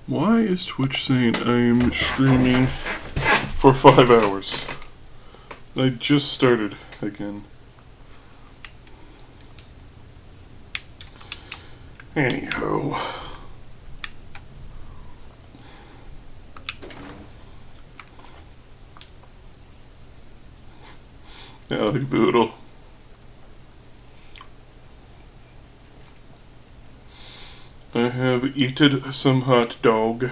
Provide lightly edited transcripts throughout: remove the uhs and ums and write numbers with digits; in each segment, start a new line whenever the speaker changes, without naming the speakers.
Why is Twitch saying I'm streaming for 5 hours? I just started again. Anyhow. Howdy, Voodle. I have eaten some hot dog,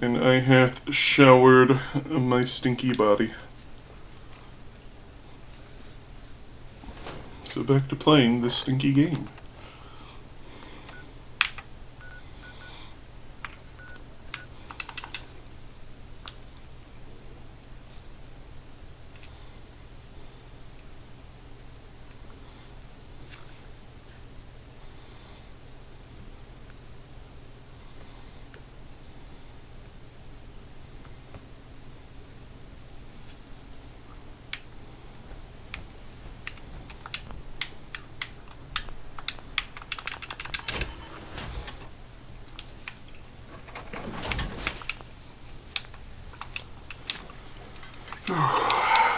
and I hath showered my stinky body. So back to playing this stinky game.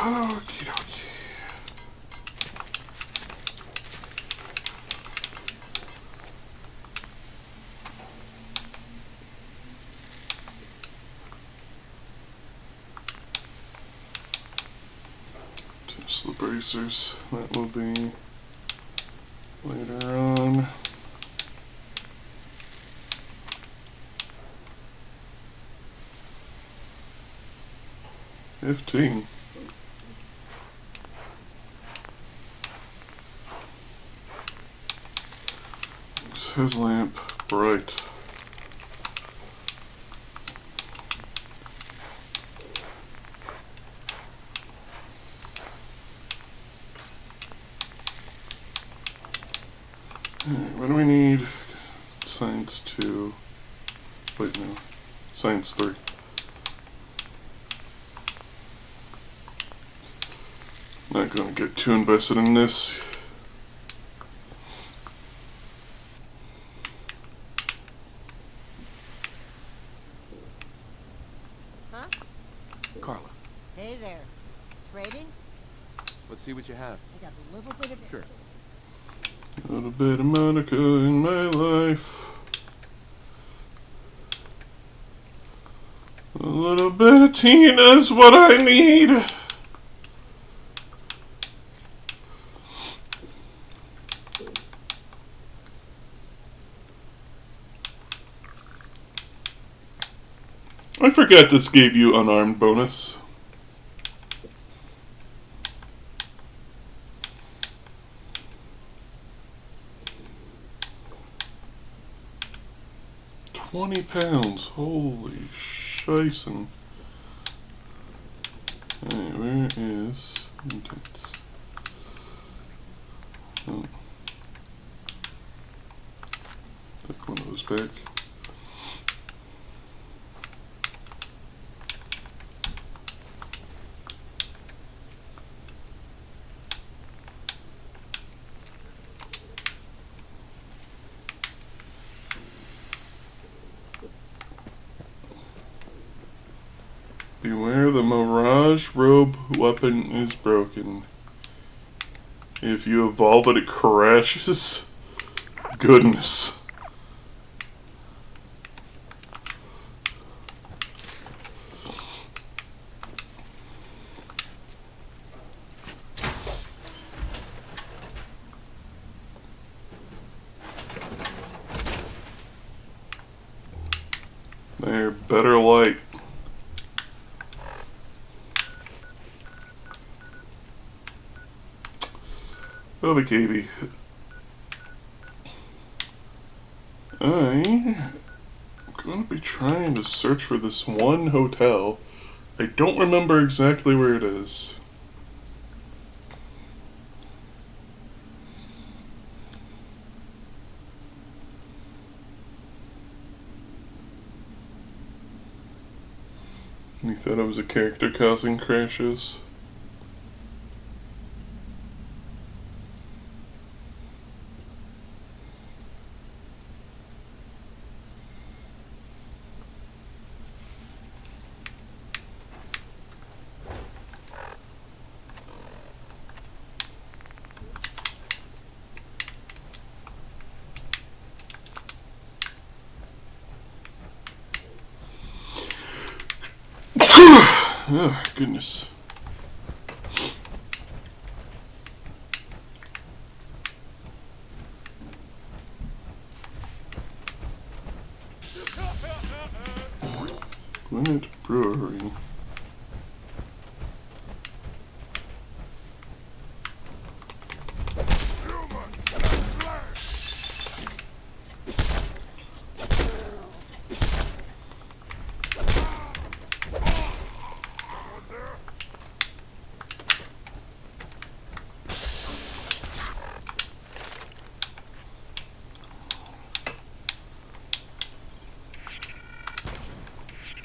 Okie dokie. Test the bracers. That will be later on. $15. Headlamp bright. Alright, what do we need? Science 2. Wait, no. Science 3. Not gonna get too invested in this.
Huh?
Carla,
Hey there. Trading?
let's see what you have.
I got a little bit of
Sure.
A little bit of Monica in my life. A little bit of Tina's what I need. I forgot this gave you unarmed bonus. £20. Holy shison. Hey, where is intents? Oh. Take one of those back. Beware, the Mirage Robe weapon is broken. If you evolve it, it crashes. Goodness. There, better light. Bobby KB. I'm going to be trying to search for this one hotel. I don't remember exactly where it is. You thought I was a character causing crashes? Oh, goodness. Gwinnett Brewery.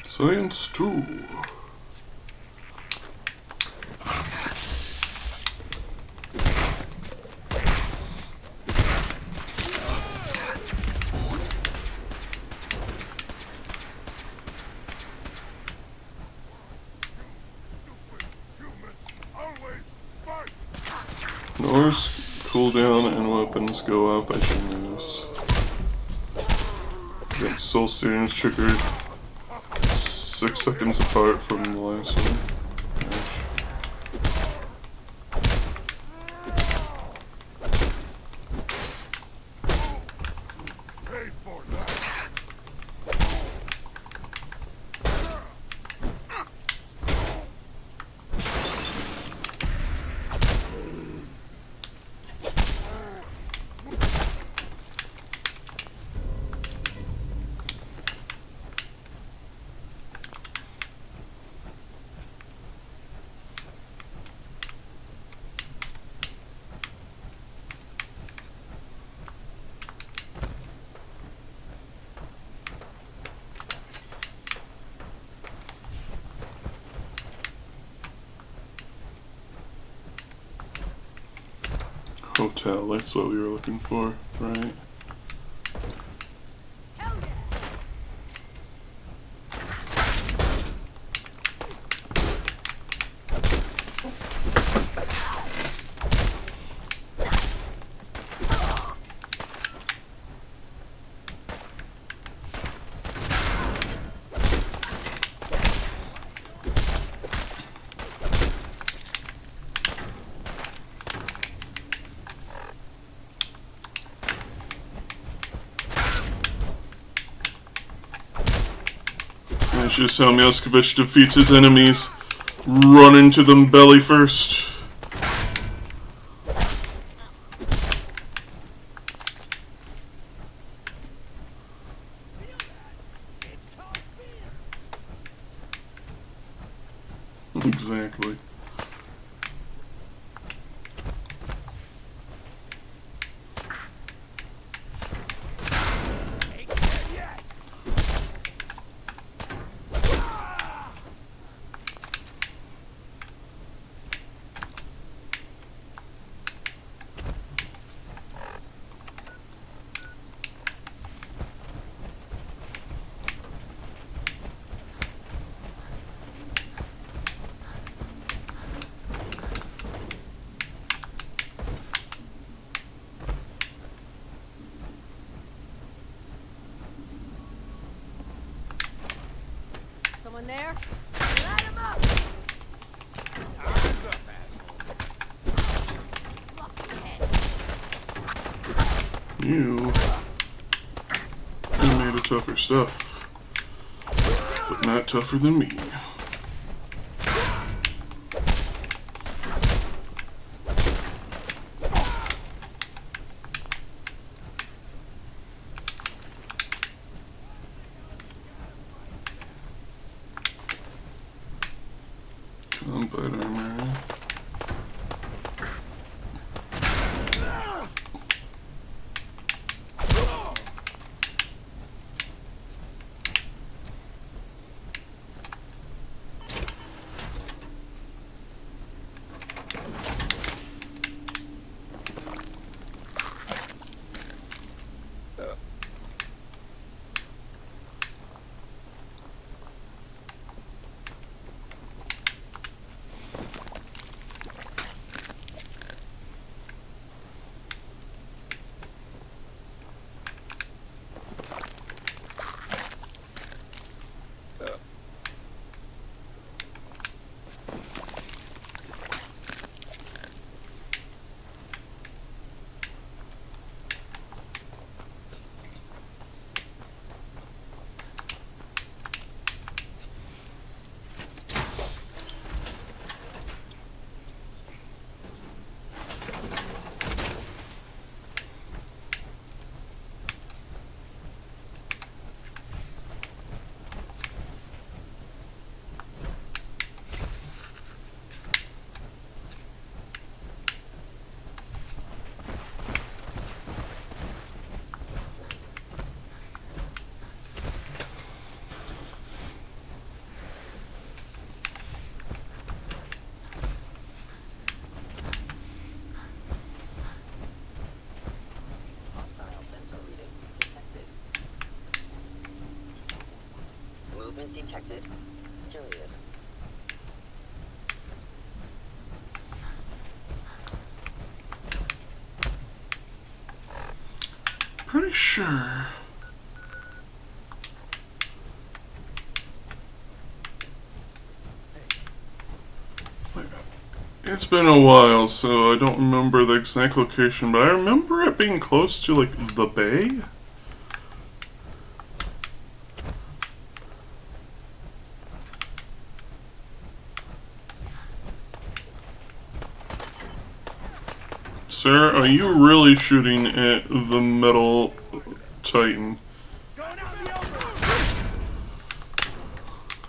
Science 2. Norse cooldown and weapons go up as you lose. That soul series triggered 6 seconds apart from the last one. Hotel, that's what we were looking for, right? That's just how Mioskovich defeats his enemies. Run into them belly first. Exactly.
Someone there? Light him up!
You made of tougher stuff, but not tougher than me. Combat armor.
movement detected. Curious.
Pretty sure. It's been a while, so I don't remember the exact location, but I remember it being close to, like, the bay? Sir, are you really shooting at the metal titan?
Going out the open!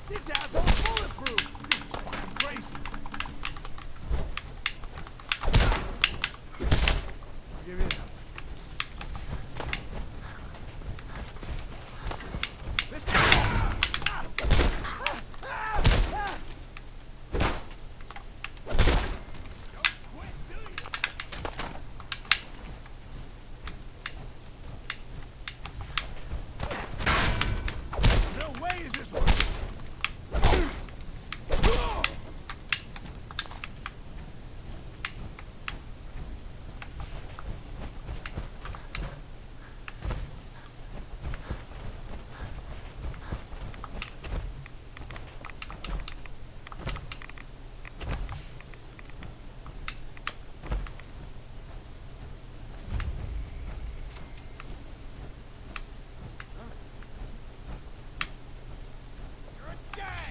This asshole's bulletproof! This is fucking crazy! Give it up. No way is this working!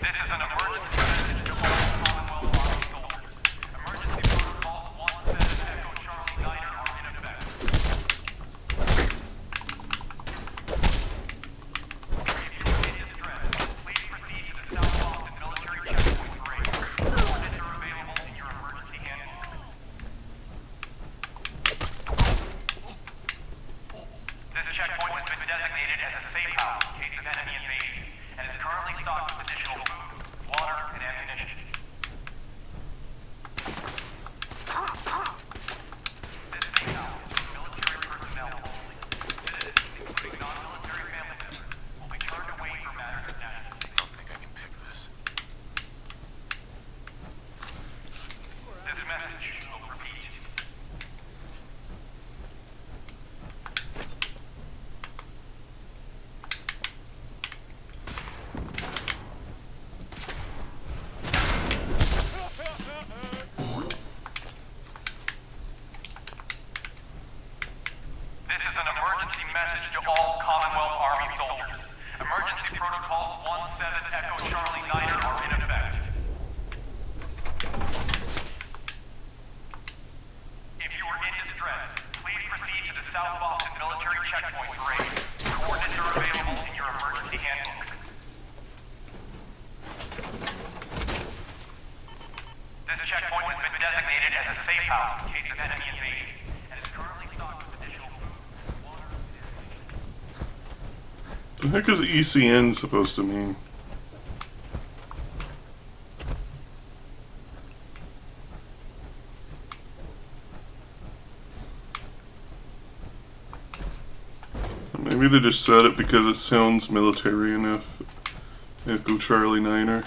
This is an emergency message to all Commonwealth Army soldiers. Emergency protocols 17 Echo Charlie 9 are in effect. If you are in distress, please proceed to the South Boston military checkpoint parade. Coordinates are available in your emergency handbook. This checkpoint has been designated as a safe house in case of enemy invasion, and is currently stocked with additional food, water, and ammunition. This safe house is for military personnel only. Citizens, including non-military family members, will be turned away from matters of national security.
I don't think I can pick this.
This message will repeat. This is an emergency message to all Commonwealth Army soldiers. Emergency protocols 17 Echo Charlie 9 are in effect. If you are in distress, please proceed to the South Boston military checkpoint parade. Coordinates are available in your emergency handbook. This checkpoint has been designated as a safe house in case of enemy invasion, and is currently stocked with additional food, water, and
The heck is ECN supposed to mean? Maybe they just said it because it sounds military enough. Echo Charlie Niner.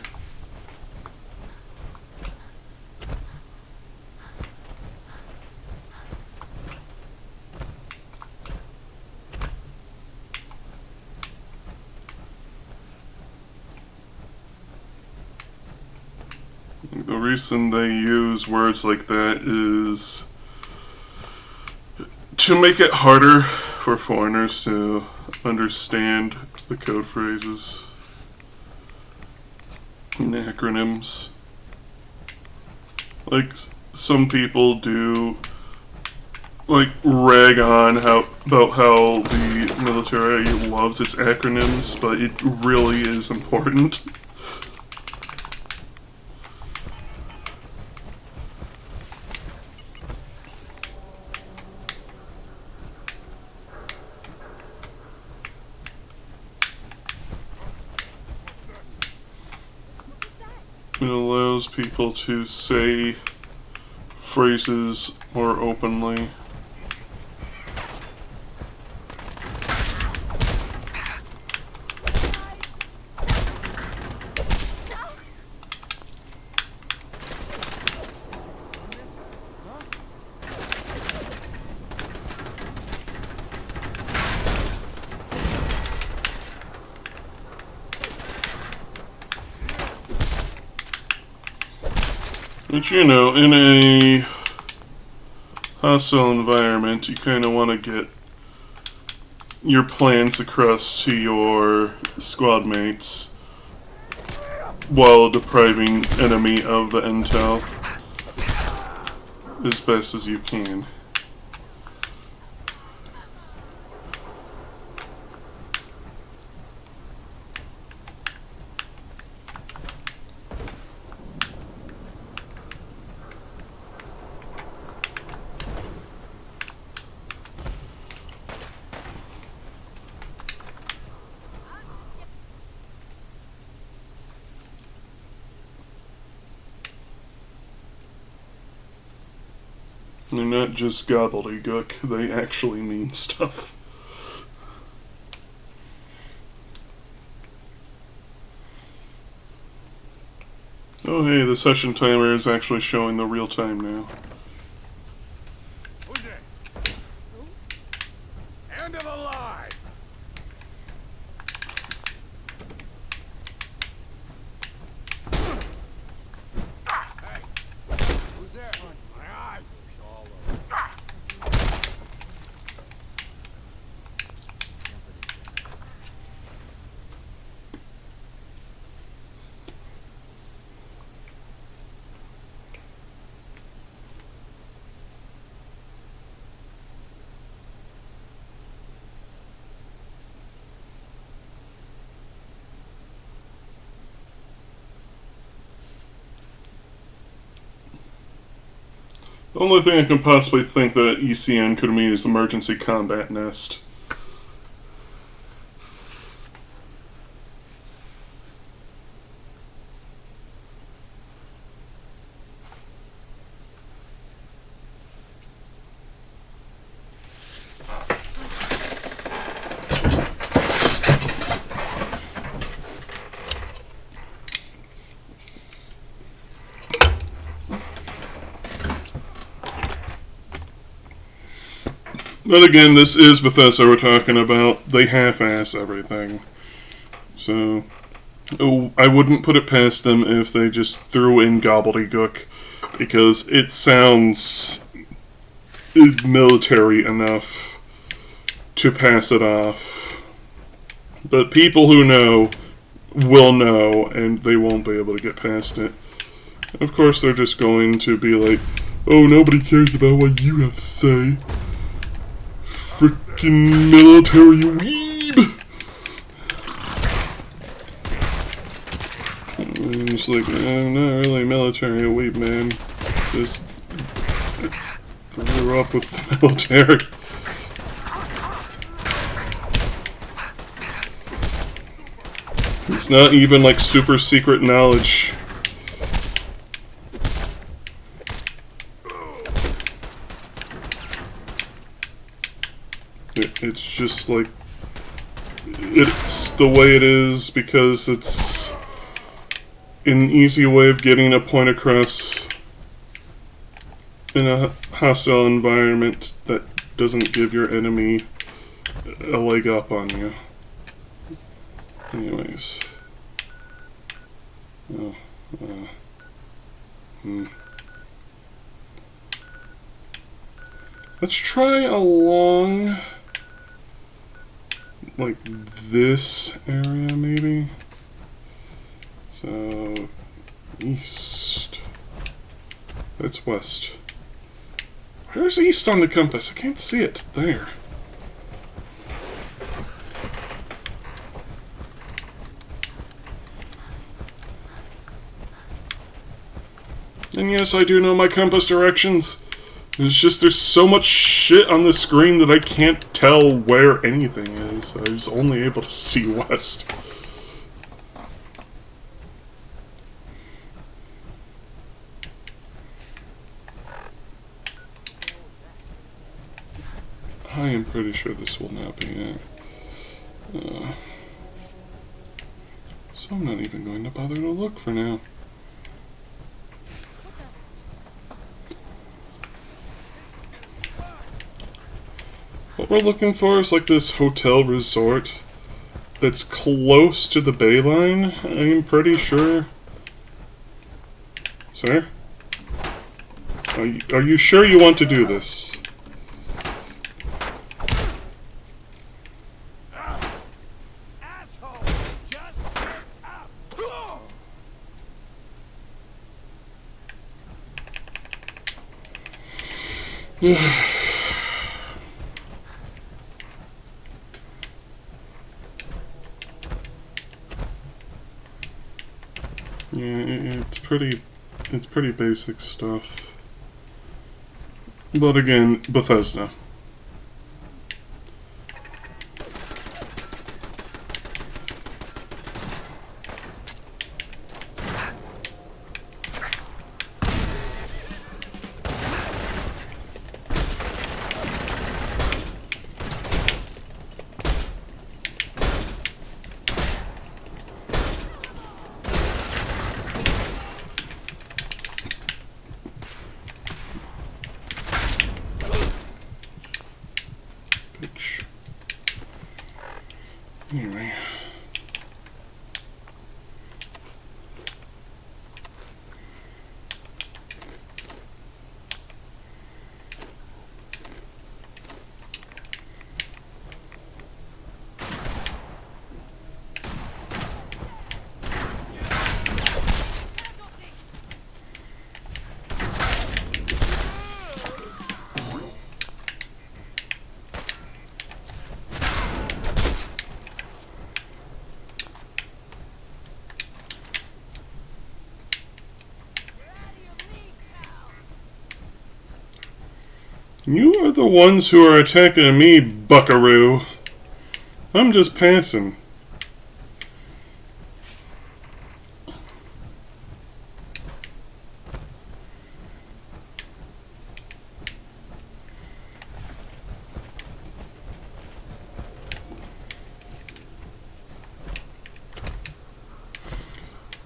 The reason they use words like that is to make it harder for foreigners to understand the code phrases and acronyms. Like some people do, like rag on about how the military loves its acronyms, but it really is important. It allows people to say phrases more openly. But you know, in a hostile environment, you kind of want to get your plans across to your squad mates while depriving enemy of the intel as best as you can. They're not just gobbledygook, they actually mean stuff. Oh hey, the session timer is actually showing the real time now.
Who's it? End of the line. Hey, who's there? My eyes. All over.
The only thing I can possibly think that ECN could mean is emergency combat nest. But again, this is Bethesda we're talking about. They half-ass everything. So, I wouldn't put it past them if they just threw in gobbledygook, because it sounds military enough to pass it off. But people who know will know, and they won't be able to get past it. Of course, they're just going to be like, oh, nobody cares about what you have to say. Frickin' military weeb! I'm just like, I'm not really military weeb, man. Just grew up with the military. It's not even like super secret knowledge. It's just like, it's the way it is because it's an easy way of getting a point across in a hostile environment that doesn't give your enemy a leg up on you. Anyways. Oh, Let's try along like this area maybe. So east. That's west. Where's east on the compass? I can't see it. There. And yes, I do know my compass directions. It's just there's so much shit on the screen that I can't tell where anything is. I was only able to see west. I am pretty sure this will not be it. So I'm not even going to bother to look for now. What we're looking for is like this hotel resort that's close to the bay line, I'm pretty sure. Sir? Are you sure you want to do this?
Asshole! Just get up!
Yeah, it's pretty basic stuff. But again, Bethesda. Bitch. Anyway. You are the ones who are attacking me, buckaroo. I'm just passing.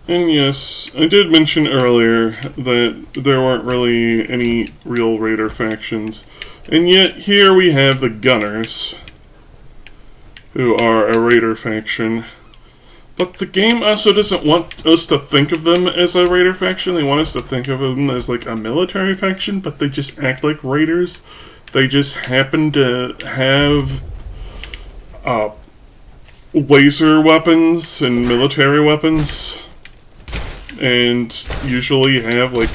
And yes, I did mention earlier that there weren't really any real Raider factions. And yet, here we have the Gunners, who are a Raider faction. But the game also doesn't want us to think of them as a Raider faction. They want us to think of them as like a military faction, but they just act like Raiders. They just happen to have laser weapons and military weapons. And usually have like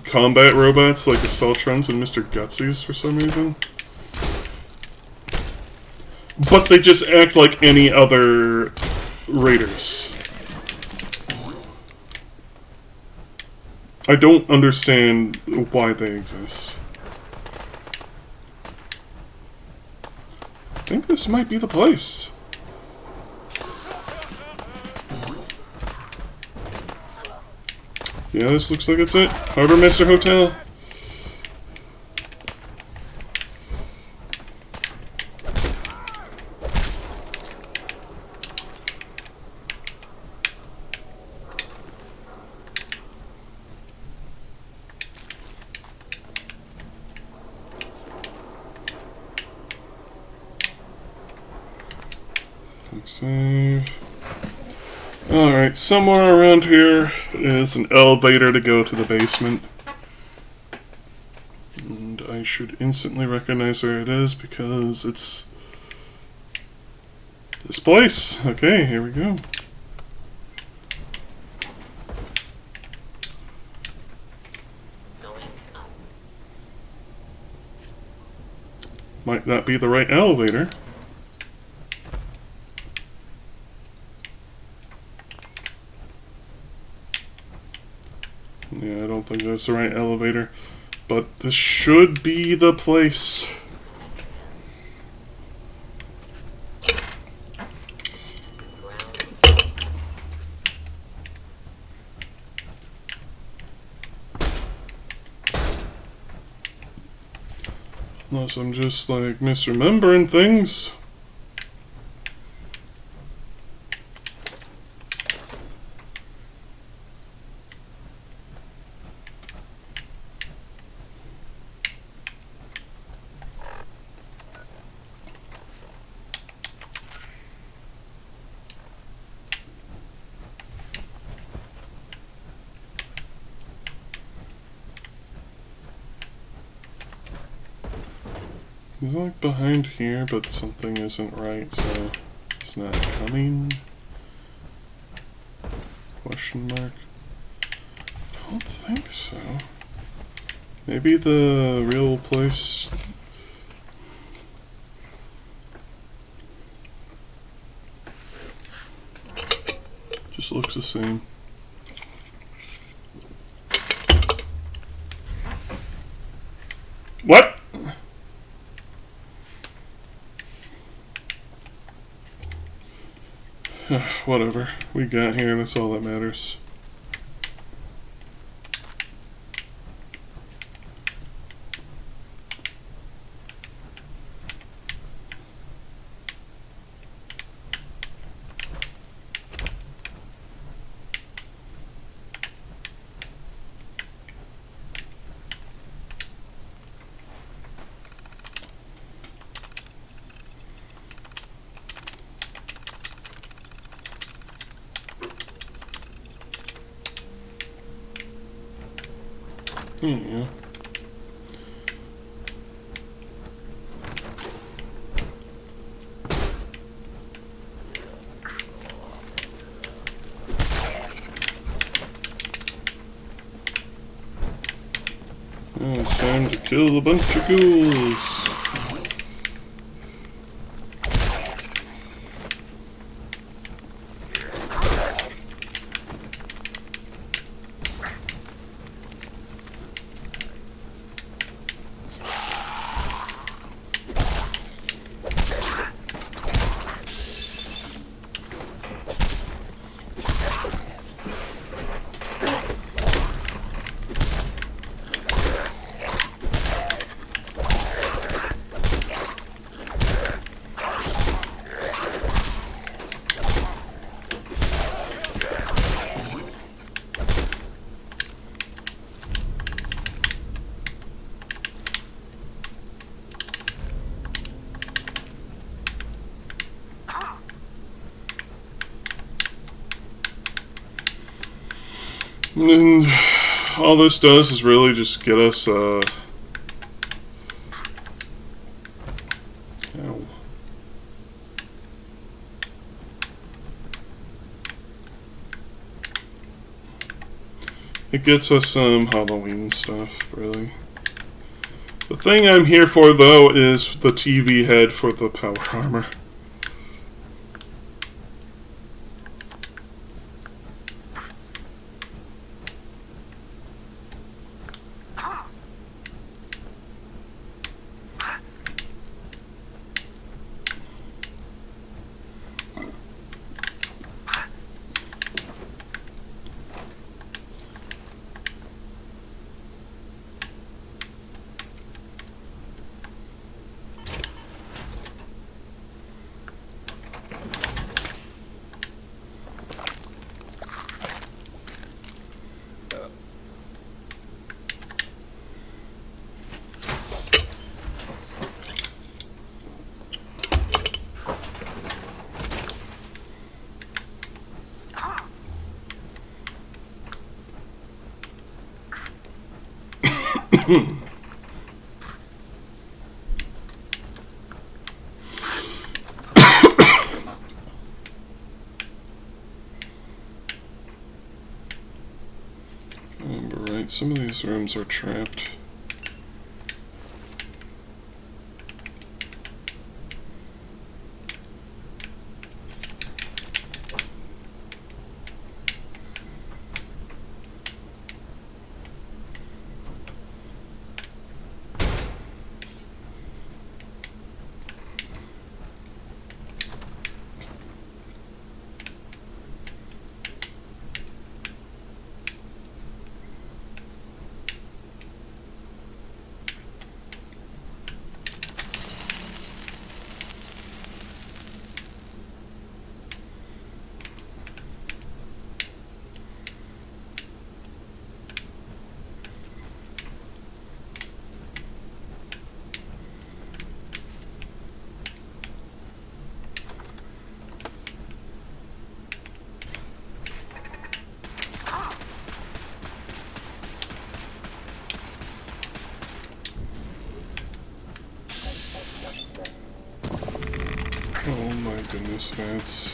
combat robots like Assaultrons and Mr. Gutsies for some reason. But they just act like any other Raiders. I don't understand why they exist. I think this might be the place. Yeah, this looks like it's it. Harbor Master Hotel. Quick save. Alright, somewhere around here is an elevator to go to the basement. And I should instantly recognize where it is because it's this place. Okay, here we go.
Going up.
Might not be the right elevator. Yeah, I don't think that's the right elevator. But this should be the place. Unless I'm just like misremembering things. He's like behind here, but something isn't right, so it's not coming. Question mark. I don't think so. Maybe the real place. Just looks the same. What? Whatever. We got here, that's all that matters. Yeah. Oh, it's time to kill a bunch of ghouls. And all this does is really just get us, ow. It gets us some Halloween stuff, really. The thing I'm here for, though, is the TV head for the power armor. Right, some of these rooms are trapped. stats.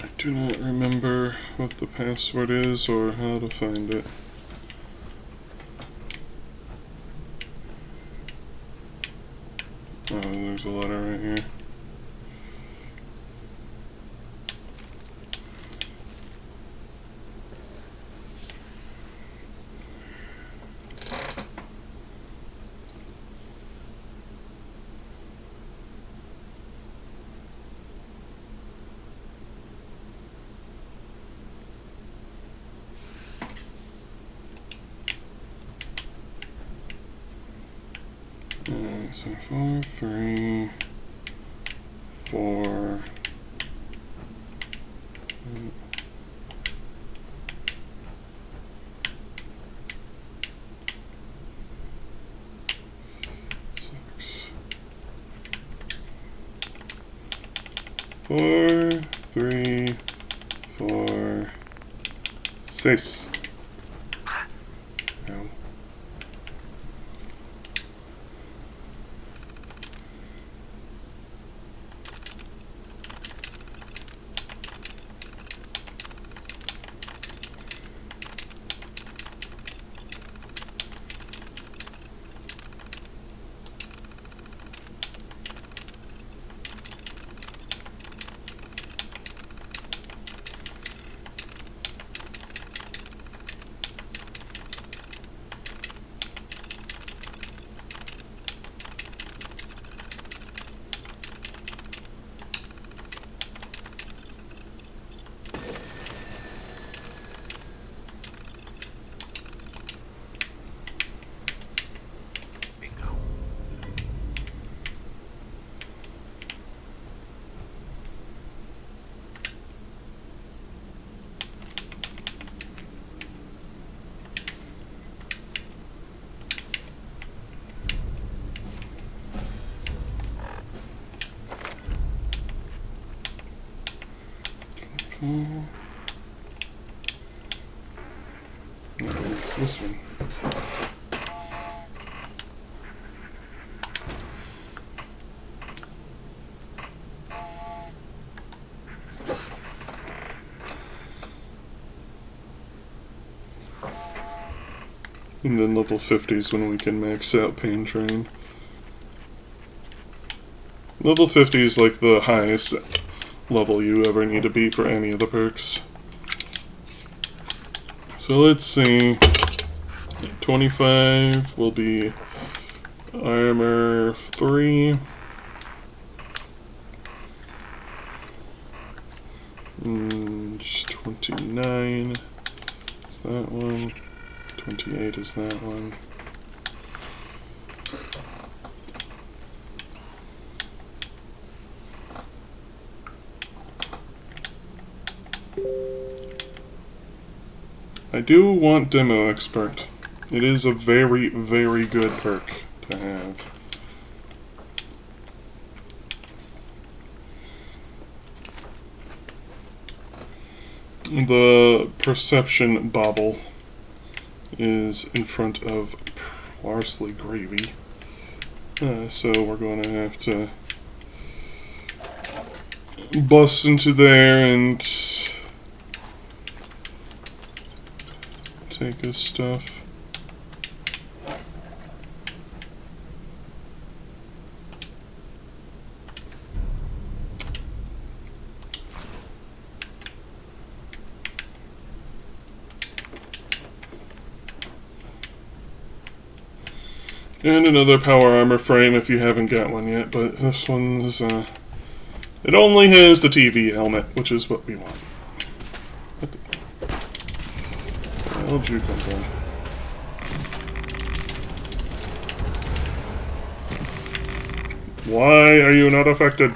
I do not remember what the password is or how to find it. Oh, there's a letter right here. So 4, 3, 4. 4, 3, 4, 6. No.
Bingo.
No, it's this one. And then level 50 is when we can max out Pain Train. Level 50 is like the highest level you ever need to be for any of the perks. So let's see. 25 will be armor 3. Just 29 is that one. 28 is that one. I do want Demo Expert. It is a very, very good perk to have. The Perception Bauble is in front of Parsley Gravy. So we're going to have to bust into there and take his stuff. And another power armor frame if you haven't got one yet, but this one's, it only has the TV helmet, which is what we want. Where did you come from? Why are you not affected?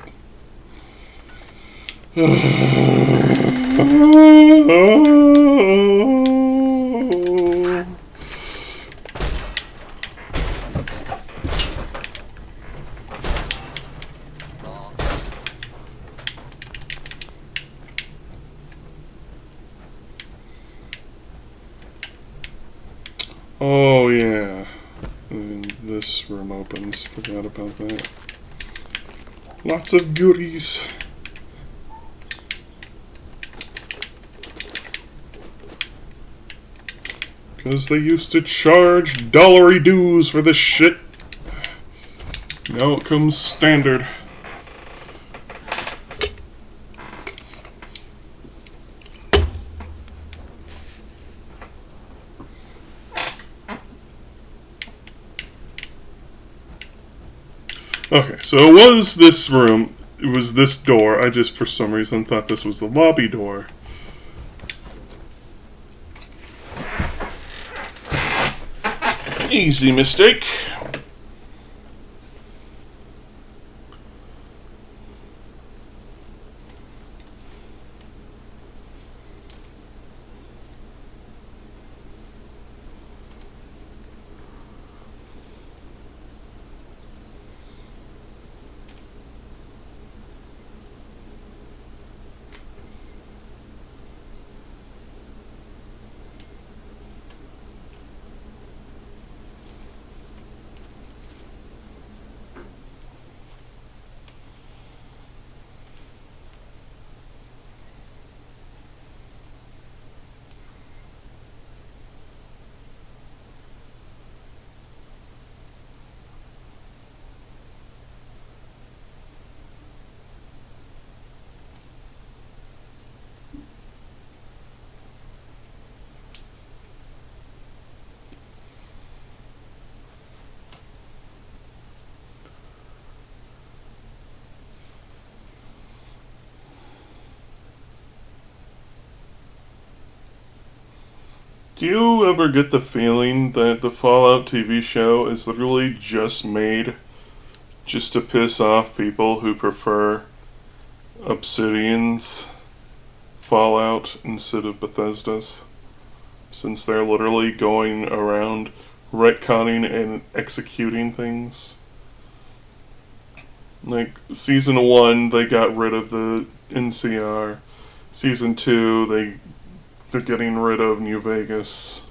Oh yeah, and this room opens. Forgot about that. Lots of goodies. Because they used to charge dollary dues for this shit. Now it comes standard. Okay, so it was this room. It was this door. I just, for some reason, thought this was the lobby door. Easy mistake. Do you ever get the feeling that the Fallout TV show is literally just made just to piss off people who prefer Obsidian's Fallout instead of Bethesda's? Since they're literally going around retconning and executing things. Like, Season 1, they got rid of the NCR. Season 2, they're getting rid of New Vegas.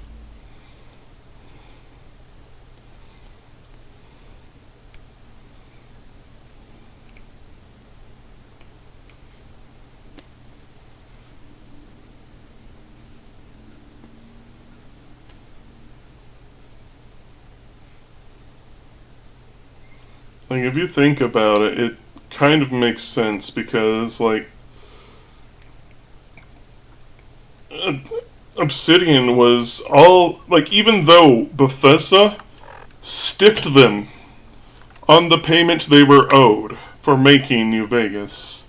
Like, if you think about it, it kind of makes sense because, like, Obsidian was all, like, even though Bethesda stiffed them on the payment they were owed for making New Vegas,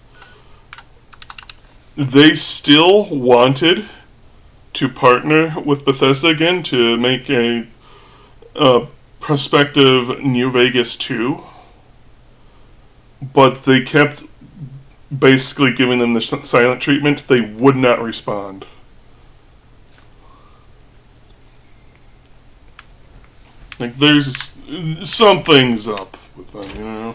they still wanted to partner with Bethesda again to make a prospective New Vegas 2, but they kept basically giving them the silent treatment. They would not respond. Like, there's something's up with them, you know?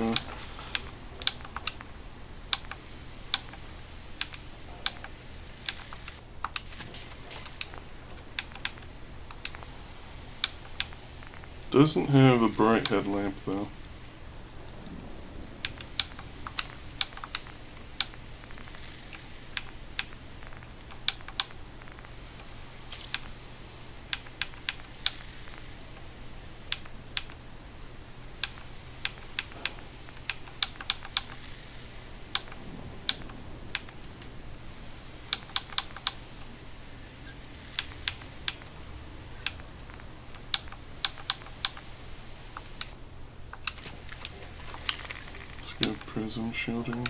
so. Doesn't have a bright headlamp though. Let's get prism shielding.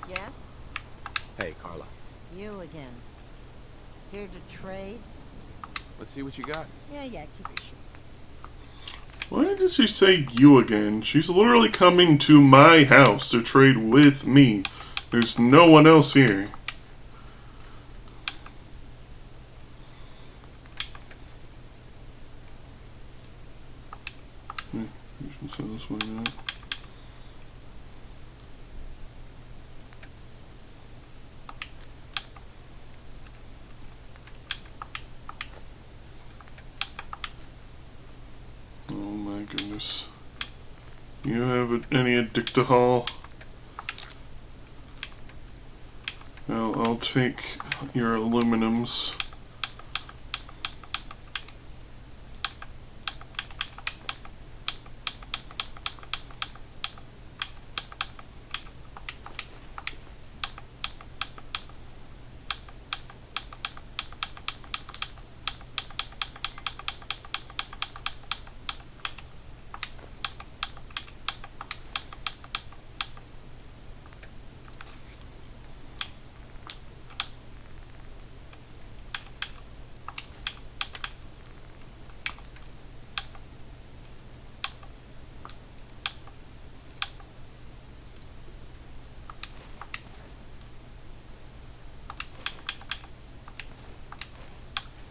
Yeah?
Hey, Carla.
You again. Here to trade?
Let's see what you got.
Yeah, keep your shit.
Why did she say you again? She's literally coming to my house to trade with me. There's no one else here. You should say this way now. Oh my goodness. You have any addictahol? I'll take your aluminums.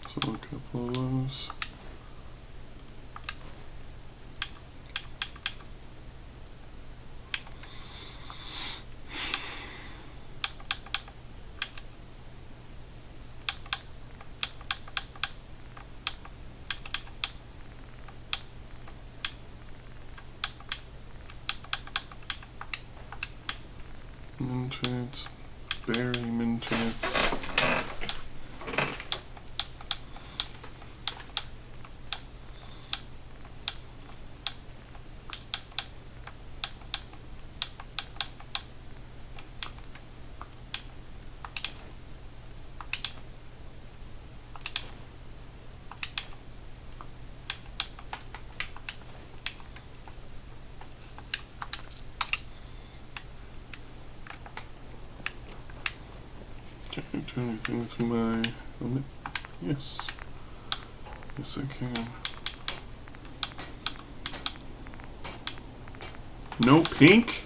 So a couple of those. Minchets, berry minchets. Can I do anything to my limit? Yes. Yes, I can. No pink?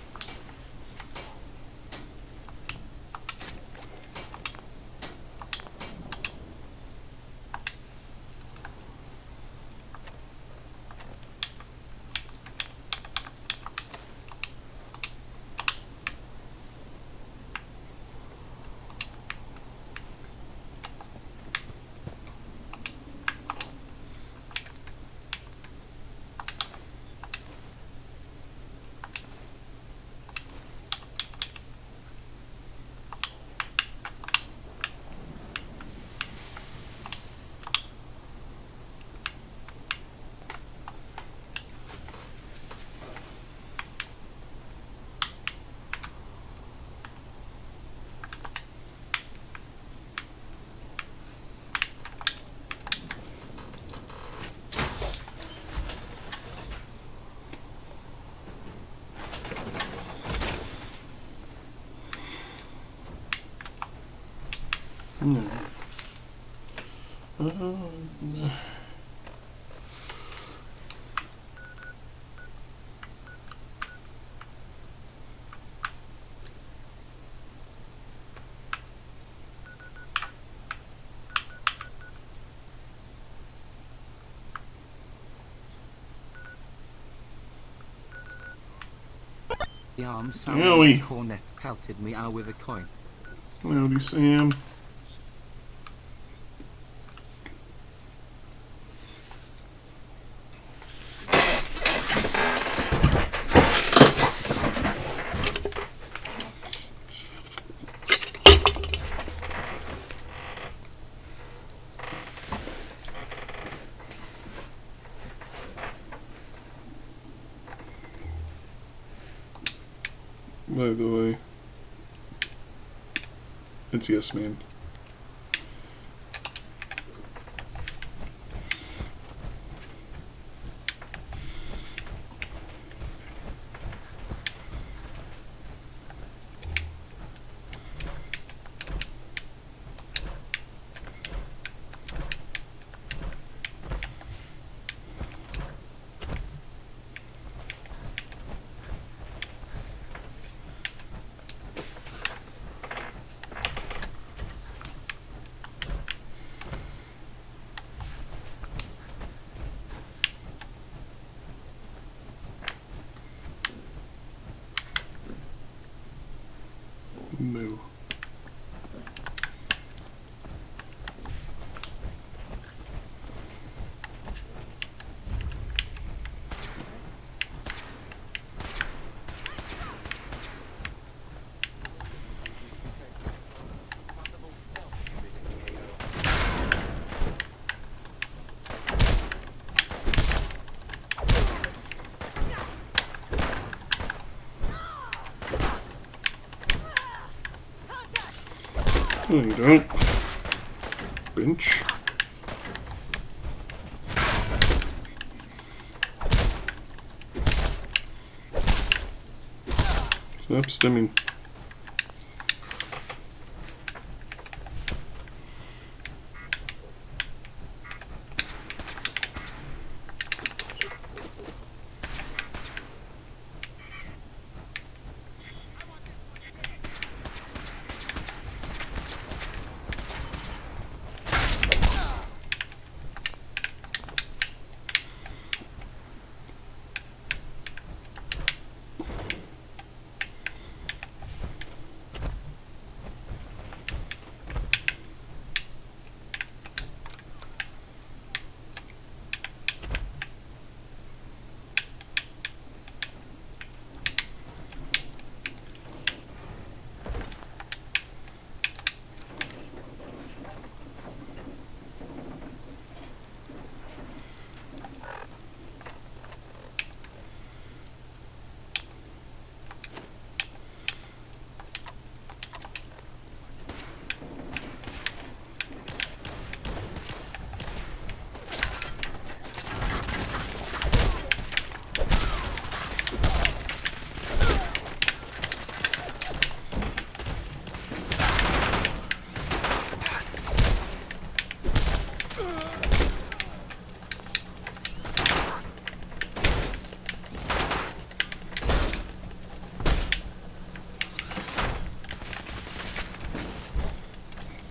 No.
The arm
Owie.
sound's cornet pelted me out with a coin.
Howdy, Sam. By the way, it's yes, man. Moo. No, you don't. Bench. Stop stimming.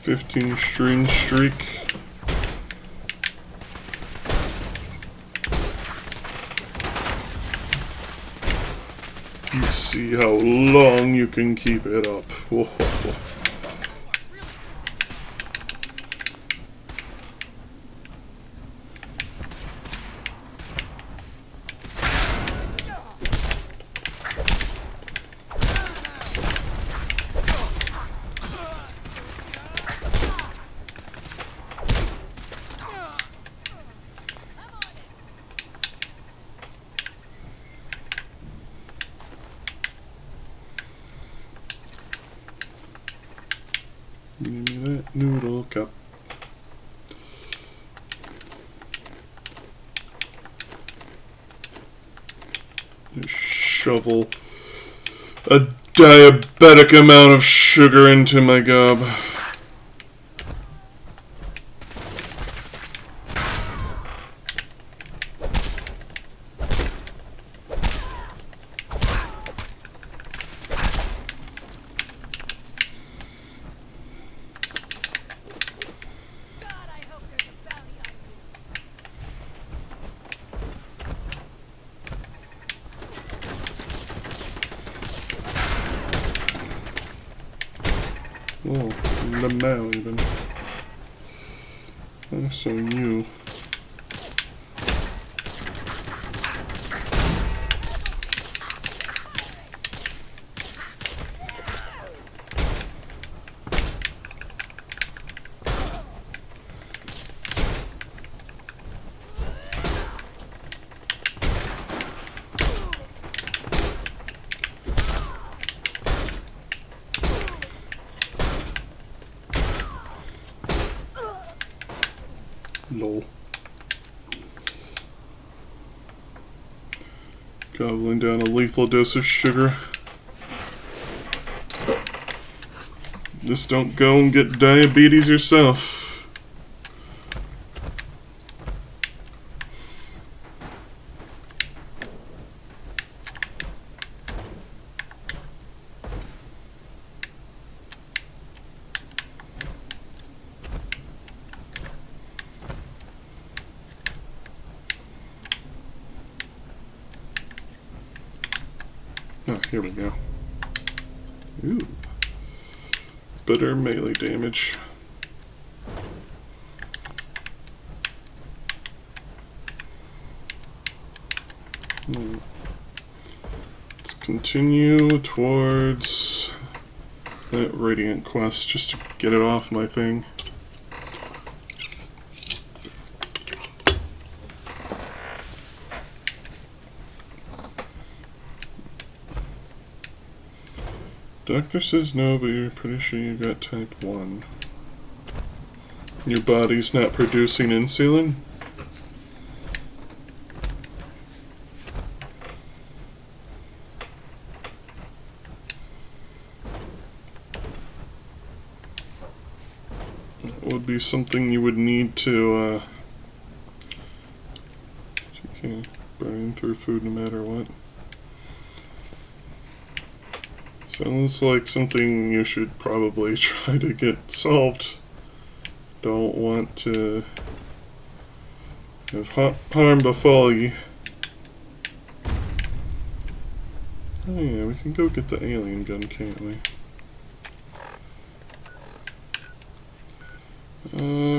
15-string streak. Let's see how long you can keep it up. Whoa. Give me that noodle cup. Just shovel a diabetic amount of sugar into my gob. Oh, Lamau even. So you. Lol. Gobbling down a lethal dose of sugar. Just don't go and get diabetes yourself. Oh, here we go. Ooh. Better melee damage. Let's continue towards that Radiant quest just to get it off my thing. Doctor says no, but you're pretty sure you got type 1. Your body's not producing insulin? That would be something you would need to, okay, burn through food no matter what. Sounds like something you should probably try to get solved. Don't want to have harm befall you. Oh yeah, we can go get the alien gun, can't we?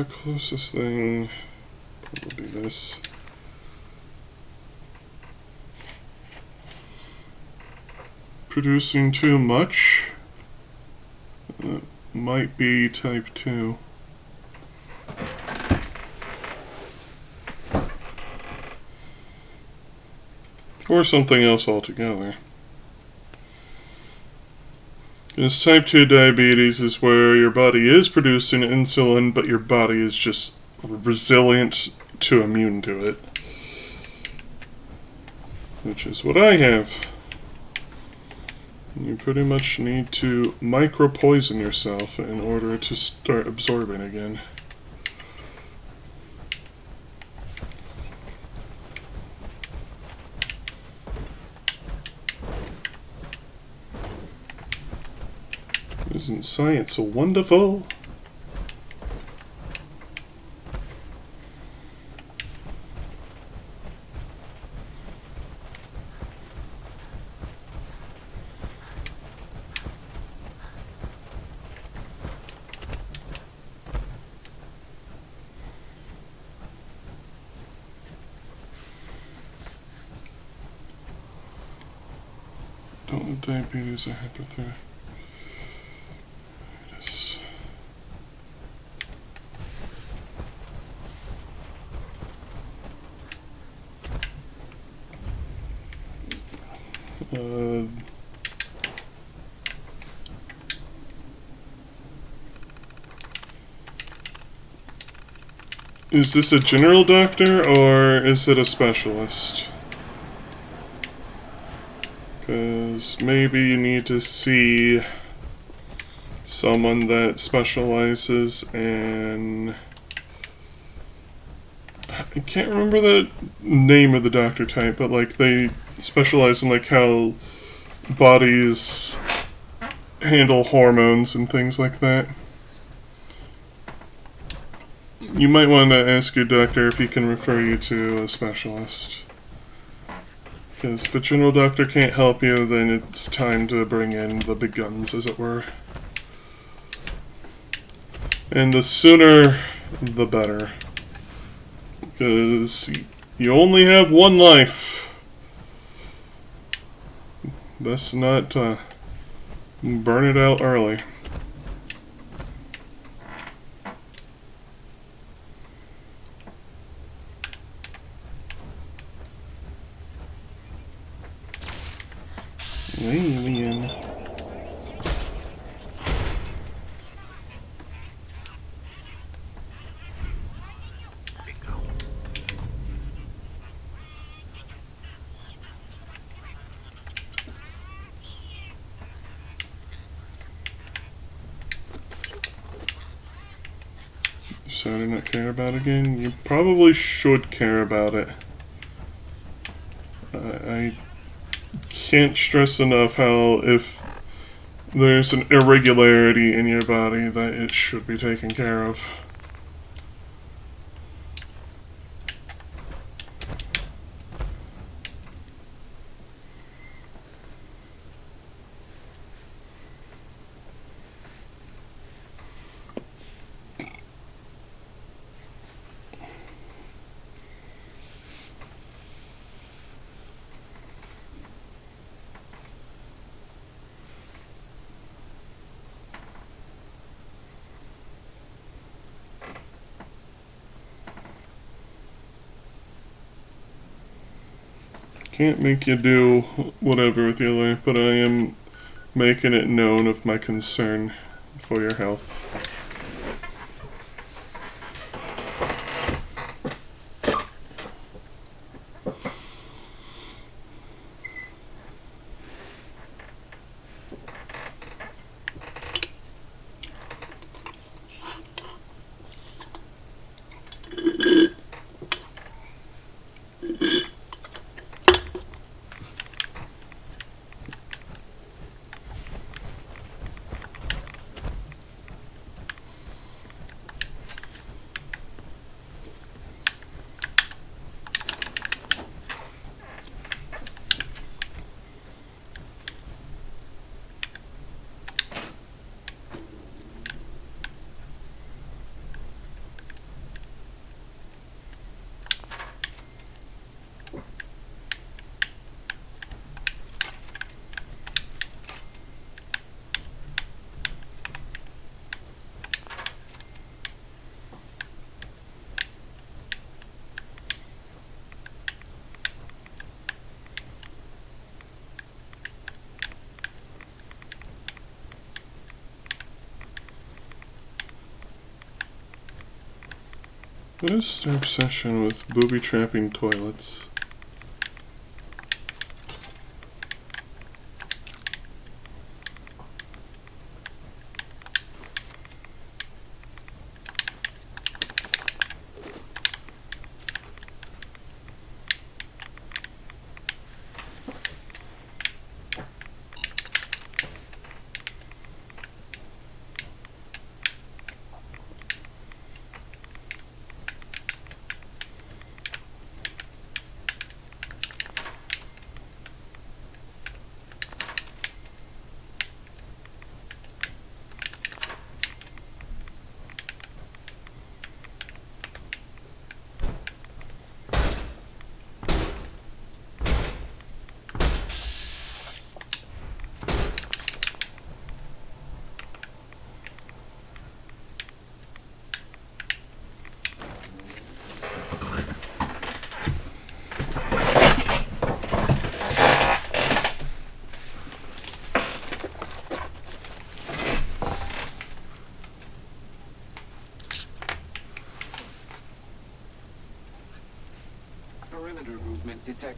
Closest thing, probably this. Producing too much. That might be type 2. Or something else altogether. Because type 2 diabetes is where your body is producing insulin, but your body is just resilient to immune to it. Which is what I have. You pretty much need to micro-poison yourself in order to start absorbing again. Isn't science so wonderful? Don't diabetes or hyperthyroidism. Is this a general doctor or is it a specialist? Because maybe you need to see someone that specializes in... I can't remember the name of the doctor type, but like they specialize in like how bodies handle hormones and things like that. You might want to ask your doctor if he can refer you to a specialist. Because if a general doctor can't help you, then it's time to bring in the big guns, as it were. And the sooner, the better. Because you only have one life. Best not burn it out early. Alien.
Bingo.
So to not care about it again? You probably should care about it. I can't stress enough how if there's an irregularity in your body that it should be taken care of. Can't make you do whatever with your life, but I am making it known of my concern for your health. What is their obsession with booby-trapping toilets?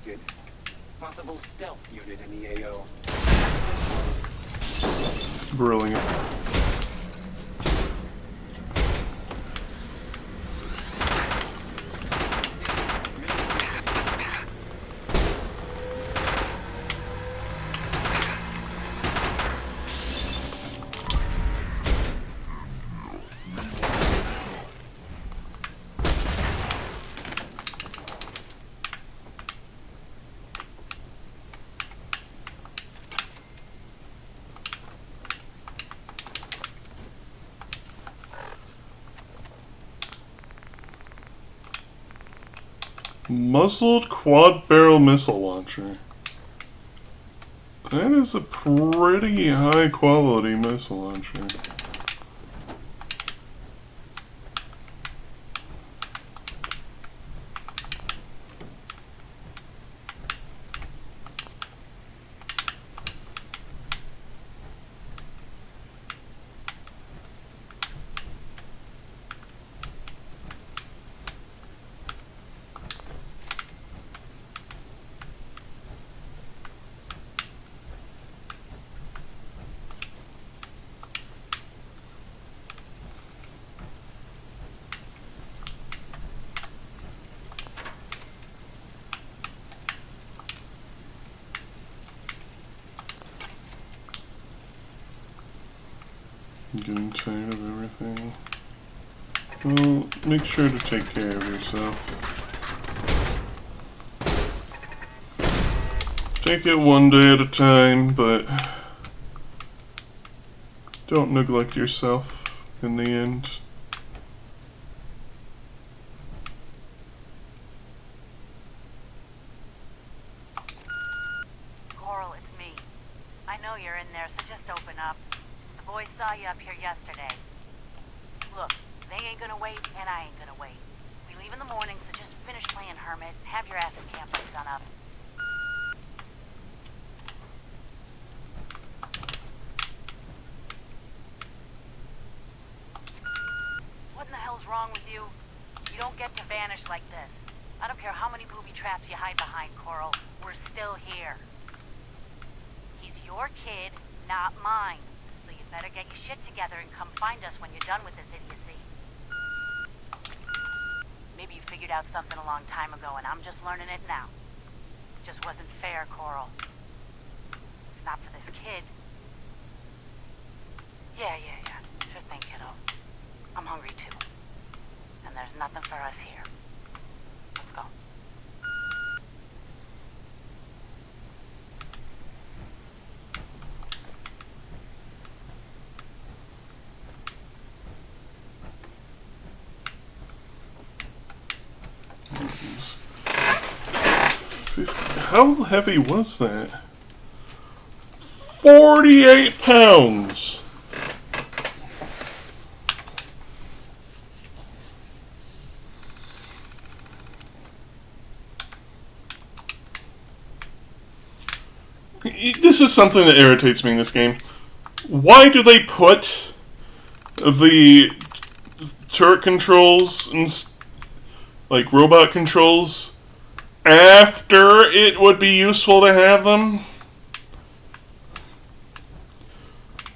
detected. Possible stealth unit in the AO.
Brilliant. Muzzled quad barrel missile launcher. That is a pretty high quality missile launcher. I'm getting tired of everything. Well, make sure to take care of yourself. Take it one day at a time, but don't neglect yourself in the end.
Coral, it's me. I know you're in there, so just open up. The boys saw you up here yesterday. Look, they ain't gonna wait, and I ain't gonna wait. We leave in the morning, so just finish playing hermit and have your ass in camp by sunup. What in the hell's wrong with you? You don't get to vanish like this. I don't care how many booby traps you hide behind, Coral. We're still here. He's your kid, not mine. So you better get your shit together and come find us when you're done with this idiocy. Maybe you figured out something a long time ago and I'm just learning it now. It just wasn't fair, Coral. If not for this kid. Yeah. Sure thing, kiddo. I'm hungry too. And there's nothing for us here. Let's go.
How heavy was that? 48 pounds! This is something that irritates me in this game. Why do they put the turret controls and like robot controls after it would be useful to have them?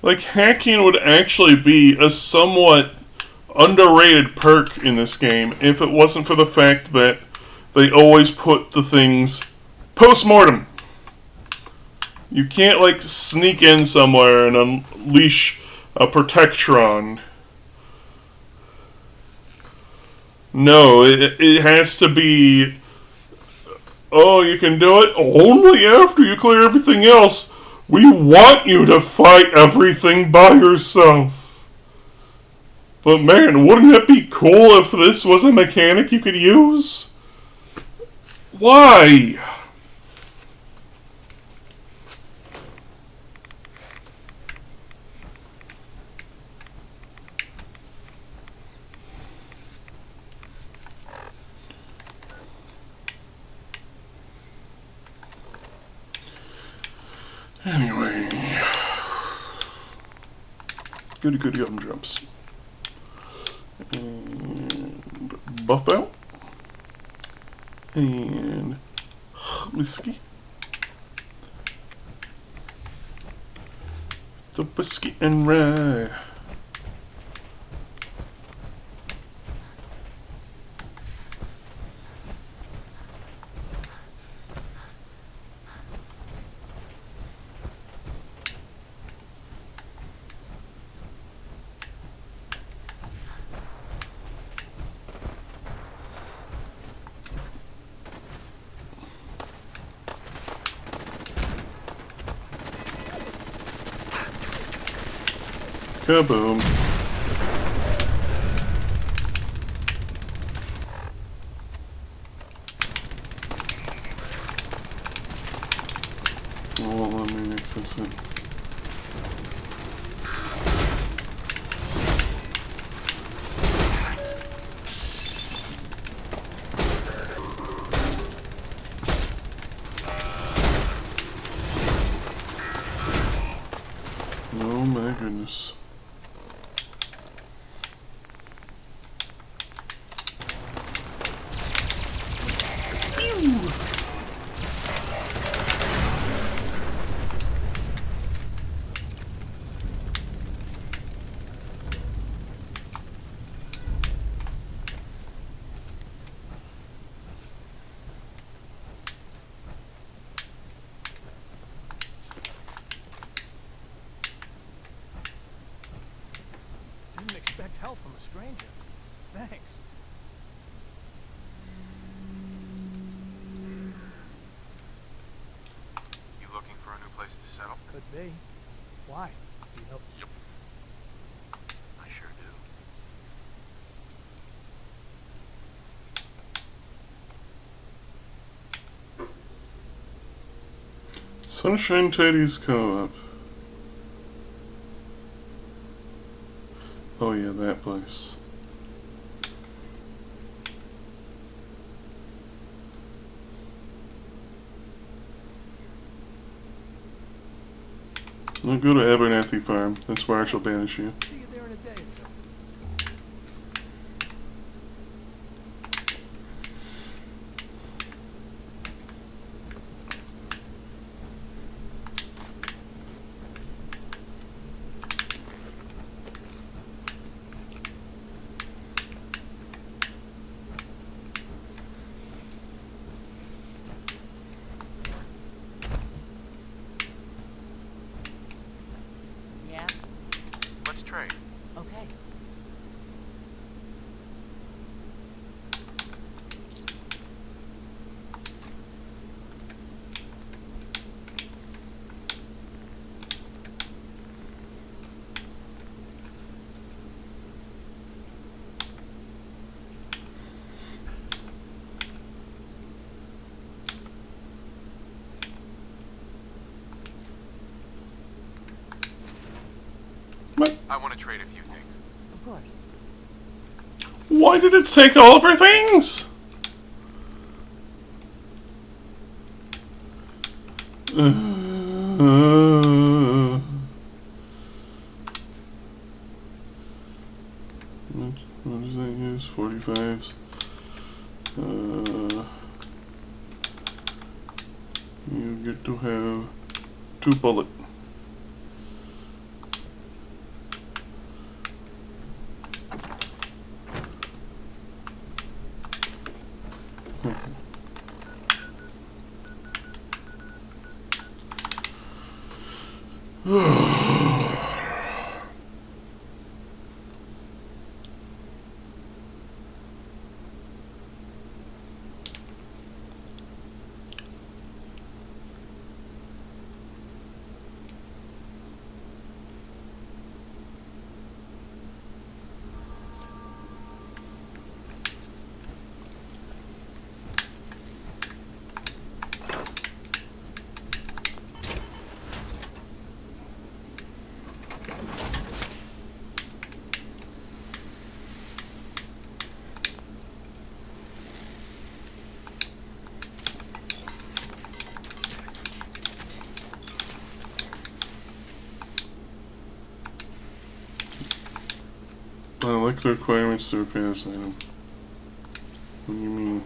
Like, hacking would actually be a somewhat underrated perk in this game if it wasn't for the fact that they always put the things post-mortem. You can't, like, sneak in somewhere and unleash a Protectron. No, it has to be... Oh, you can do it only after you clear everything else. We want you to fight everything by yourself. But man, wouldn't it be cool if this was a mechanic you could use? Why? Anyway, goody gumdrops. And buff out. And whiskey. The whiskey and rye. Kaboom. Oh, let me access it. Oh my goodness.
Didn't expect help from a stranger. Thanks.
You looking for a new place to settle?
Could be. Why? Do you know?
Yep. I sure do.
Sunshine Tidy's Co-op. Oh yeah, that place. Now go to Abernathy Farm. That's where I shall banish you.
See you there in a day or two.
Yeah?
Let's trade.
Okay.
What?
I want to trade a few things.
Of course.
Why did it take all of our things? What does that use? 45s. You get to have 2 bullets. I like the requirements to repair this item. What do you mean?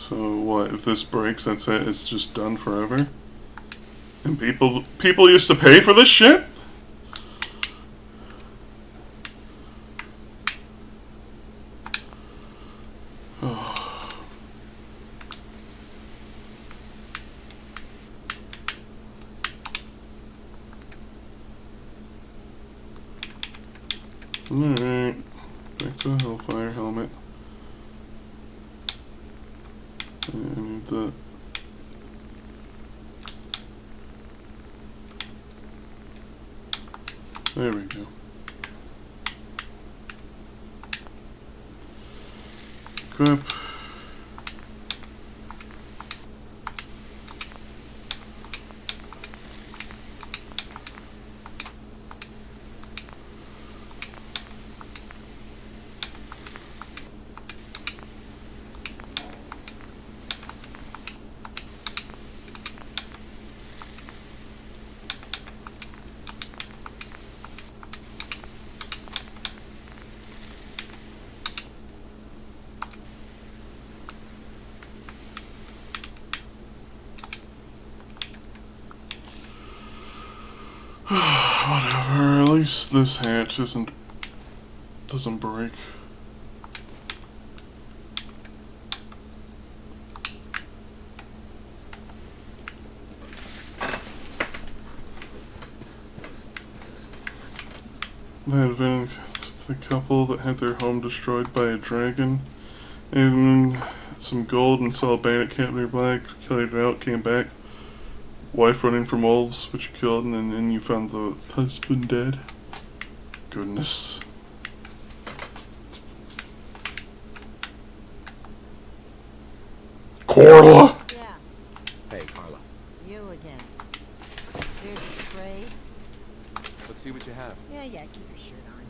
So what, if this breaks, that's it, it's just done forever? And people used to pay for this shit? Alright, back to the Hellfire helmet. I need that. There we go. Equip. Whatever, at least this hatch doesn't break. There had been a couple that had their home destroyed by a dragon, and some gold, and saw a bandit camp nearby, cleared it out, came back. Wife running from wolves, which you killed, and then you found the husband dead. Goodness. Corla!
Yeah,
Hey, Carla.
you again. Here's a tray.
Let's see what you have.
Yeah, keep your shirt on.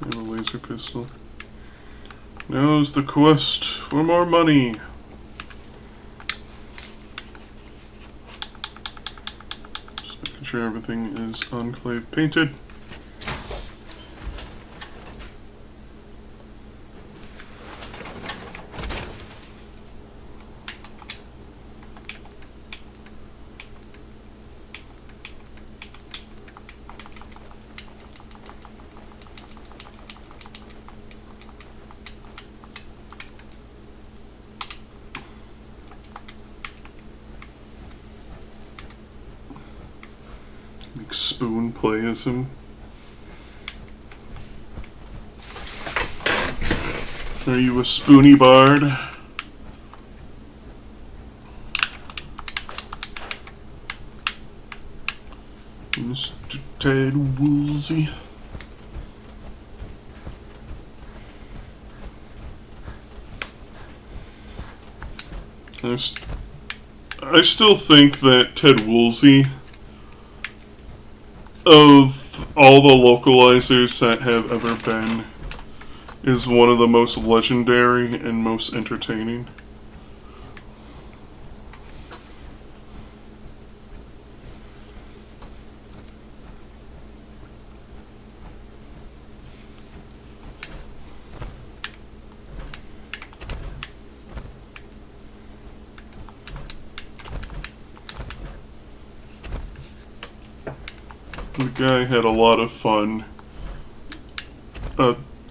I have a laser pistol. Now's the quest for more money. Just making sure everything is enclave painted. Make Spoon play as him. Are you a spoony bard? Mr. Ted Woolsey. I still think that Ted Woolsey, of all the localizers that have ever been, is one of the most legendary and most entertaining. The guy had a lot of fun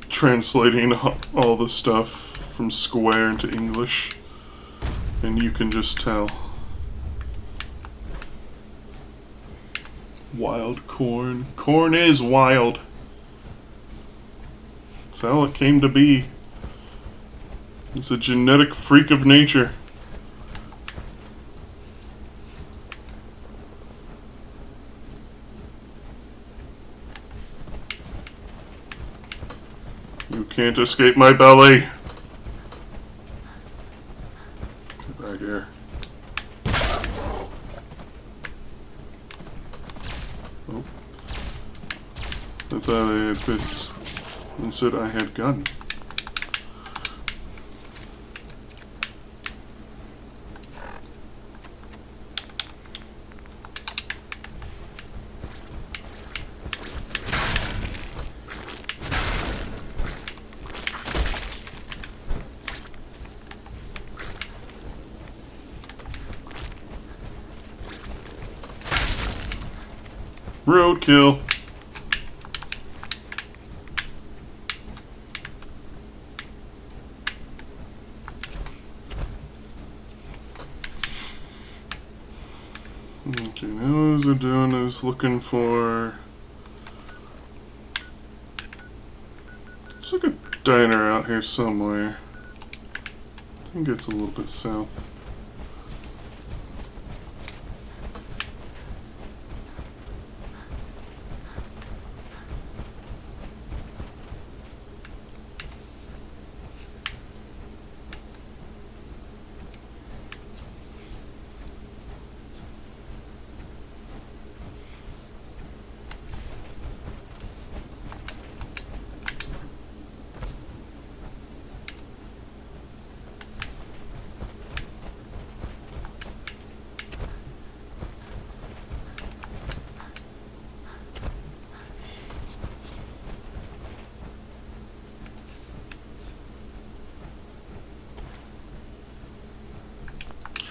translating all the stuff from Square into English, and you can just tell. Wild corn. Corn is wild. That's how it came to be. It's a genetic freak of nature. You can't escape my belly. Get back here. Oh. I thought I had fists. Instead I had gun. Roadkill. Okay, now what I'm doing is looking for... There's like a diner out here somewhere. I think it's a little bit south.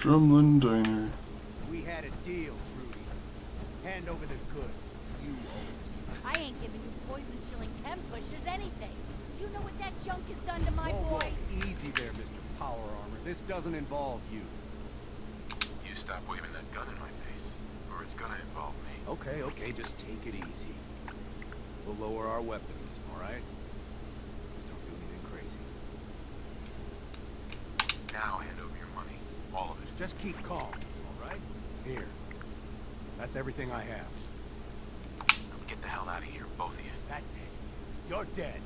Drumlin Diner.
We had a deal, Trudy. Hand over the goods. You owe us.
I ain't giving you poison shilling chem pushers anything. Do you know what that junk has done to my
Whoa,
boy?
whoa, easy there, Mr. Power Armor. This doesn't involve you.
You stop waving that gun in my face, or it's gonna involve me.
Okay, okay, just take it easy. We'll lower our weapons, alright? Just don't do anything crazy.
Now hand over your money. All of it.
Just keep calm, alright? Here. That's everything I have.
Get the hell out of here, both of you.
That's it. You're dead.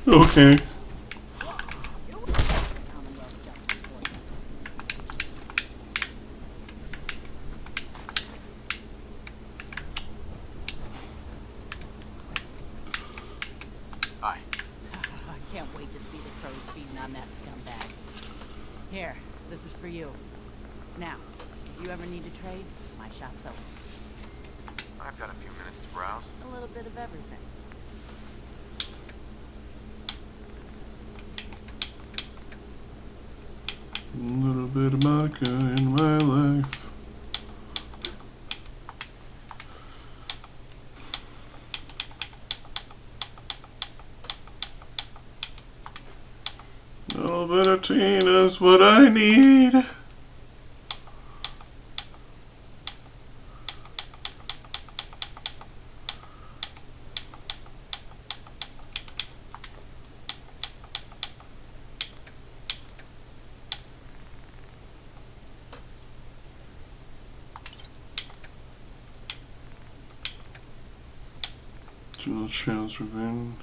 Okay.
Aye.
I can't wait to see the crows feeding on that scumbag. Here, this is for you. Now, if you ever need to trade, my shop's open.
I've got a few minutes to browse.
A little bit of everything.
A little bit of Monica in my life. A little bit of Tina's what I need. Jill Child's Revenge.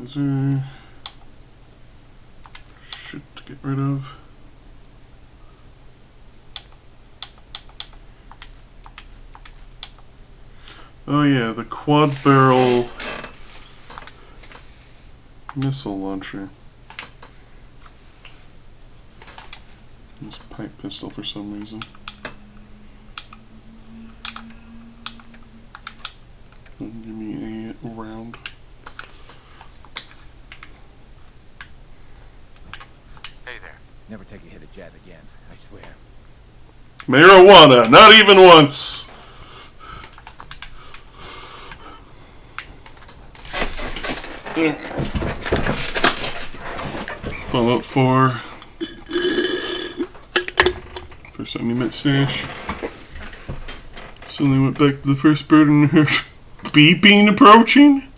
Is there shit to get rid of? Oh yeah, the quad barrel missile launcher. This pipe pistol for some reason. Doesn't give me a round.
Hey there.
Never take a hit at Jab again, I swear.
Marijuana, not even once! Fallout 4. First time you met Stash. Suddenly went back to the first bird and her beeping approaching?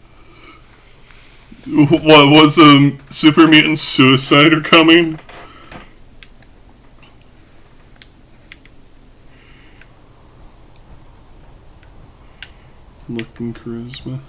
What, was a super mutant suicider coming? Luck and charisma.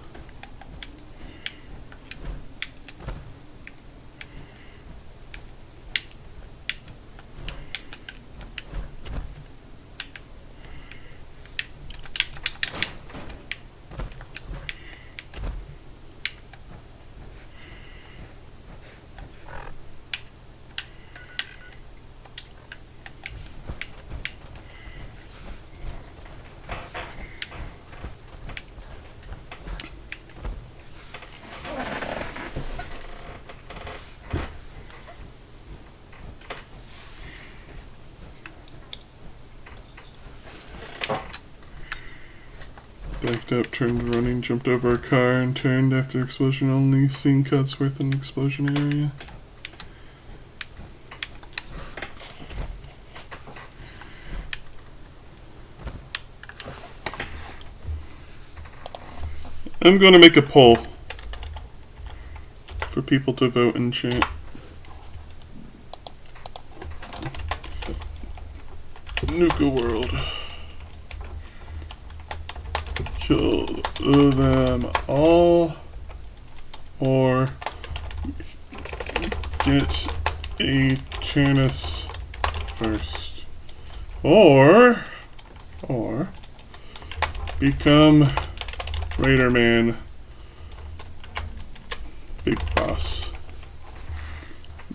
backed up, turned running, jumped over a car, and turned after explosion. Only seen cuts worth an explosion area. I'm going to make a poll for people to vote in chat. Nuka World. Kill them all, or get a Turnus first, or become Raider Man Big Boss.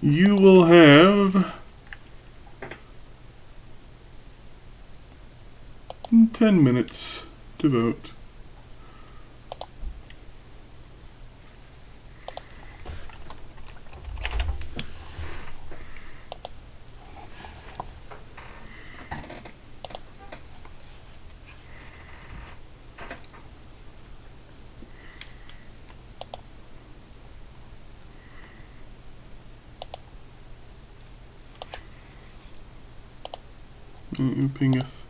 You will have 10 minutes to vote. Pingeth.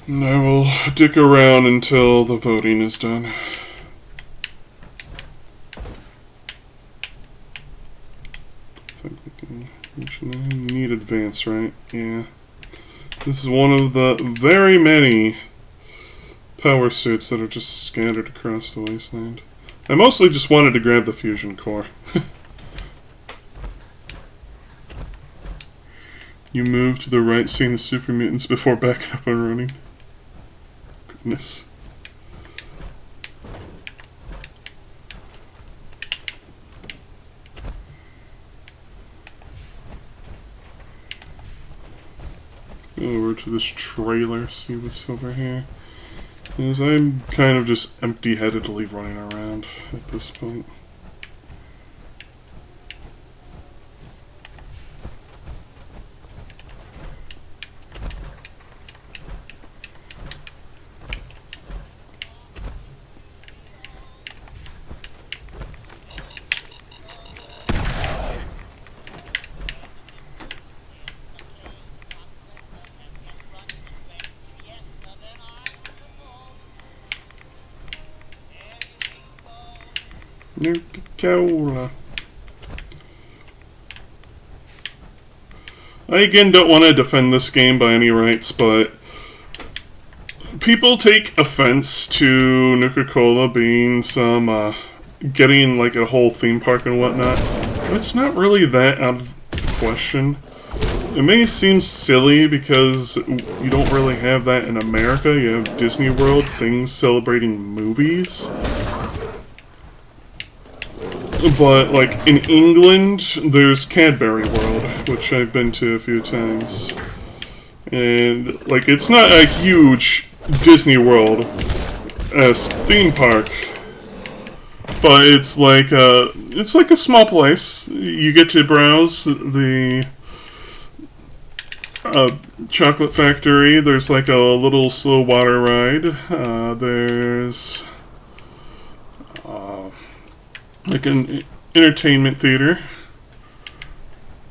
And I will dick around until the voting is done. Need advance, right? Yeah. This is one of the very many power suits that are just scattered across the wasteland. I mostly just wanted to grab the fusion core. You move to the right, seeing the super mutants before backing up and running. Goodness. Go over to this trailer, see what's over here. As I'm kind of just empty-headedly running around at this point. Nuka-Cola. I again don't want to defend this game by any rights, but people take offense to Nuka-Cola being some, getting like a whole theme park and whatnot. It's not really that out of the question. It may seem silly because you don't really have that in America. You have Disney World, things celebrating movies. But, like, in England, there's Cadbury World, which I've been to a few times. And, like, it's not a huge Disney World-esque theme park. But it's like a small place. You get to browse the chocolate factory. There's, like, a little slow water ride. There's like an entertainment theater.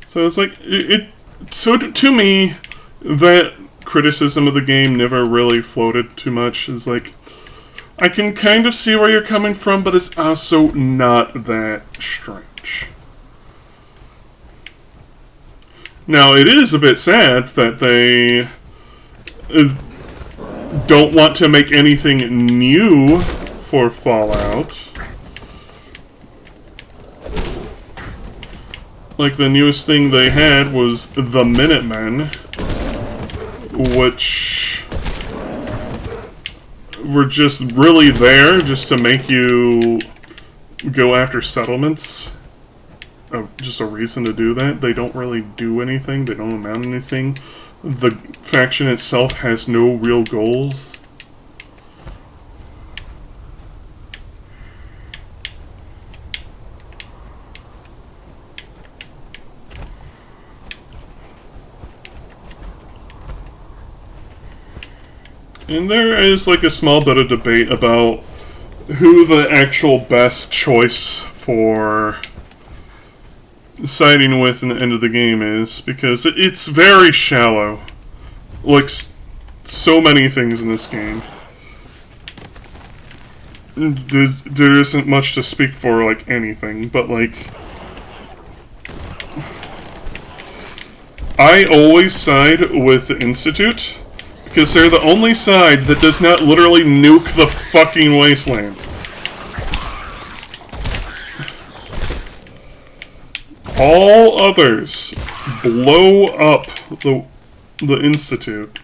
So it's like so to me, that criticism of the game never really floated too much. It's like, I can kind of see where you're coming from, but it's also not that strange. Now, it is a bit sad that they don't want to make anything new for Fallout. Like, the newest thing they had was the Minutemen, which were just really there just to make you go after settlements. Just a reason to do that. They don't really do anything. They don't amount to anything. The faction itself has no real goals. And there is like a small bit of debate about who the actual best choice for siding with in the end of the game is, because it's very shallow. Like so many things in this game. There isn't much to speak for, like, anything, but like I always side with the Institute, because they're the only side that does not literally nuke the fucking wasteland. All others blow up the Institute.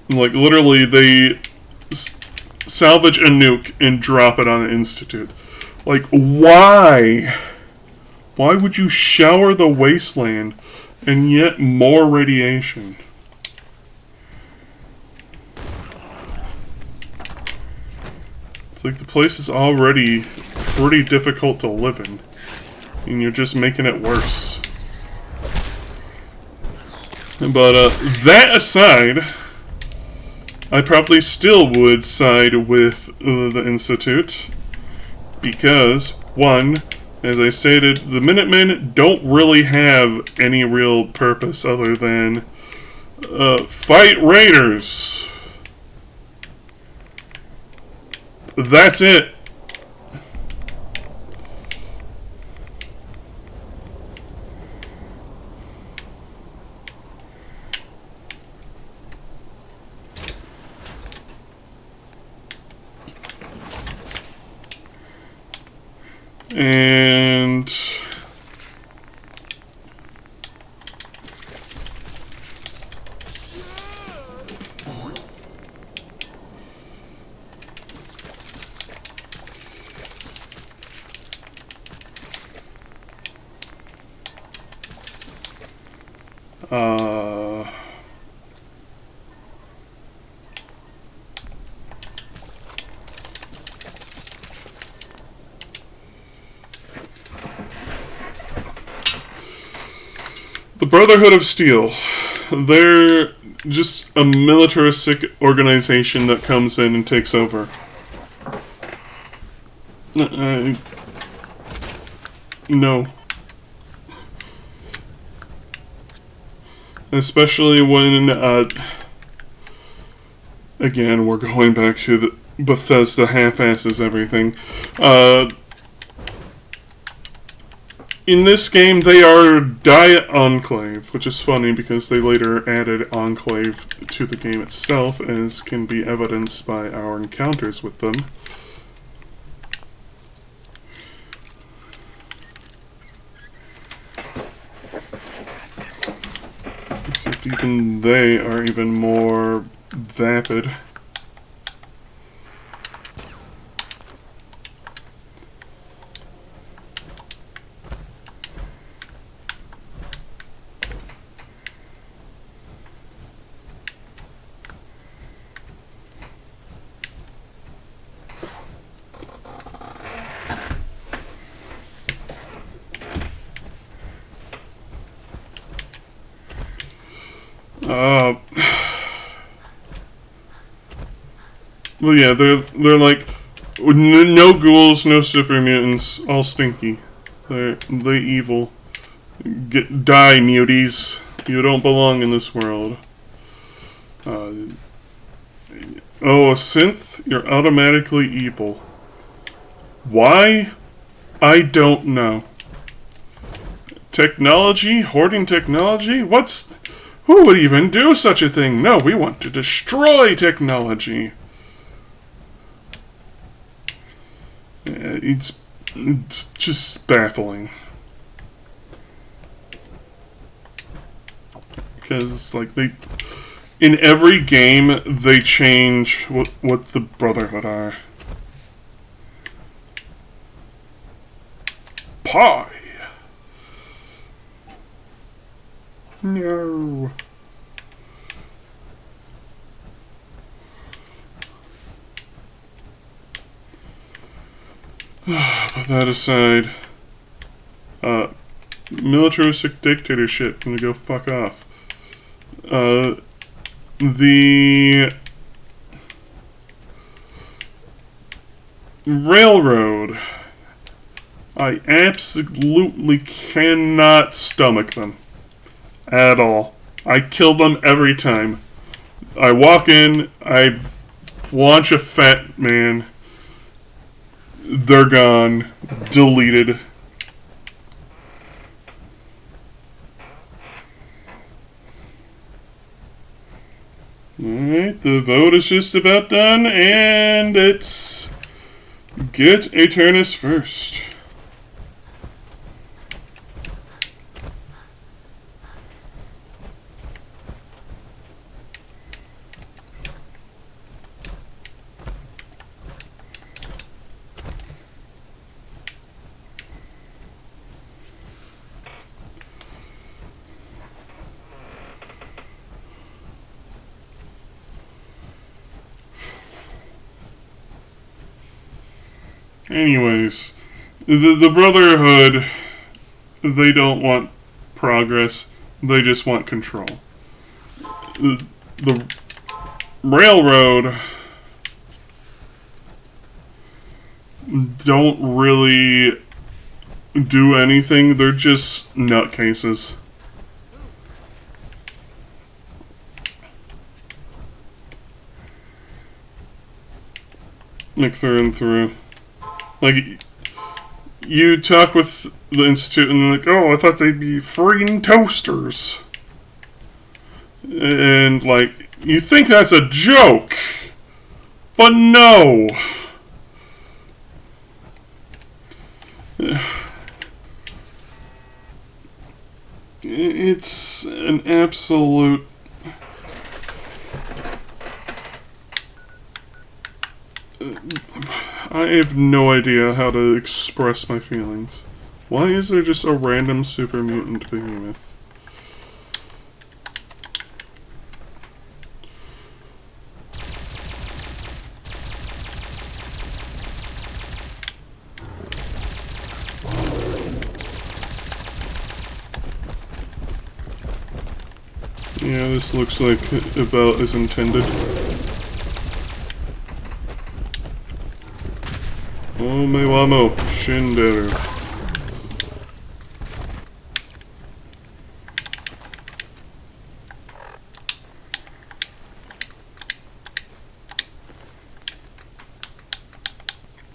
Like, literally, they salvage a nuke and drop it on the Institute. Like, why? Why would you shower the wasteland and yet more radiation? It's like the place is already pretty difficult to live in, and you're just making it worse. But that aside, I probably still would side with the Institute, because, one, as I stated, the Minutemen don't really have any real purpose other than fight raiders. That's it. And the Brotherhood of Steel, they're just a militaristic organization that comes in and takes over. No. Especially when, again, we're going back to the Bethesda half-asses everything. In this game, they are Diet Enclave, which is funny because they later added Enclave to the game itself, as can be evidenced by our encounters with them. Except even they are even more vapid. Well, yeah, they're like no ghouls, no super mutants, all stinky. They evil. Die, muties. You don't belong in this world. Oh, a synth? You're automatically evil. Why? I don't know. Technology? Hoarding technology? Who would even do such a thing? No, we want to destroy technology. It's just baffling. because like in every game they change what the Brotherhood are. Pie. No. Put that aside. Militaristic dictatorship. Gonna go fuck off. The railroad. I absolutely cannot stomach them. At all. I kill them every time. I walk in, I launch a fat man. They're gone. Deleted. Alright, the vote is just about done, and it's get Eternus first. Anyways, the Brotherhood, they don't want progress, they just want control. The Railroad don't really do anything, they're just nutcases. Like through and through. Like, you talk with the Institute and they're like, oh, I thought they'd be freeing toasters. And, like, you think that's a joke. But no. It's an absolute... I have no idea how to express my feelings. Why is there just a random super mutant behemoth? Yeah, this looks like about as intended. Oh, me wamo, Shinderu.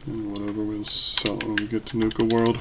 Whatever, we'll sell it when we get to Nuka World.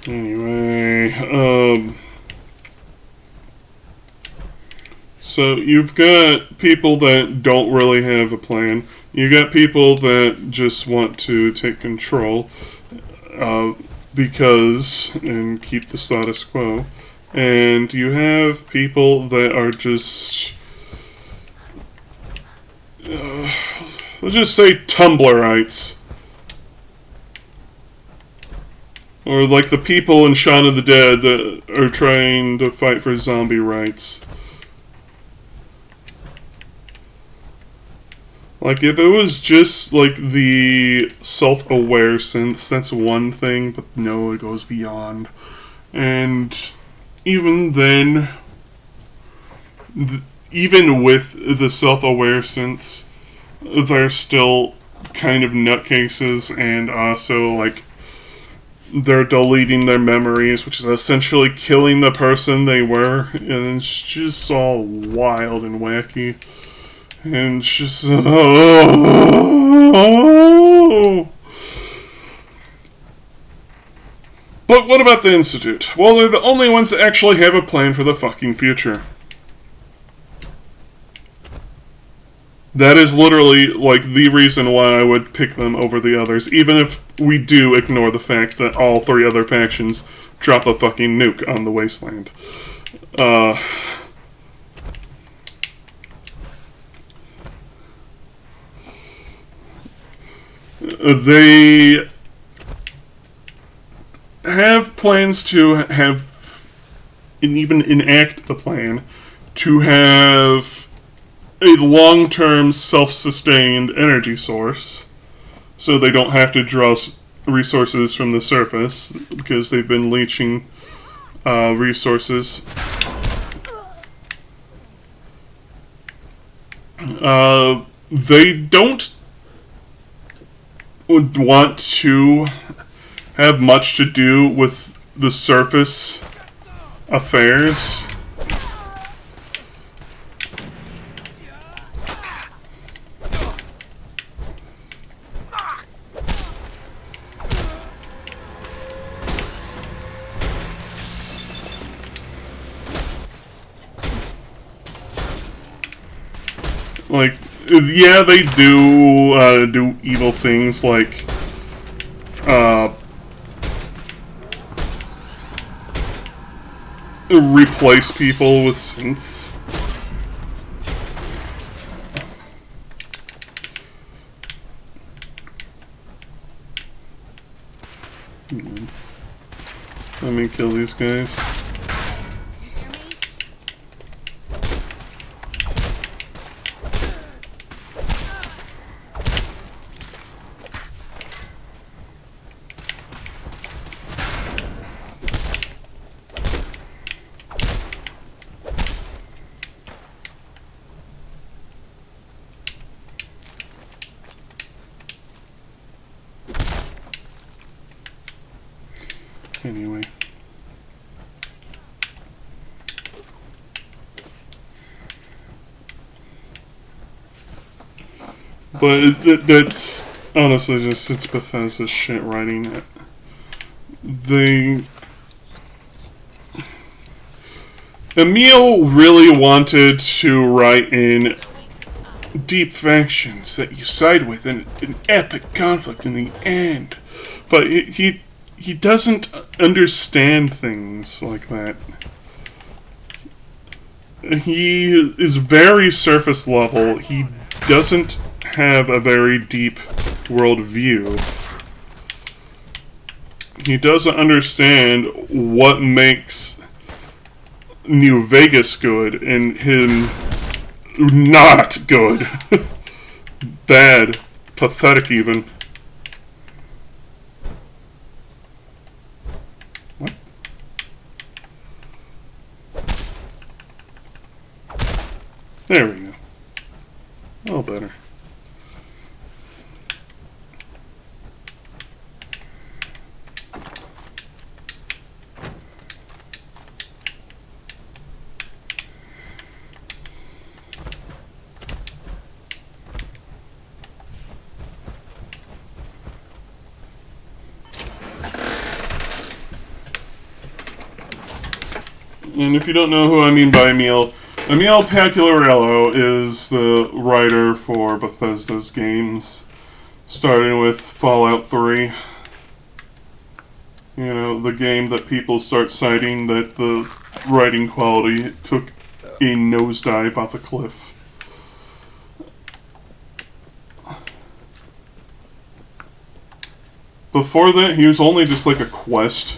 Anyway, so you've got people that don't really have a plan. You got people that just want to take control, because, and keep the status quo. And you have people that are just, let's just say Tumblrites. Or like the people in Shaun of the Dead that are trying to fight for zombie rights. Like, if it was just, like, the self-aware sense, that's one thing, but no, it goes beyond. And even then, even with the self-aware sense, they're still kind of nutcases, and also, like, they're deleting their memories, which is essentially killing the person they were, and it's just all wild and wacky. And it's just... oh. But what about the Institute? Well, they're the only ones that actually have a plan for the fucking future. That is literally, like, the reason why I would pick them over the others, even if we do ignore the fact that all three other factions drop a fucking nuke on the wasteland. They have plans to have, and even enact the plan, to have a long-term self-sustained energy source, so they don't have to draw resources from the surface, because they've been leeching resources. They don't want to have much to do with the surface affairs. Like, yeah, they do evil things like replace people with synths. Let me kill these guys. Anyway. But that's honestly just, it's Bethesda shit writing it. Emil really wanted to write in deep factions that you side with in an epic conflict in the end. But he doesn't understand things like that. He is very surface level. He doesn't have a very deep worldview. He doesn't understand what makes New Vegas good and him not good. Bad. Pathetic even. What? There we go. All better. And if you don't know who I mean by Emil Pacularello is the writer for Bethesda's games, starting with Fallout 3. You know, the game that people start citing that the writing quality took a nosedive off a cliff. Before that, he was only just like a quest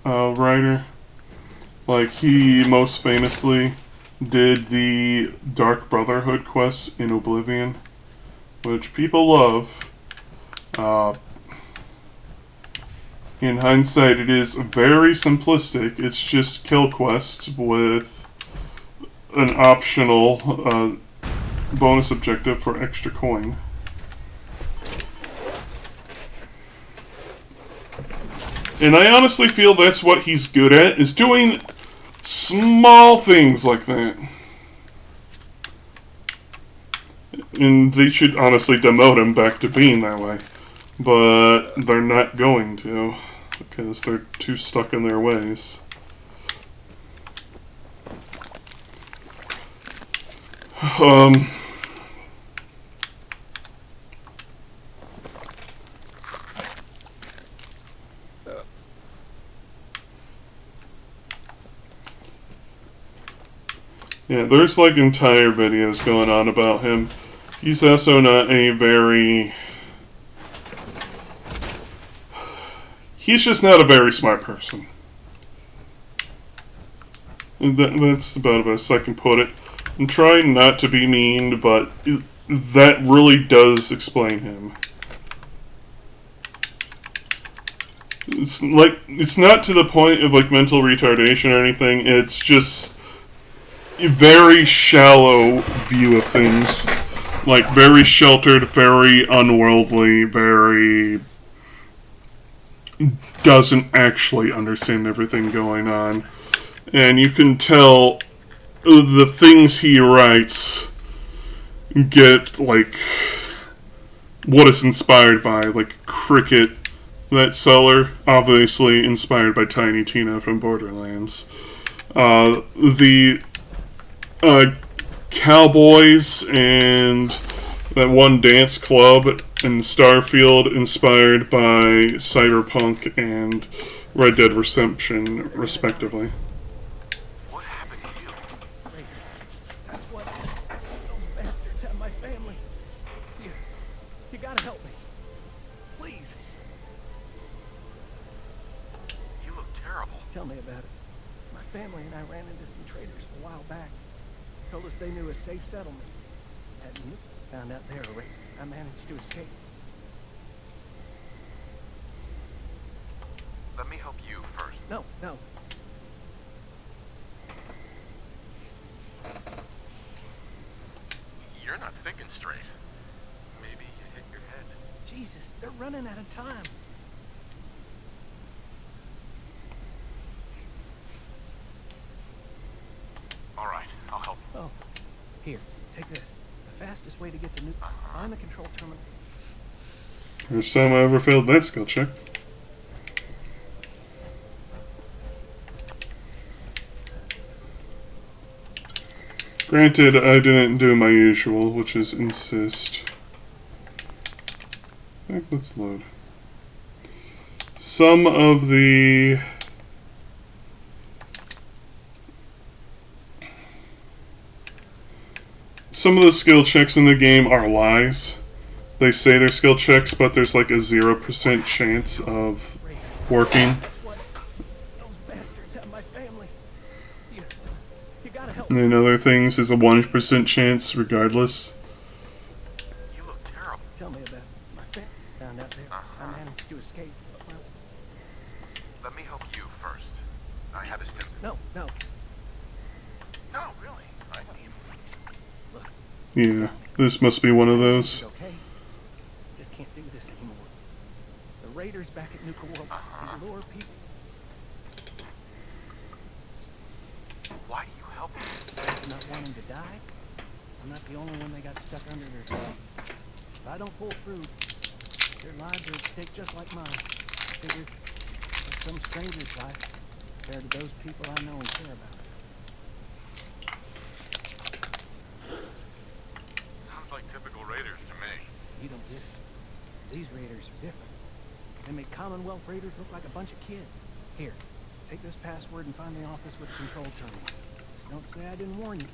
writer. Like, he most famously did the Dark Brotherhood quests in Oblivion, which people love. In hindsight, it is very simplistic. It's just kill quests with an optional bonus objective for extra coin. And I honestly feel that's what he's good at, is doing small things like that. And they should honestly demote him back to being that way. But they're not going to, because they're too stuck in their ways. Yeah, there's like entire videos going on about him. He's also not a very... He's just not a very smart person. That's about the best I can put it. I'm trying not to be mean, but that really does explain him. It's like, it's not to the point of like mental retardation or anything, it's just a very shallow view of things. Like, very sheltered, very unworldly, very... doesn't actually understand everything going on. And you can tell the things he writes get, like, what it's inspired by. Like, Cricket, that seller, obviously inspired by Tiny Tina from Borderlands. The Cowboys and that one dance club in Starfield inspired by Cyberpunk and Red Dead Redemption, respectively.
What happened to you?
That's what those bastards have my family. You gotta help me. Please.
You look terrible.
Tell me about it. My family and I ran into some traders a while back. Told us they knew a safe settlement. And found out they were raped. I managed to escape.
Let me help you first.
No.
You're not thinking straight. Maybe you hit your head.
Jesus, they're running out of time.
All right, I'll help you.
Oh, here, take this. The fastest way to get to find the control terminal.
First time I ever failed that skill check. Granted, I didn't do my usual, which is insist. Okay, let's load. Some of the... Some of the skill checks in the game are lies. They say they're skill checks, but there's like a 0% chance of working. And then other things is a 1% chance regardless.
You look terrible.
Tell me about it. My family found out there. I managed to escape. Well,
Let me help you first. I have a stim.
no.
No, really. I mean,
Yeah, this must be one of those.
Okay. Just can't do this anymore. The raiders back at Nuka World, they lure people.
why do you help me?
Not wanting to die. I'm not the only one they got stuck under their thumb. If I don't pull through, their lives are at stake just like mine. Figured it's some stranger's life compared to those people I know and care about.
Sounds like typical raiders to me.
You don't get it. These raiders are different. They make Commonwealth raiders look like a bunch of kids. Here, take this password and find the office with the control terminal. Just don't say I didn't warn you.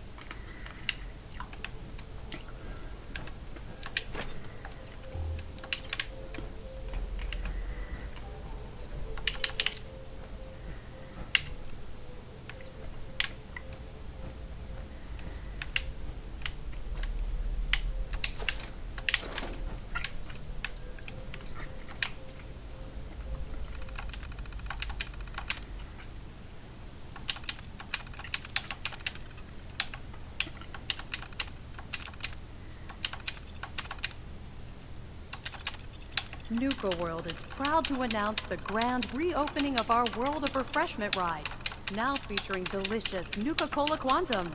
Nuka World is proud to announce the grand reopening of our World of Refreshment ride, now featuring delicious Nuka-Cola Quantum.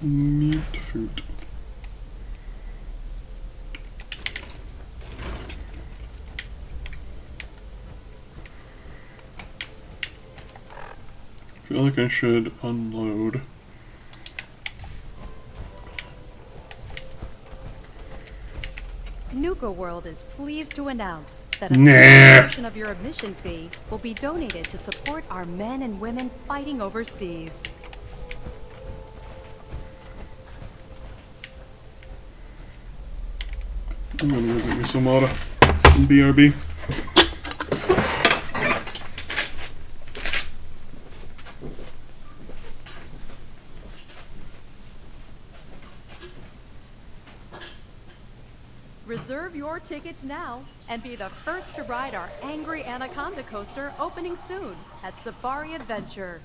Meat fruit. I feel like I should unload.
Nuka World is pleased to announce that a
Nah.
small portion of your admission fee will be donated to support our men and women fighting overseas.
I'm gonna go get me some water. BRB.
Reserve your tickets now and be the first to ride our Angry Anaconda coaster opening soon at Safari Adventure.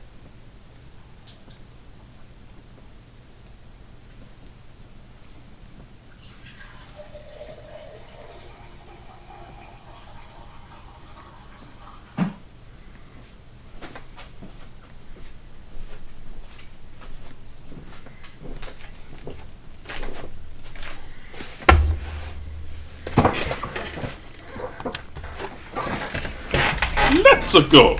Let's go.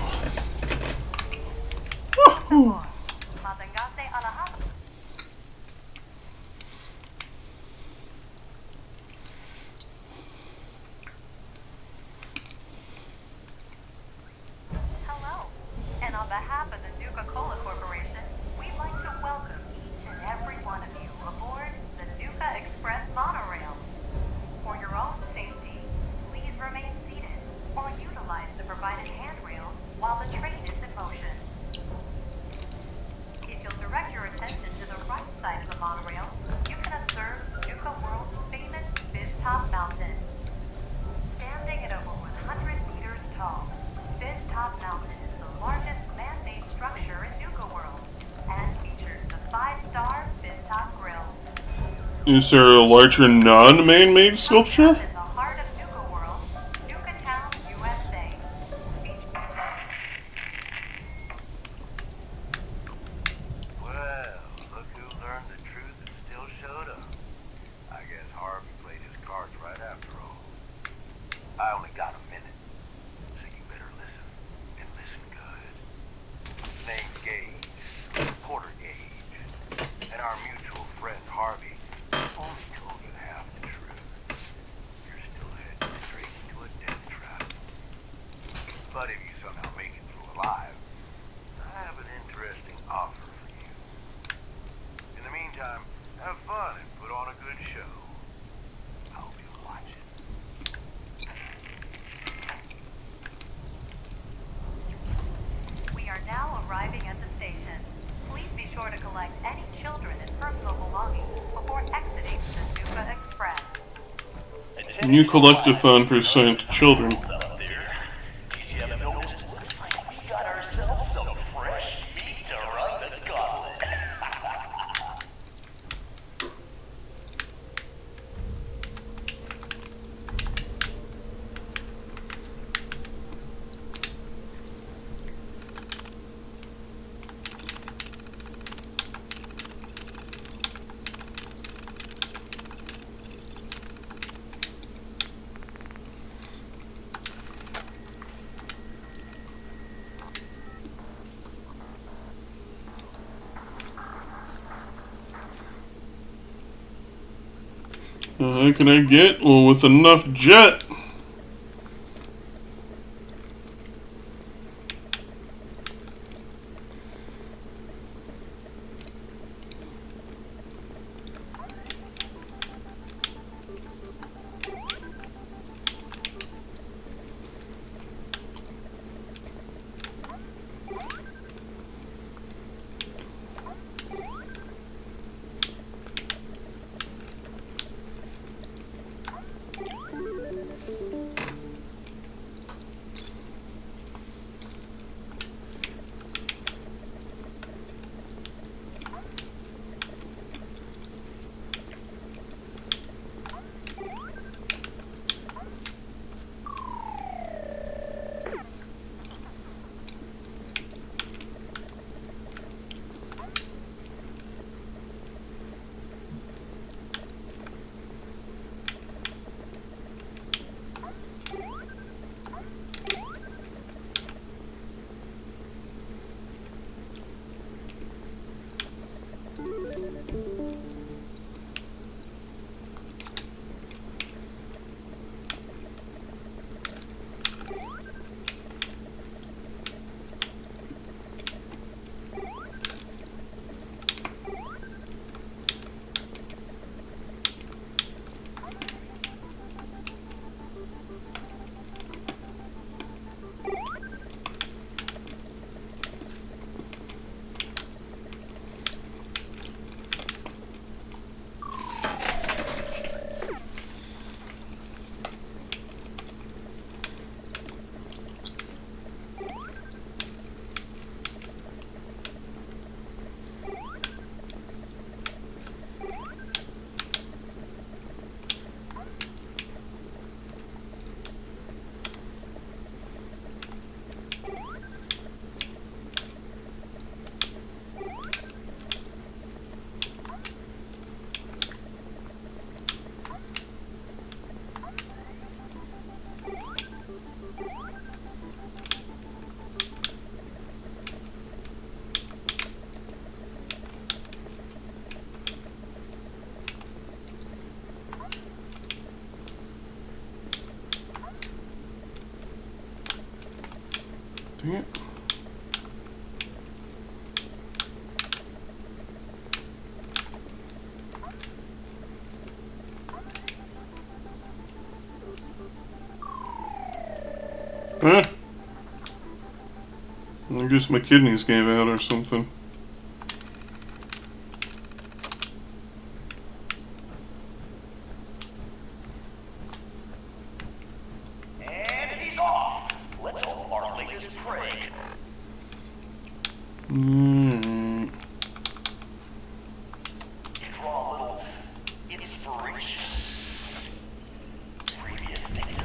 Hello, and on behalf of the Nuka-Cola Corporation, we'd like to welcome each and every one of you aboard the Nuka Express monorail. For your own safety, please remain seated or utilize the provided handrail while the train is in motion. If you'll direct your attention to the right side of the monorail, you can observe Nuka World's famous Fizz Top Mountain. Standing at over 100 meters tall, Fizz Top Mountain is the largest man-made structure in Nuka World and features the 5-star Fizz Top Grill.
Is there a larger non-man-made sculpture?
In the heart of Nuka World, Nuka Town, USA.
Well, look who learned the truth and still showed up. I guess Harvey played his cards right after all. I only got a minute, so you better listen, and listen good. Name's Gage, Porter Gage, and our mutual friend Harvey only told you half the truth. You're still heading straight into a death trap. But if you somehow make it through alive, I have an interesting offer for you. In the meantime, have fun and put on a good show. I hope you'll watch it.
We are now arriving at the station. Please be sure to collect any children and personal belongings before exiting the Nuka Express.
New collectathon percent children.
Out there, in case you haven't noticed, looks like we got ourselves some fresh meat to run the gauntlet.
How can I get? Well, with enough jet. Dang it. Huh? I guess my kidneys gave out or something.
And he's off. Let's hope our latest prey. Draw a little inspiration. Previous victims.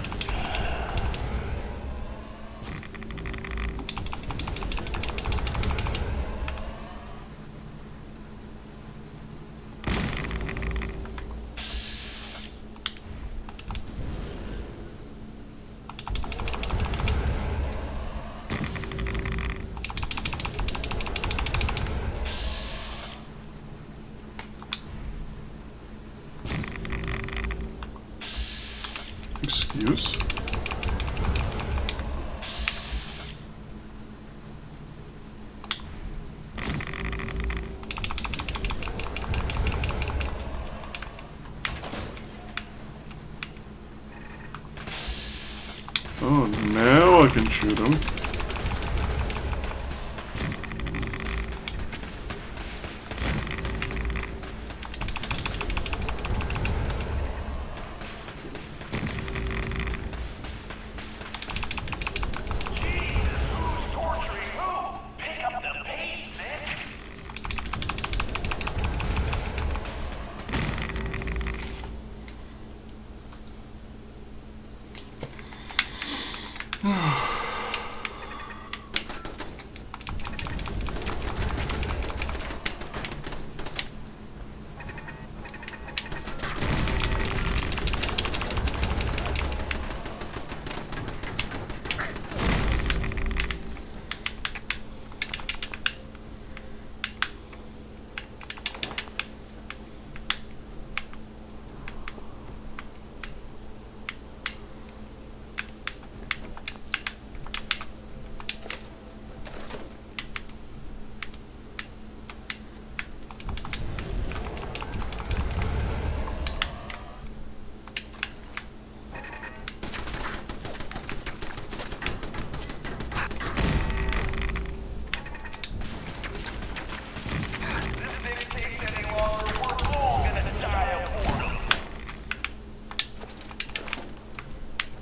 Excuse? Oh, now I can shoot him.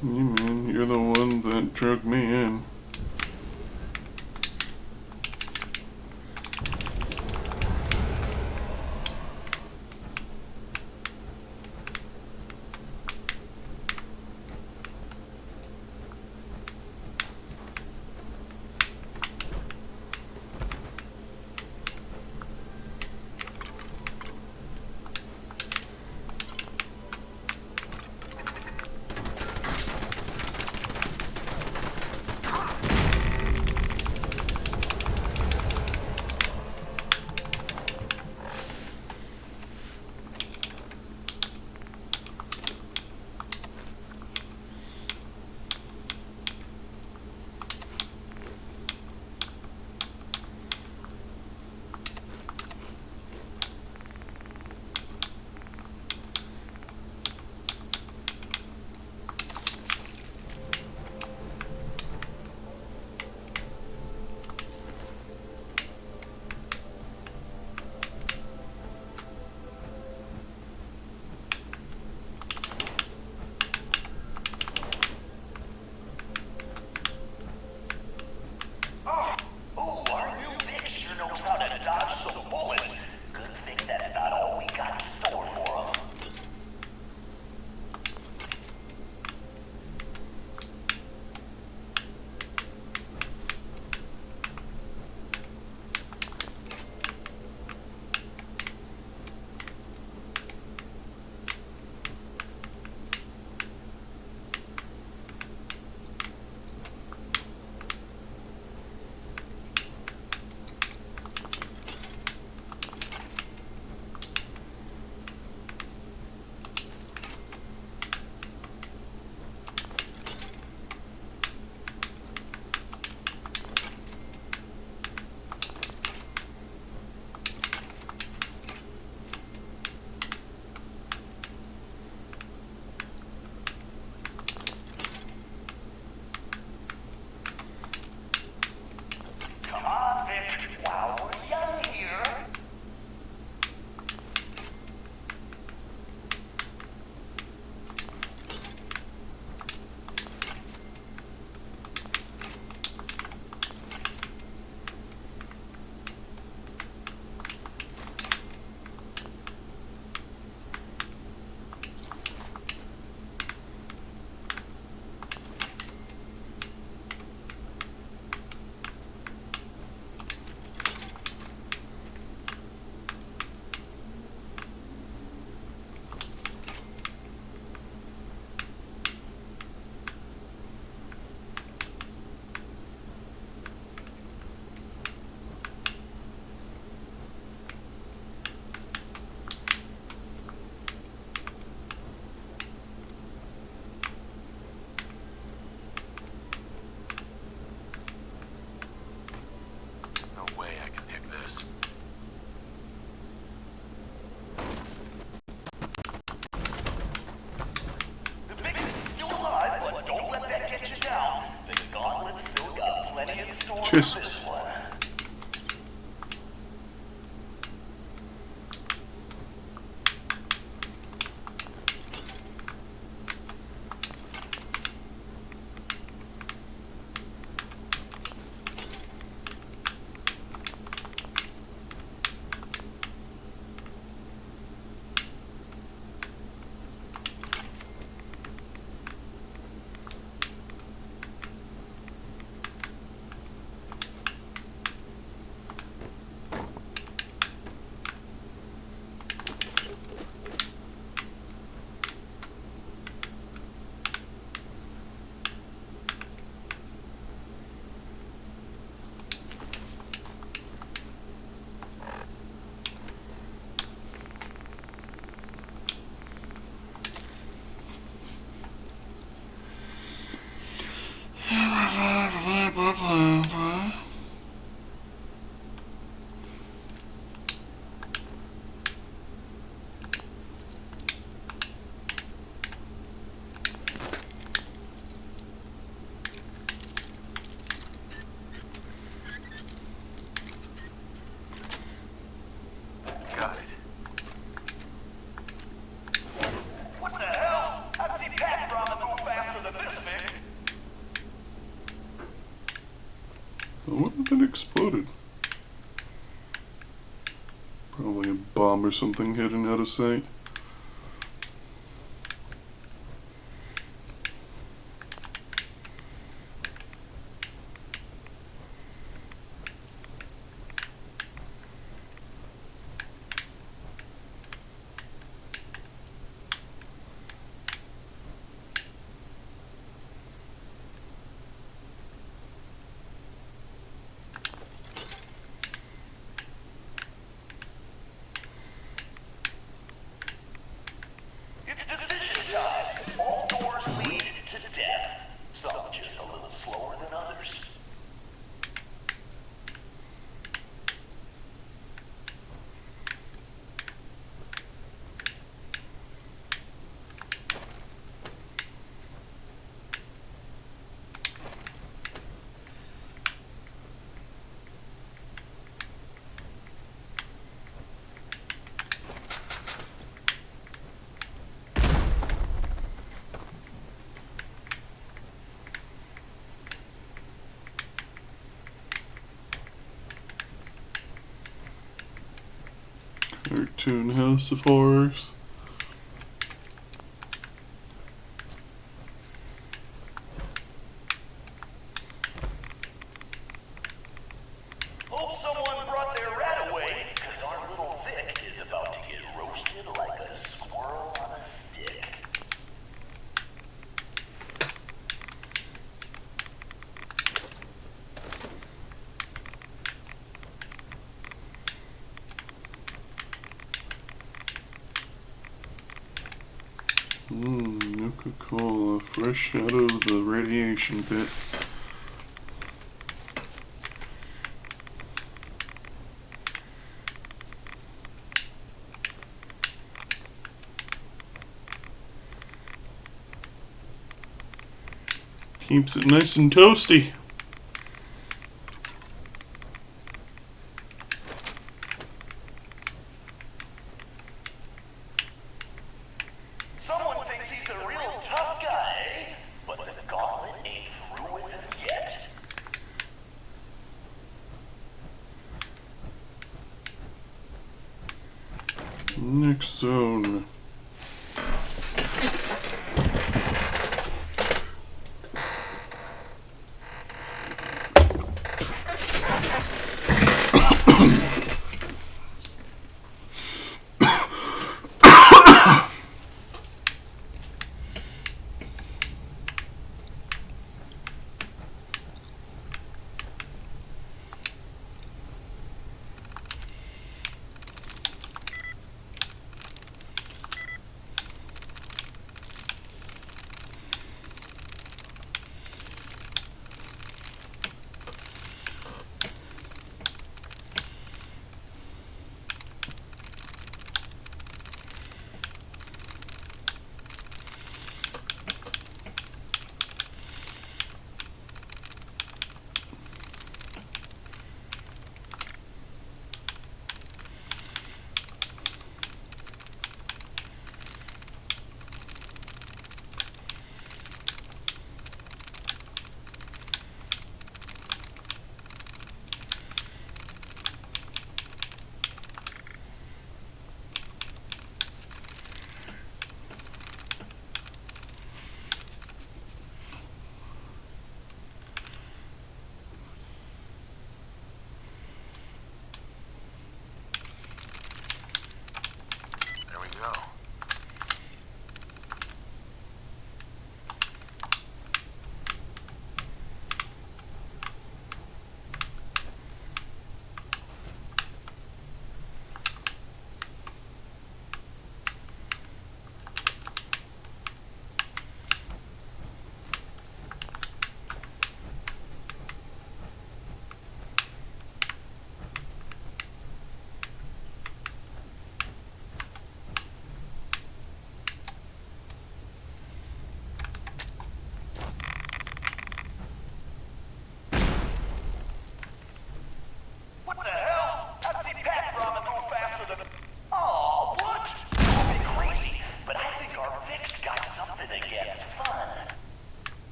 You man, you're the one that drug me in. Chisps.
Got it.
What the hell? I'd see Pat Robin move faster than this, Vic.
I wonder if it exploded. Probably a bomb or something hidden out of sight.
It's decision time. All doors lead to death. Some just a little slower than others.
Cartoon House of Horrors.
Hope someone brought their rat away, because our little Vic is about to get roasted like a squirrel on a stick.
Nuka-Cola, fresh out of the radiation pit. Keeps it nice and toasty.
Someone thinks he's a real tough guy, eh? But the gauntlet ain't through with him yet.
Next zone.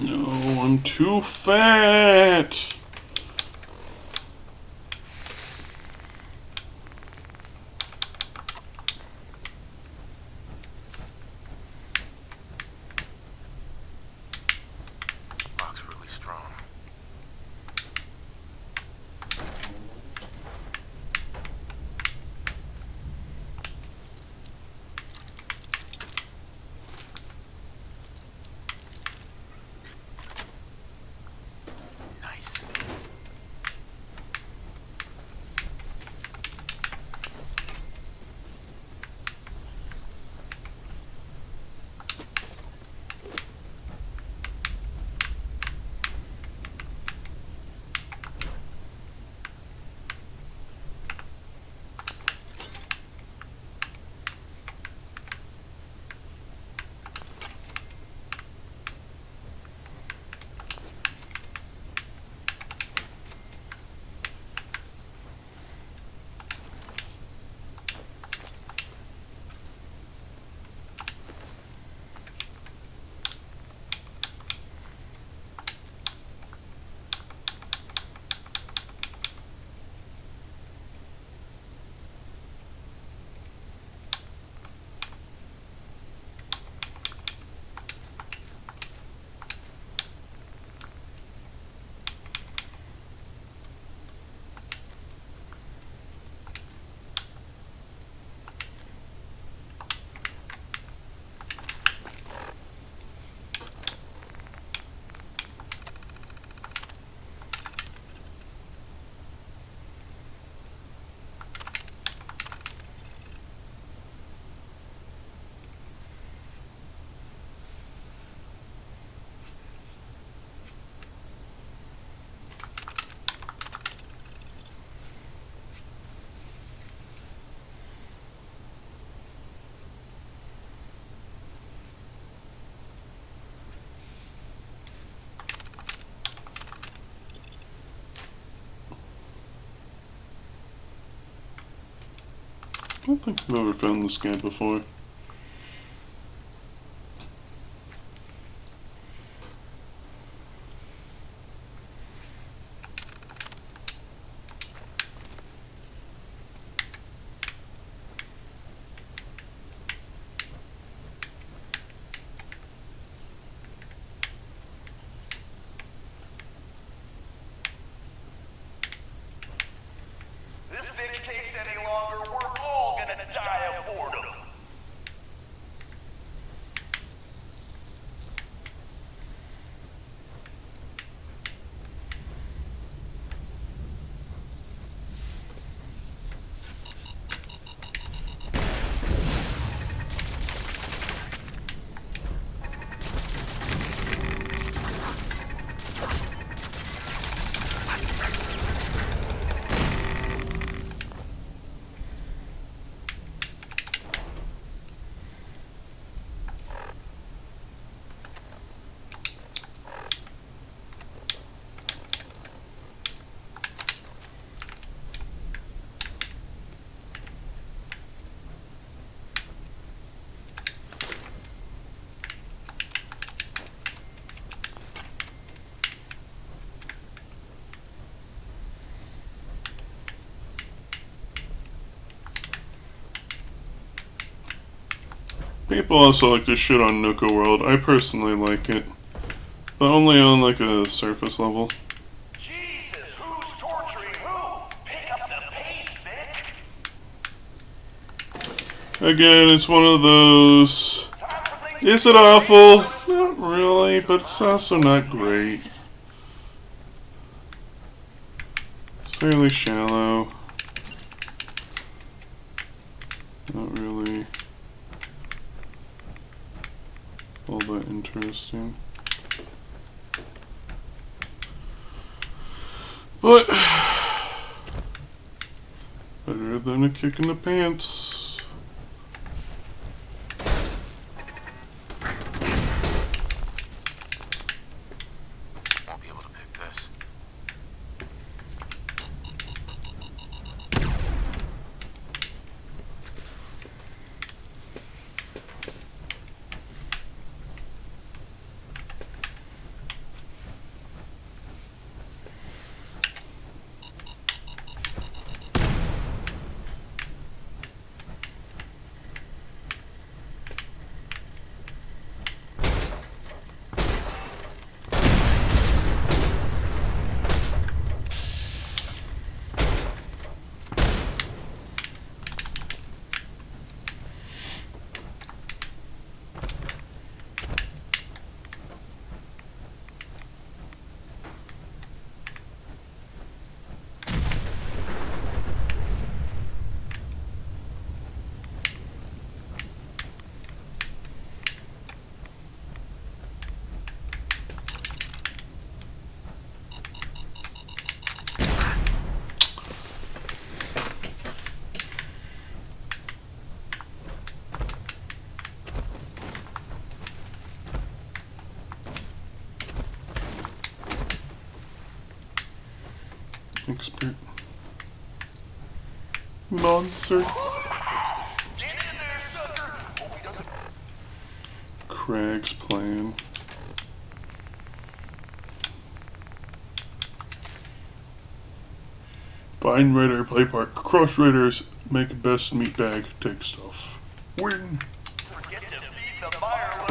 No, I'm too fat.
Lock's really strong. Nice.
I don't think I've ever found this guy before.
This thing takes any longer, we're all gonna die of boredom.
People also like to shit on Nuka World. I personally like it, but only on like a surface level.
Jesus, who's torturing who? Pick up the pace, Vic.
Again, it's one of those. Is it awful? Not really, but it's also not great. It's fairly shallow. Not really all that interesting. But better than a kick in the pants.
Won't be able to pick this.
Expert. Monster. Craig's plan. Find Raider, play park, crush Raiders, make best meat bag, take stuff. Win!
Forget to feed the fireworks.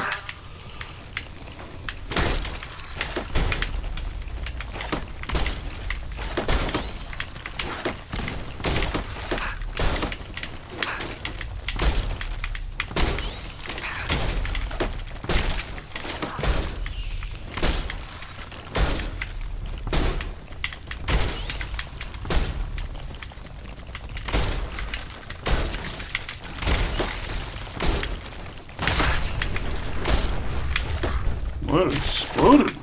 What exploded?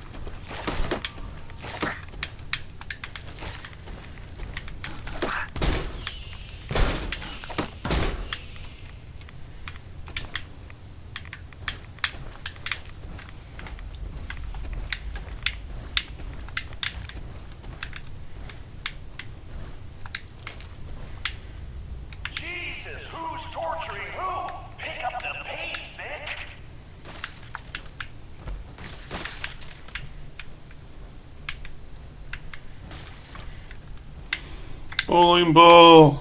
Jesus, who's torturing who? Pick up the pace, Vic.
Bowling ball.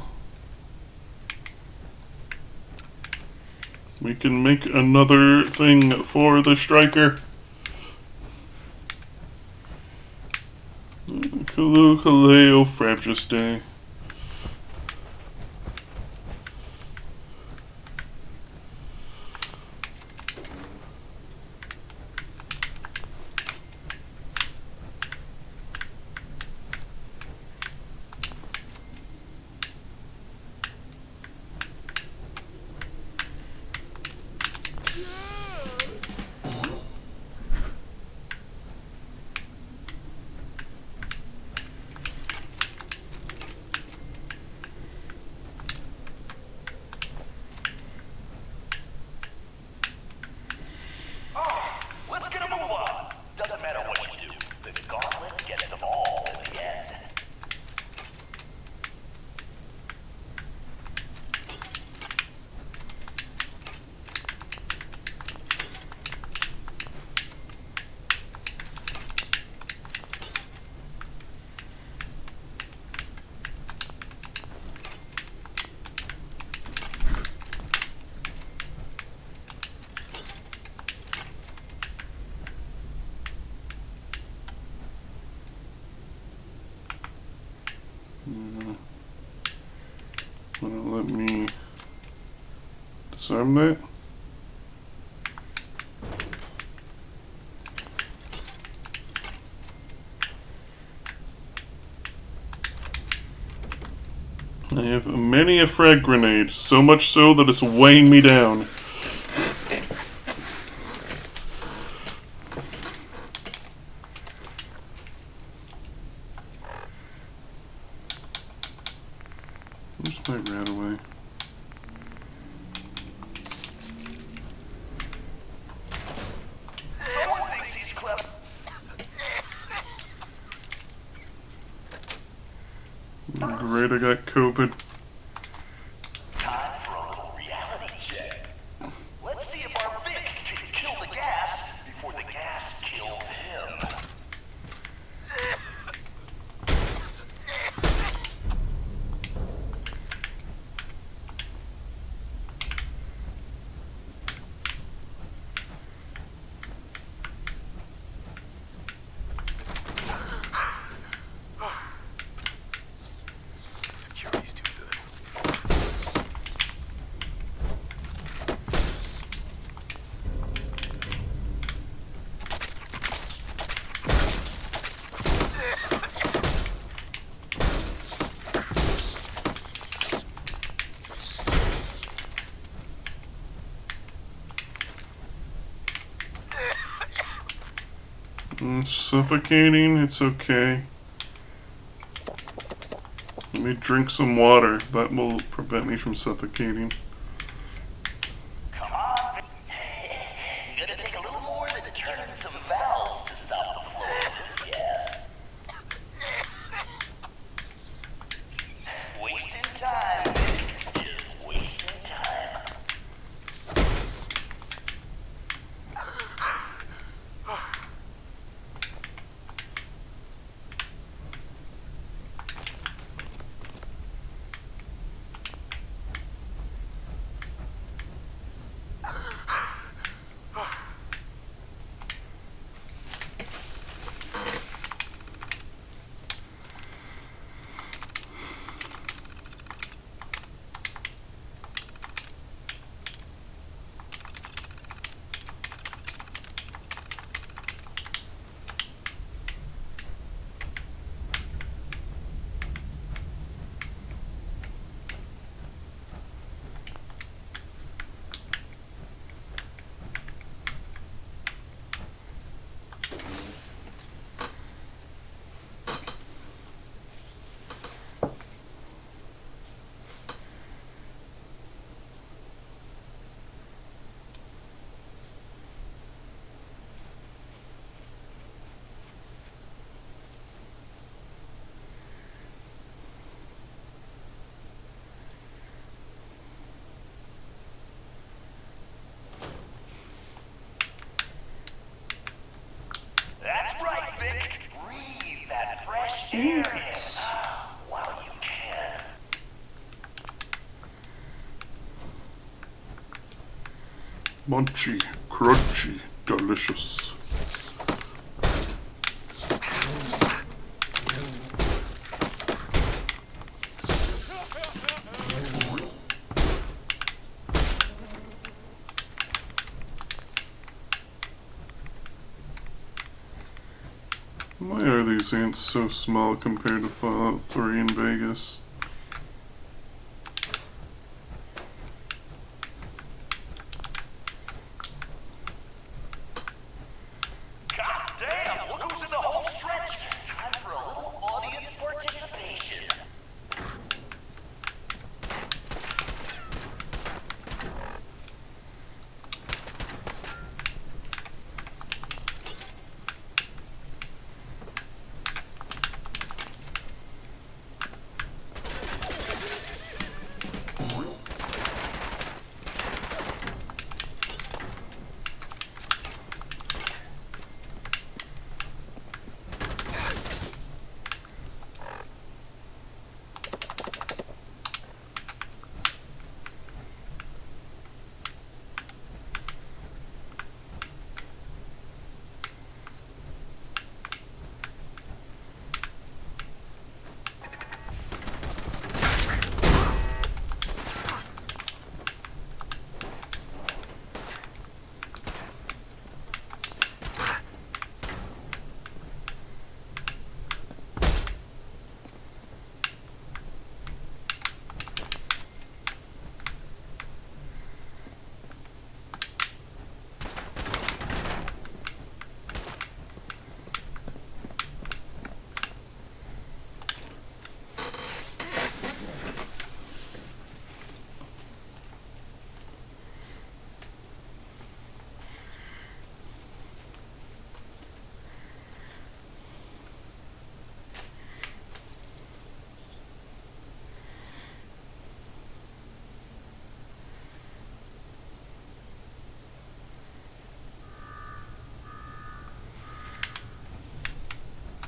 We can make another thing for the striker. Kalu Kaleo Frabjous Day.
Let's get a move on. Doesn't matter what you do. The gauntlet gets them all in the end.
Let me disarm that. I have many a frag grenade, so much so that it's weighing me down. Where's my rat away?
Someone thinks he's clever.
Great, I got COVID.
Time for a little reality check. Let's see if our Vic can kill the gas before the gas kills him.
Security's too good.
Suffocating, it's okay. Let me drink some water. That will prevent me from suffocating.
Come on. Gonna take a little more than turning some valves to stop the flow of this gas.
Munchy, crunchy, delicious. Why are these ants so small compared to Fallout 3 in Vegas?
God damn, look who's in the home stretch. Time for a little audience participation.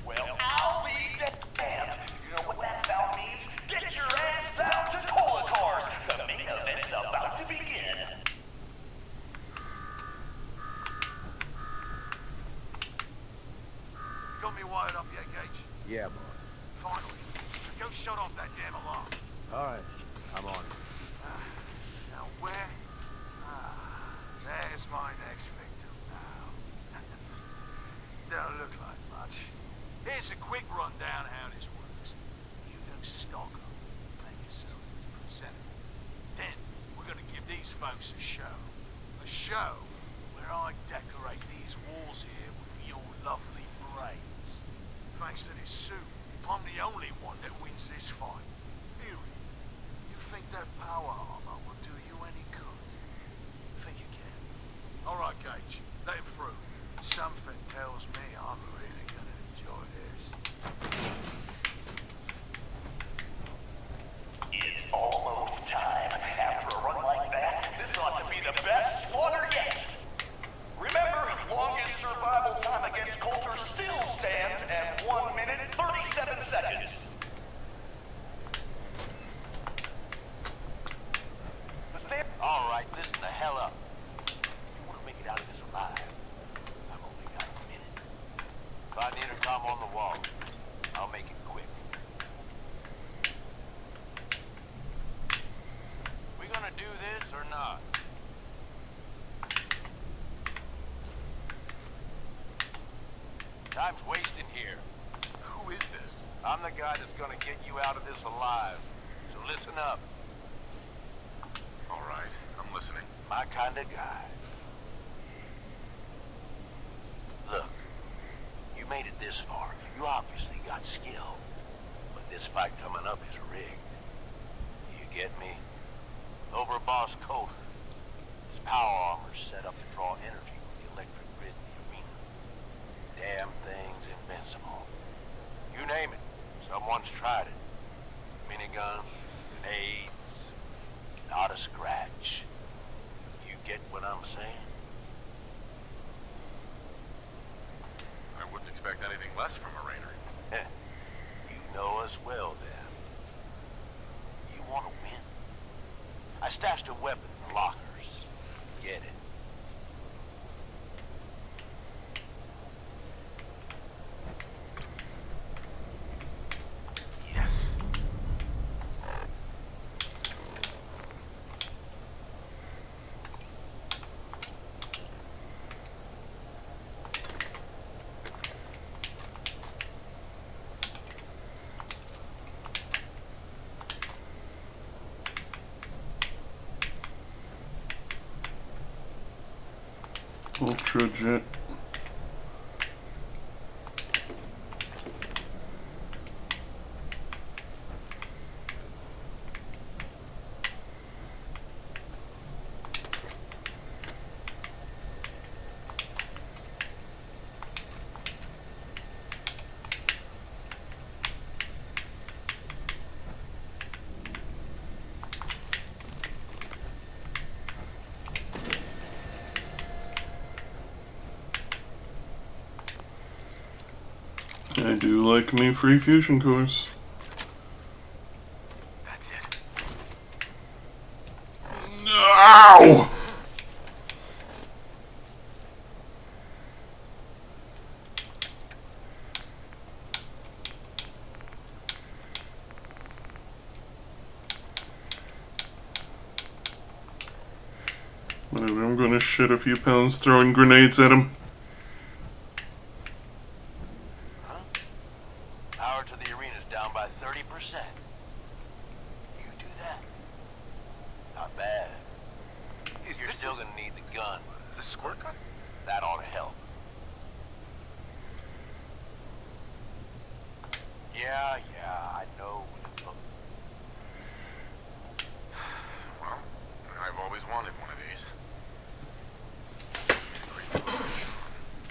Well, I'll be damned. You know what that sound means? Get your ass down to cola cars. The main event's about to begin.
Got me wired up yet, Gage?
Yeah, boy.
Finally. Go shut off that damn alarm.
All right, I'm on it.
Now where? There's my next victim now. Don't look like much. Here's a quick rundown of how this works. You go stalk 'em, make yourself presentable. Then we're gonna give these folks a show. A show where I decorate these walls here with your lovely brains. Thanks to this suit, I'm the only one that wins this fight. Period. You think that power armor will do you any good? Think you can? Alright, Gage, let him through. Something tells me I'm really gonna enjoy this.
It's almost time. After a run like that, this ought to be the best slaughter yet. Remember, longest survival time against Coulter still stands at 1 minute 37 seconds. All right, listen the hell up. You want to make it out of this alive? I've only got a minute. Find the intercom on the wall. I'll make it quick. We gonna do this or not? Time's wasting here.
Who is this?
I'm the guy that's gonna get you out of this alive. So listen up.
All right, I'm listening.
My kind of guy. Look, you made it this far. You obviously got skill. But this fight coming up is rigged. You get me? Over Boss Coulter. His power armor's set up to draw energy from the electric grid in the arena. Damn thing's invincible. You name it. Someone's tried it. Miniguns, grenades, not a scratch. You get what I'm saying?
I wouldn't expect anything less from a Rainer.
You know us well, then. You want to win? I stashed a weapon in the lockers. Get it.
Ultra jet. I do like me free fusion cores.
That's it.
Ow! Whatever, I'm gonna shit a few pounds throwing grenades at him.
Power to the arena's down by 30%. You do that. Not bad. You're still gonna need the gun.
The squirt gun?
That ought to help. Yeah, I know.
Well, I've always wanted one of these.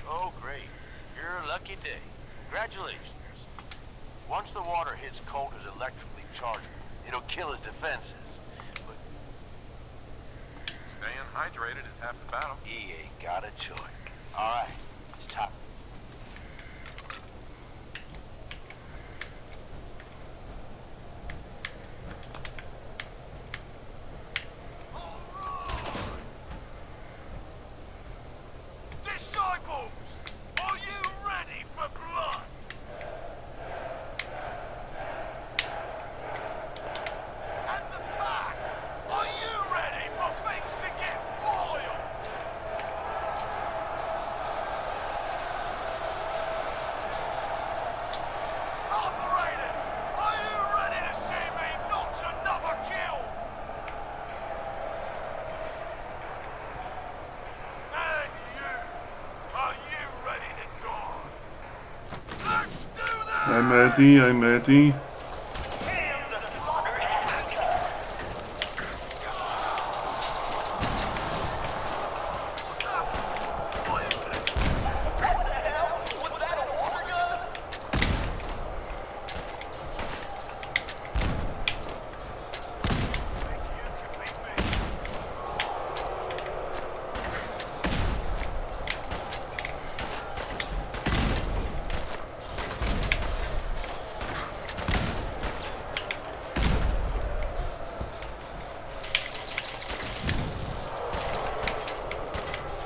Oh, great. You're a lucky day. Congratulations. Once the water hits Coulter's electrically charged, it'll kill his defenses. But
Staying hydrated is half the battle.
he ain't got a choice. All right, it's time.
Disciples, are you ready for blood? At the back, are you ready for things to get royal? Operators, are you ready to see me notch another kill? And you, are you ready to die? Let's do this!
I'm Eddie, I'm Eddie.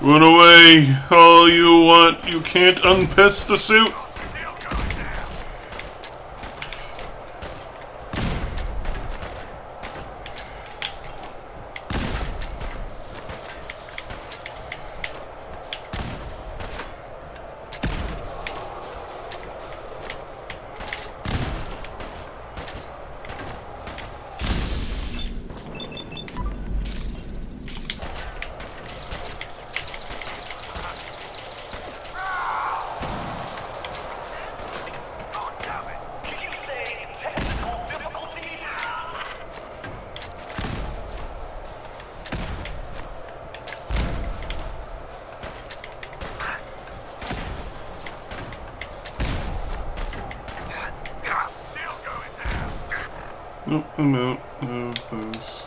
Run away, all you want. You can't unpiss the suit. Nope, I'm out of those.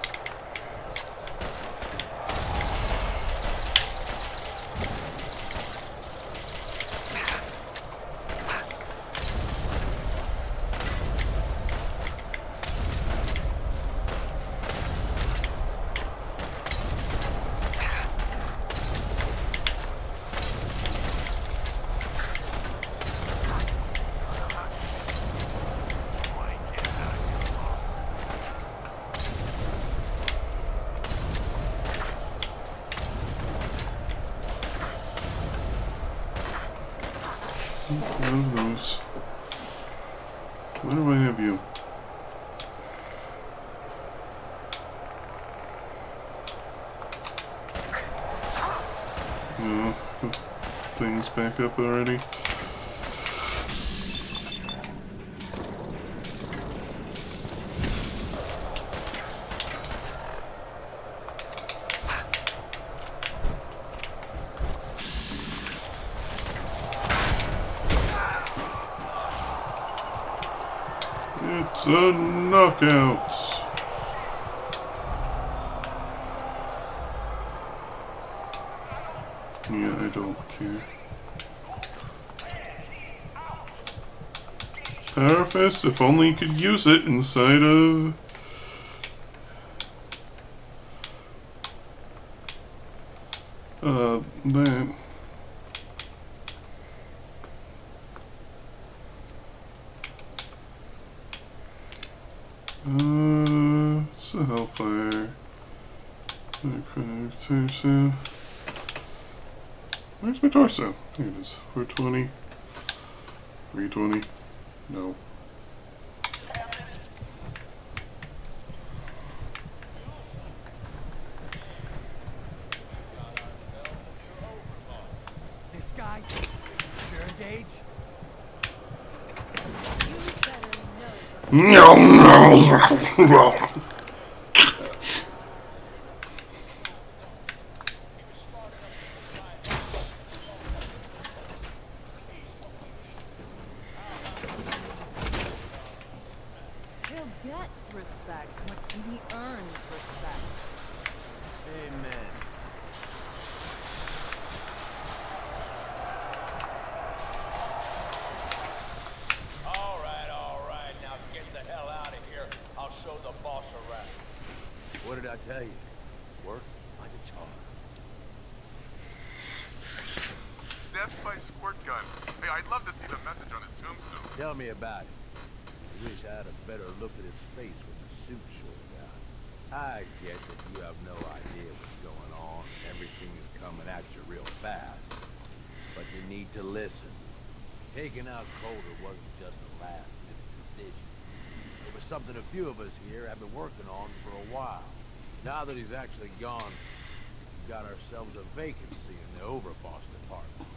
One of those. Where do I have you? No. things back up already. It's a knockout. Yeah, I don't care. Power Fist, if only you could use it inside of... that. It's a Hellfire. Torso. Where's my torso? There it is. 420. 320. No.
This guy? Sure, Gage?
No, no.
He'll get respect when he earns respect.
Amen.
All right, now get the hell out of here. I'll show the boss around.
What did I tell you? Work like a charm.
Death by squirt gun. Hey, I'd love to see the message on his tombstone.
Tell me about it. I wish I had a better look at his face with the suit shorted out. I get that you have no idea what's going on. Everything is coming at you real fast. But you need to listen. Taking out Colder wasn't just a last-minute decision. It was something a few of us here have been working on for a while. Now that he's actually gone, we've got ourselves a vacancy in the overboss department.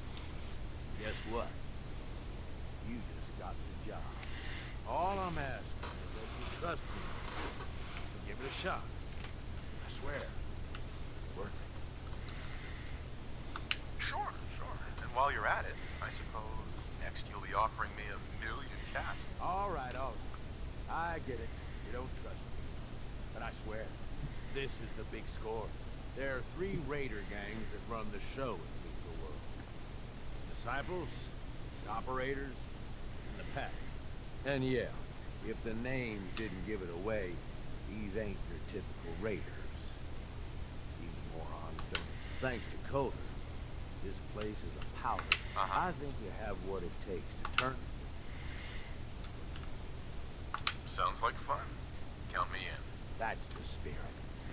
Guess what? You just got the job. All I'm asking is that you trust me and give it a shot. I swear. It's worth it.
Sure. And while you're at it, I suppose next you'll be offering me 1,000,000 caps.
All right. I get it. You don't trust me. But I swear, this is the big score. There are 3 raider gangs that run the show in Lethal World. Disciples, the Operators, and the Pack. And yeah, if the name didn't give it away, these ain't your typical raiders. Even more honest, thanks to Coder, this place is a powder. I think you have what it takes to turn.
Sounds like fun. Count me in.
That's the spirit.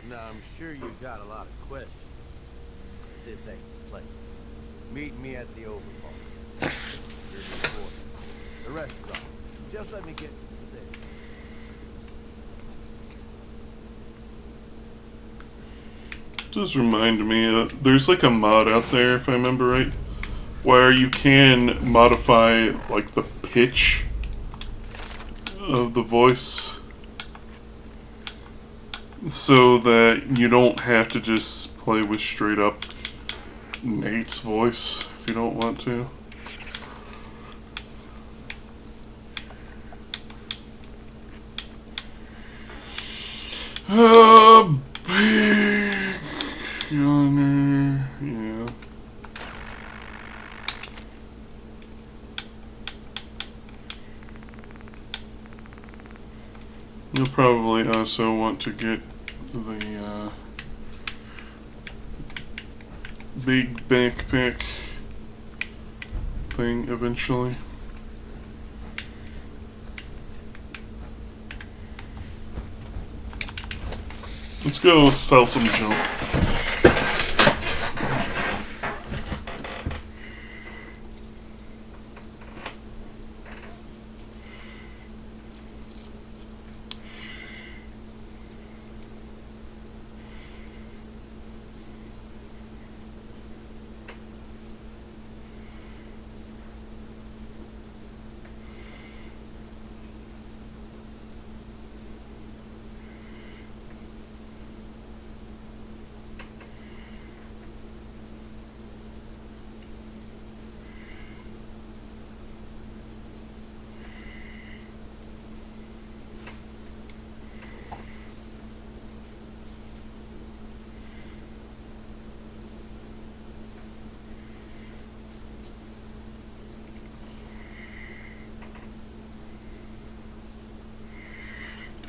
Now, I'm sure you've got a lot of questions. But this ain't the place. Meet me at the overpass. Here's the quarter. The restaurant. Just let me get to this.
Just remind me, there's like a mod out there, if I remember right, where you can modify like the pitch of the voice so that you don't have to just play with straight up Nate's voice if you don't want to. Big yawner, yeah. You'll probably also want to get the big backpack thing eventually. Let's go sell some junk.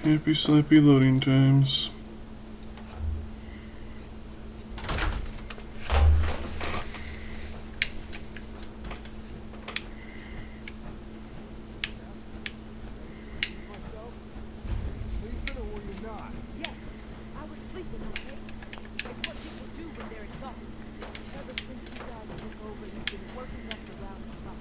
Happy slappy loading times.
Sleeping or were you not?
Yes, I was sleeping, okay? It's what people do when they're exhausted. Ever since you guys took over, you've been working us around the clock.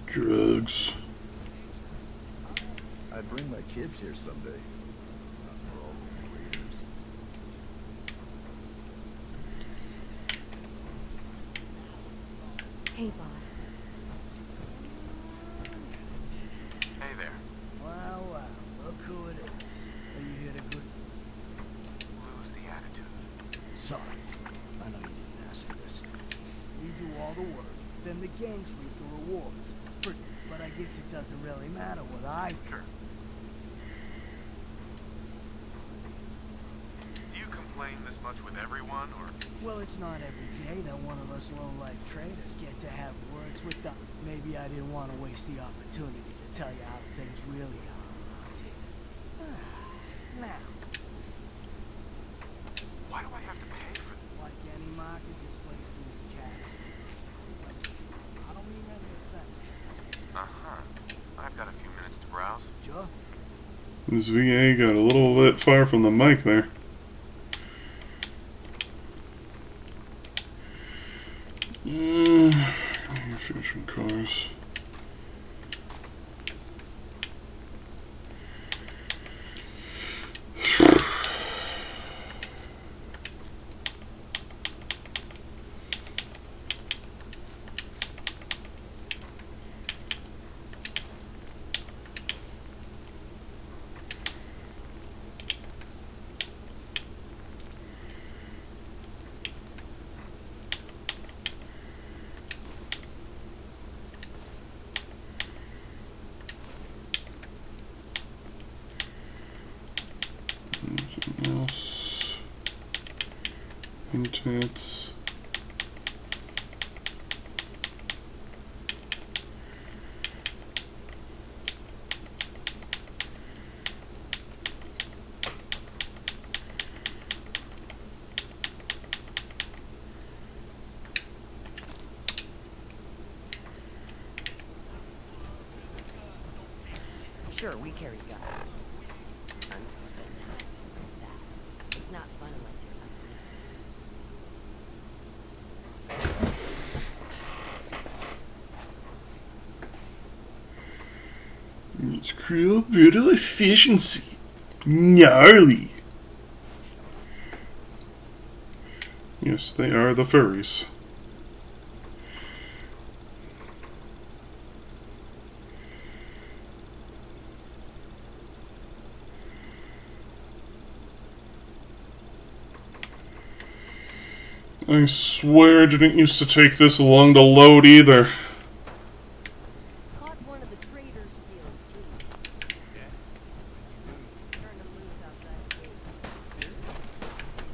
Drugs.
I'd bring my kids here someday. Not for all the raiders.
Hey, boss.
Hey there.
Wow, wow, look who it is. Are you here to good?
Lose the attitude.
Sorry, I know you didn't ask for this. We do all the work, then the gangs reap the rewards. But I guess it doesn't really matter what I do.
Sure. Do you complain this much with everyone, or?
Well, it's not every day that one of us low-life traders get to have words with the... Maybe I didn't want to waste the opportunity to tell you how things really are. Now,
Why do I have to pay for this?
like any market, this place needs caps. I don't mean any offense.
Uh-huh. I've got a few minutes to browse.
Sure.
This VA got a little bit far from the mic there. Manufacturing cars. Anything else? Intense.
Sure, we carry guns. Guns, but knives, where's that? It's not fun unless you're like this.
It's cruel, brutal efficiency. Gnarly. Yes, they are the furries. I swear it didn't used to take this long to load either.
Caught one of the traders stealing food.
Yeah.
Turned him loose outside the gate.
Serious?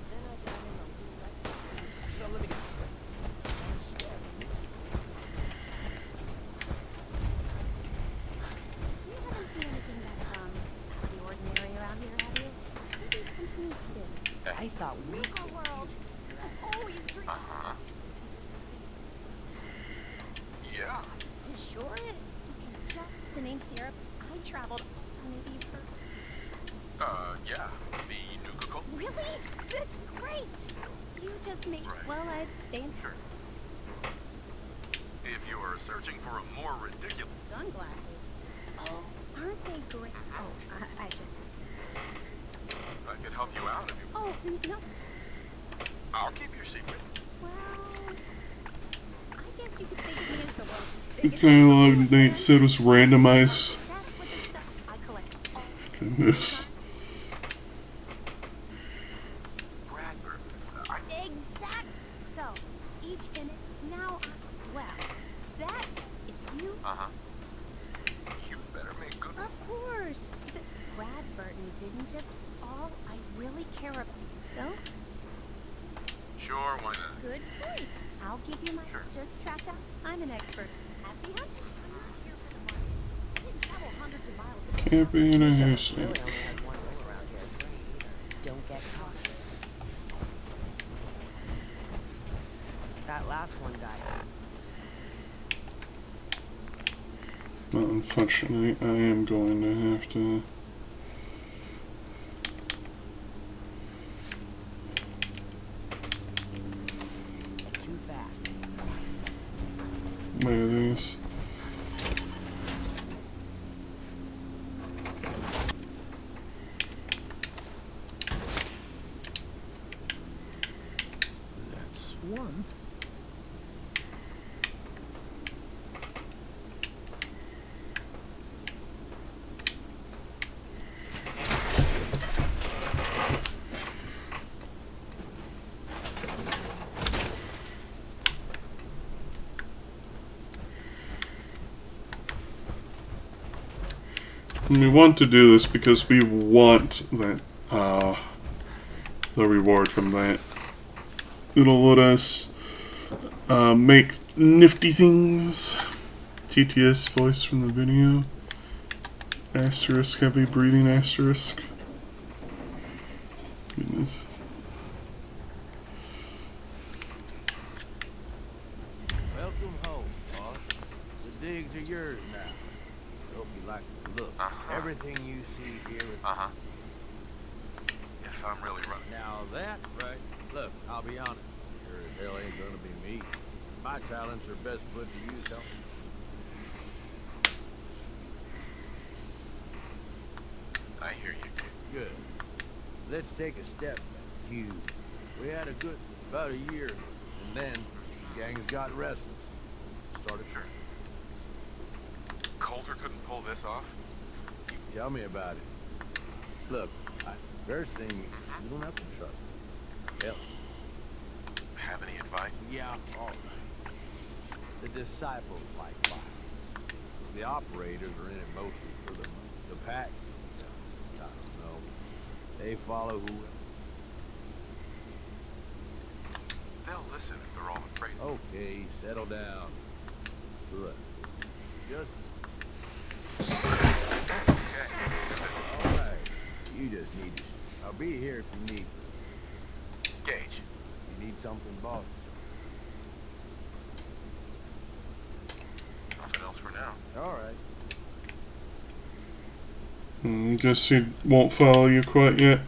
Then I got him a little extra.
So let me get straight.
You haven't seen anything that's, out of the ordinary around here, have you? Maybe something hidden.
I thought we
Luca world. I've always dreamed.
Uh-huh. Yeah.
You sure? Okay, well, the name Syrup, I traveled. Maybe you've heard.
Yeah. The Nuka-Cola?
Really? That's great! You just made...
Right.
Well, I'd stay in...
Sure. If you're searching for a more ridiculous...
Sunglasses? Oh, aren't they great? Oh, I should...
I could help you out if you...
Oh, no.
I'll keep your secret.
Well... I guess you could think of me as the world's
The
biggest...
dialogue Nate said was randomized.
Obsessed with the stuff I collect.
Goodness.
Bradford.
Exact. So, each in it. Now, well, that if you.
Uh-huh. You better make good.
Of course. Brad Burton didn't just all I really care about. So,
Sure, why not?
good point. I'll give you my.
Sure.
Just tracked out. I'm an expert. Happy hunting. I'm not here for the money. You didn't travel hundreds of miles.
Can't be in a
Really
house.
only has one rule around here. Don't get caught. That last one got
Well, unfortunately, I am going to have to.
too fast.
Wear these.
That's one.
And we want to do this because we want that, the reward from that. It'll let us make nifty things. TTS voice from the video. Asterisk, heavy breathing asterisk. Goodness.
Welcome home, boss. The digs are yours now. Hope you like the look. Everything you see here is...
Uh-huh. If I'm really right.
Now that, right? Look, I'll be honest. Sure as hell ain't gonna be me. My talents are best put to use, help.
I hear you.
Good. Let's take a step back. You. We had a good about a year, and then gangs got restless. Started.
Sure. Coulter couldn't pull this off?
Tell me about it. Look, first thing, you don't have to trust me. Hell.
Have any advice?
Yeah, all right. The disciples like violence. The operators are in it mostly for the money. The pack, I don't know. They follow who.
They'll listen if they're all afraid.
Okay, settle down. Look, just.
Okay.
All right. You just need to. I'll be here if you need.
Gage.
You need something, boss.
Nothing else for now.
All right.
Guess he won't follow you quite yet.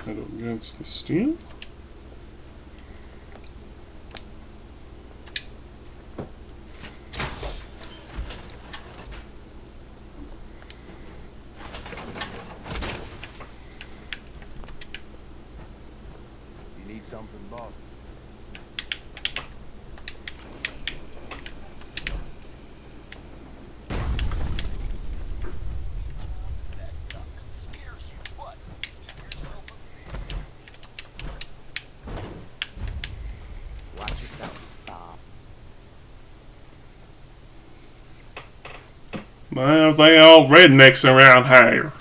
Head up against the steel.
You need something, boss. Watch yourself, Bob.
Well, they all rednecks around here.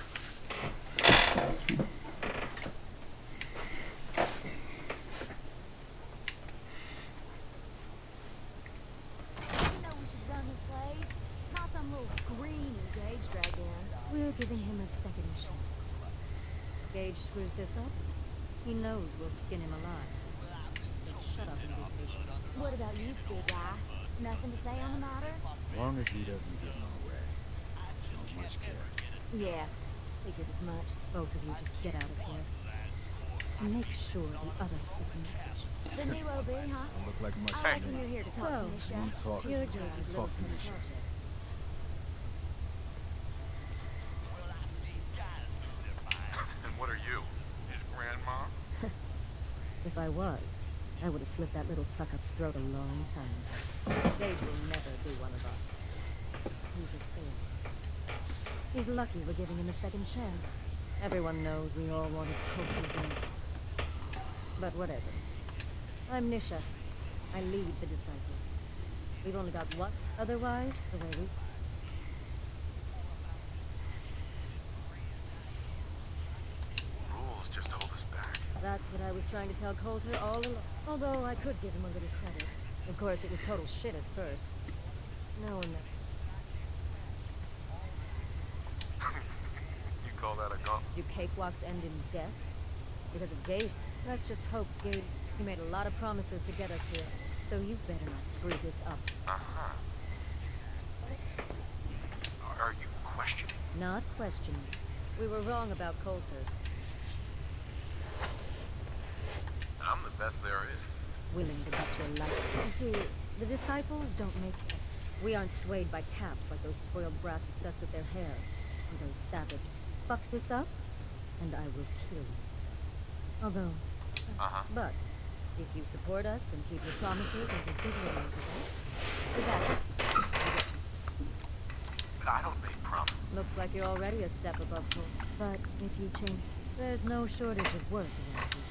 You know we should run this place. Not some little green Gage dragged in. We're giving him a second chance.
Gage screws this up, he knows we'll skin him alive. So shut up and be patient.
What about you, big guy? Nothing to say on the matter?
As long as he doesn't get in our way. much care.
Yeah, figured as much. Both of you just get out of here. And make sure the others get the message.
The new OB, huh?
Don't look like much
I
to
reckon
me.
you're here to talk to me,
So,
I'm
Chef.
talking.
you're George's little
Talk to me,
project.
Chef.
And what are you? His grandma?
If I was, I would have slit that little suck-up's throat a long time ago. Gage will never be one of us. He's a failure. He's lucky we're giving him a second chance. Everyone knows we all wanted Coulter dead. But whatever. I'm Nisha. I lead the Disciples. We've only got what otherwise, the way we...
Rules just hold us back.
That's what I was trying to tell Coulter all along. Although I could give him a little credit. Of course, it was total shit at first. No one...
You call that a go?
Do cakewalks end in death? Because of Gage? Let's just hope Gage... He made a lot of promises to get us here. So you better not screw this up.
Uh-huh. Are you questioning?
Not questioning. We were wrong about Coulter.
I'm the best there is.
Willing to bet your life. You see, the Disciples don't make... We aren't swayed by caps like those spoiled brats obsessed with their hair. Or those savage... Fuck this up, and I will kill you. Although...
Uh-huh.
But, if you support us and keep your promises and be dignity with us, we got it.
I don't make promises.
Looks like you're already a step above Coulter. But if you change... There's no shortage of work around here.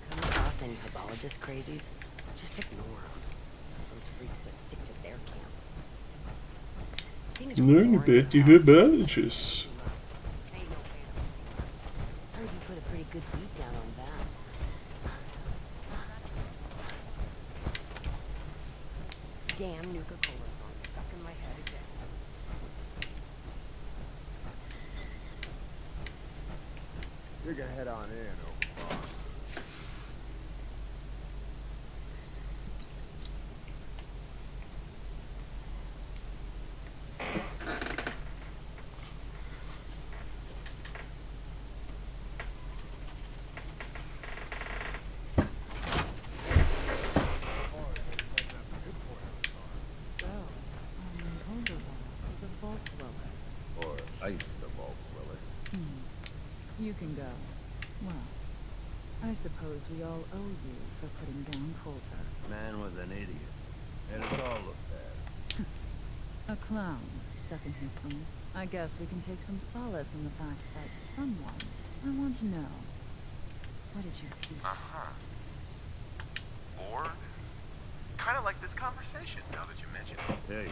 Come across any pathologist crazies? Just ignore them. Those freaks just stick to their camp. Things are
Learn
boring
about
as
the
hell.
biologists.
Ain't no fan of. Heard you put a pretty good beat down on that. Damn Nuka-Cola song stuck in my head again.
You're gonna head on in, old boss.
So, Older Boss is a vault dweller.
Or ice the vault dweller.
You can go. Well, I suppose we all owe you for putting down Coulter.
Man was an idiot. And it's all looked at.
A clown stuck in his own. I guess we can take some solace in the fact that someone... I want to know. What did you feel?
Uh-huh. Bored? Kind of like this conversation, now that you mention it.
Hey,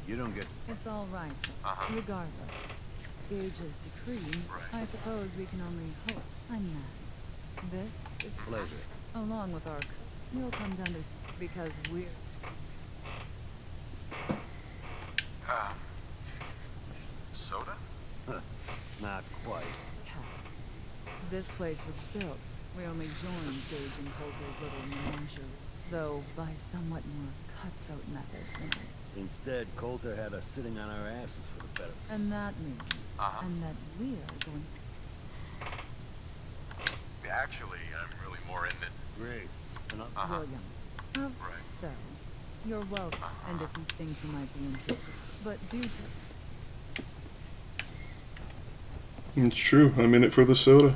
you don't get...
It's all right.
Uh-huh.
Regardless. Gage's decree,
Right.
I suppose we can only hope. I'm Max. This is...
Pleasure.
Along with our... You'll come to understand because we're...
Soda?
Not quite.
Caps. This place was built. We only joined Gage and Coulter's little menagerie, though by somewhat more cutthroat methods than ours.
Instead, Coulter had us sitting on our asses for the better.
And that means... And that we're going...
Actually, I'm really more in this.
Great.
William.
Right.
So, you're welcome. And if you think you might be interested. But do tell...
It's true. I'm in it for the soda.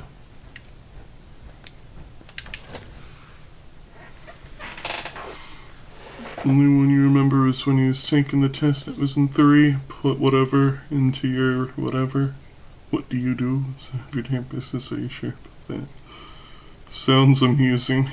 Only one you remember is when he was taking the test. It was in 3. Put whatever into your whatever. What do you do? It's a everyday business. Are you sure about that? Sounds amusing.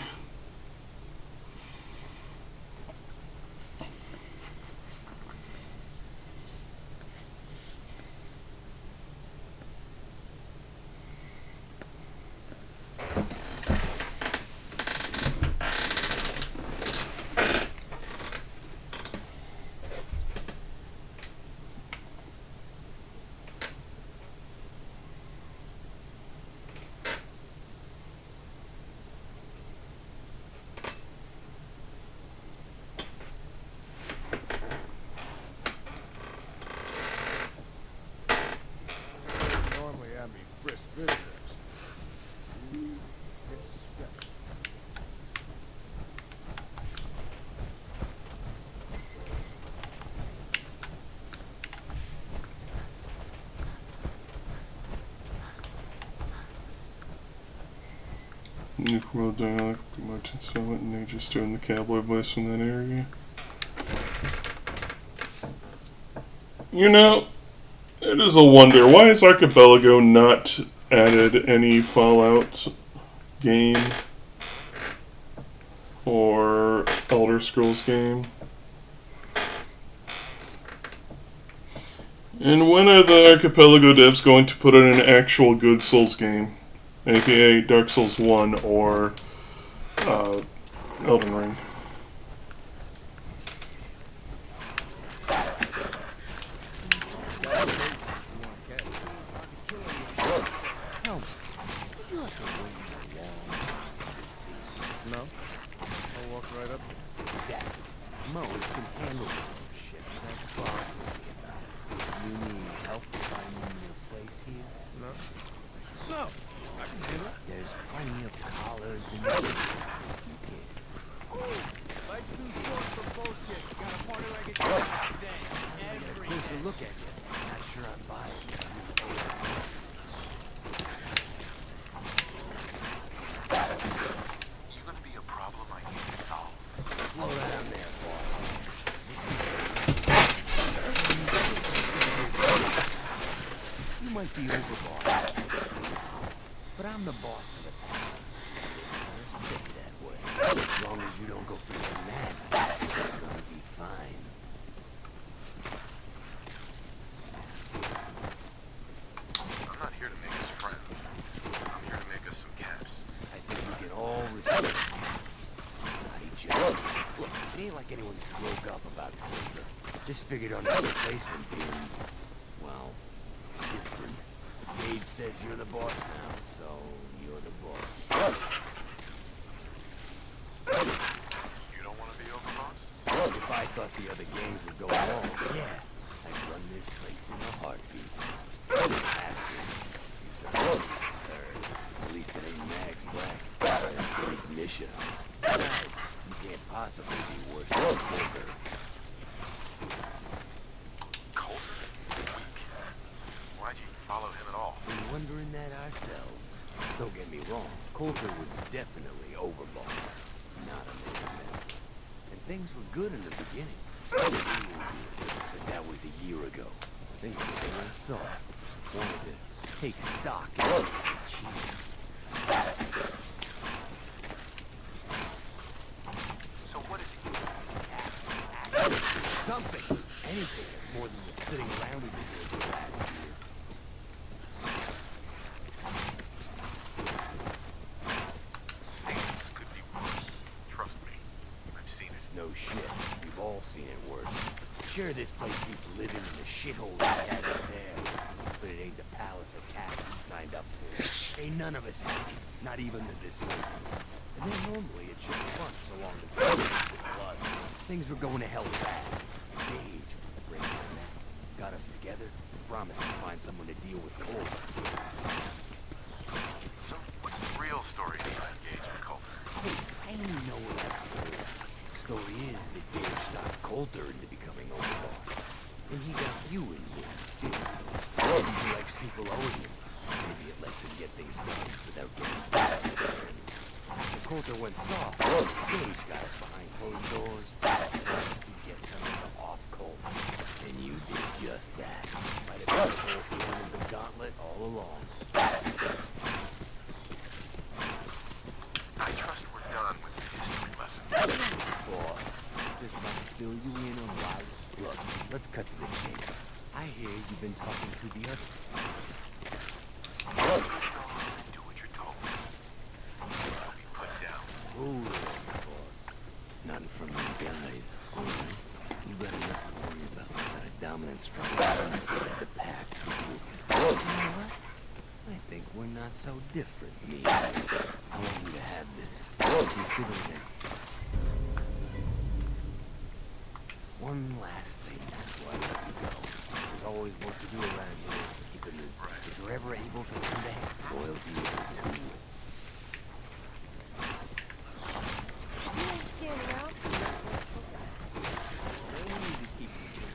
Normally have me brisk visitors. It's special.
Nick World dialect, pretty much silent, and they just doing the cowboy voice from that area. You know, it is a wonder. Why is Archipelago not added any Fallout game or Elder Scrolls game? And when are the Archipelago devs going to put out an actual good Souls game? AKA Dark Souls 1 or Elden Ring.
No? I'll walk right up there.
Exactly. Mo can handle your own shit. That's bothering me about it. You need help finding your place here?
No? No! I can handle it.
There's plenty of collars in the business if you can.
Life's too short for bullshit. You gotta party like it's your last day. Every
Closer look at you. Not sure I'm buying this.
You gonna be a problem I need to solve.
Slow down there, boss. You might be overboard, but I'm the boss of the town. Stay that way. As long as you don't go feeling that, you're gonna be fine.
I'm not here to make us friends. I'm here to make us some caps.
I think we can all respect caps. Not each other. Look, it ain't like anyone broke up about Coulter. Just figured on his replacement being, well, different. Gage says you're the boss now, so you're the boss.
You don't want to be overboss?
If I thought the other games would go wrong, yeah, I'd run this place in a heartbeat. Have to. Third. At least it ain't Max Black. Or Misha. Besides, you can't possibly be worse than Coulter.
Coulter? Weak. Why'd you follow him at all?
Been wondering that ourselves. Don't get me wrong, Coulter was definitely overboss. Not a man. And things were good in the beginning. Real good. But that was a year ago. Things went soft. Wanted to take stock and achieve.
So what is it you want?
Caps, action, something. Anything that's more than the sitting around we've been doing for the last year.
Things could be worse. Trust me. I've seen it.
No shit. We've all seen it worse. Sure, this place beats living in the shithole we had up there. But it ain't the palace of cats we signed up for. Ain't none of us happy. Not even the descendants. And then normally it should be fun so long as there's with blood. Things were going to hell fast. Gage, breaking on that, got us together, promised to find someone to deal with Coulter.
So what's the real story behind Gage and Coulter?
Hey, I ain't know what that for. Story is that Gage talked Coulter into becoming overboss. And he got you in here, didn't he? Maybe he likes people owing him. Maybe it lets him get things done without getting bad with his friends. When Coulter went soft, Gage got us behind closed doors. And
Boss, just want to fill you in on why. Look, let's cut to the chase. I hear you've been talking to the others.
Do what you're told. I'll be put down.
Oh, boss. Nothing from you guys. All right. You got enough to worry about. Got a dominant struggle inside the pack. You know what? I think we're not so different, me. I want you to have this. Consider that. One last thing before I let you go. There's always work to do around here. Keeping the if you're ever able to lend a hand, loyalty is a tool.
You ain't standing out.
No need to keep you here.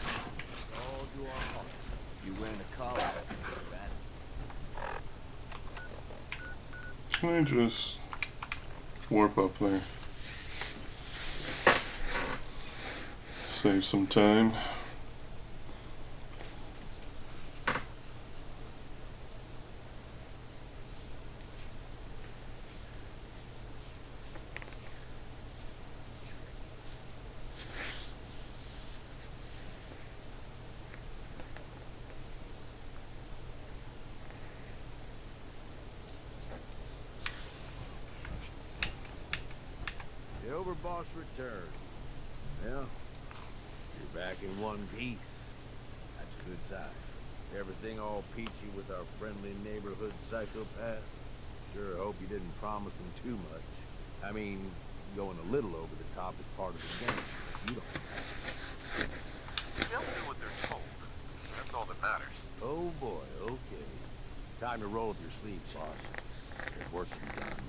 Let's all do our part. If you wearing a collar,
Can I just warp up there? Save some time.
The overboss returned. Well, you're back in one piece. That's a good sign. Everything all peachy with our friendly neighborhood psychopath? Sure hope you didn't promise them too much. I mean, going a little over the top is part of the game. You don't.
They'll do what they're told. That's all that matters.
Oh boy, okay. Time to roll up your sleeves, boss. There's work to be done.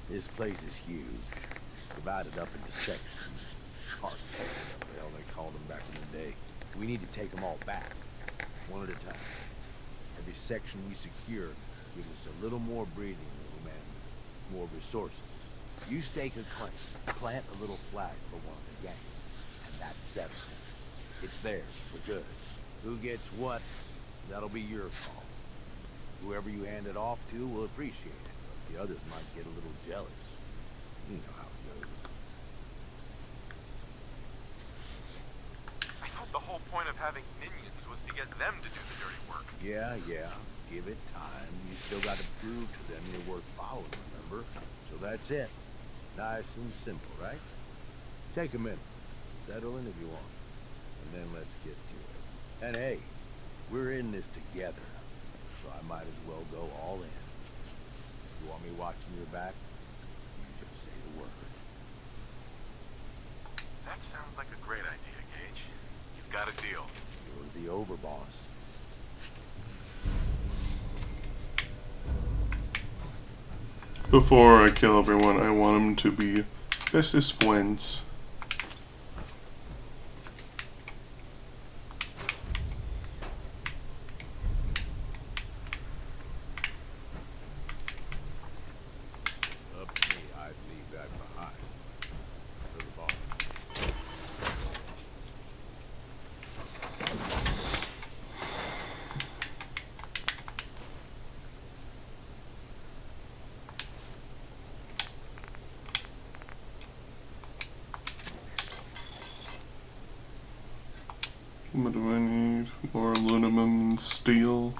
This place is huge. Divided up into sections. Parts, well, they called them back in the day. We need to take them all back, one at a time. Every section we secure gives us a little more breathing room and more resources. You stake a claim, plant a little flag for one of the gangs, and that's settlement. It's theirs for good. Who gets what, that'll be your call. Whoever you hand it off to will appreciate it, but the others might get a little jealous. You know how it goes.
I thought the whole point of having minions was to get them to do the dirty work.
Yeah. Give it time. You still got to prove to them you're worth following, remember? So that's it. Nice and simple, right? Take a minute. Settle in if you want. And then let's get to it. And hey, we're in this together. So I might as well go all in. You want me watching your back? You just say the word.
That sounds like a great idea, Gage. You've got a deal.
You're the overboss.
Before I kill everyone, I want them to be bestest friends.
Up to me, I'd leave that behind. For the boss.
What do I need? More aluminum and steel.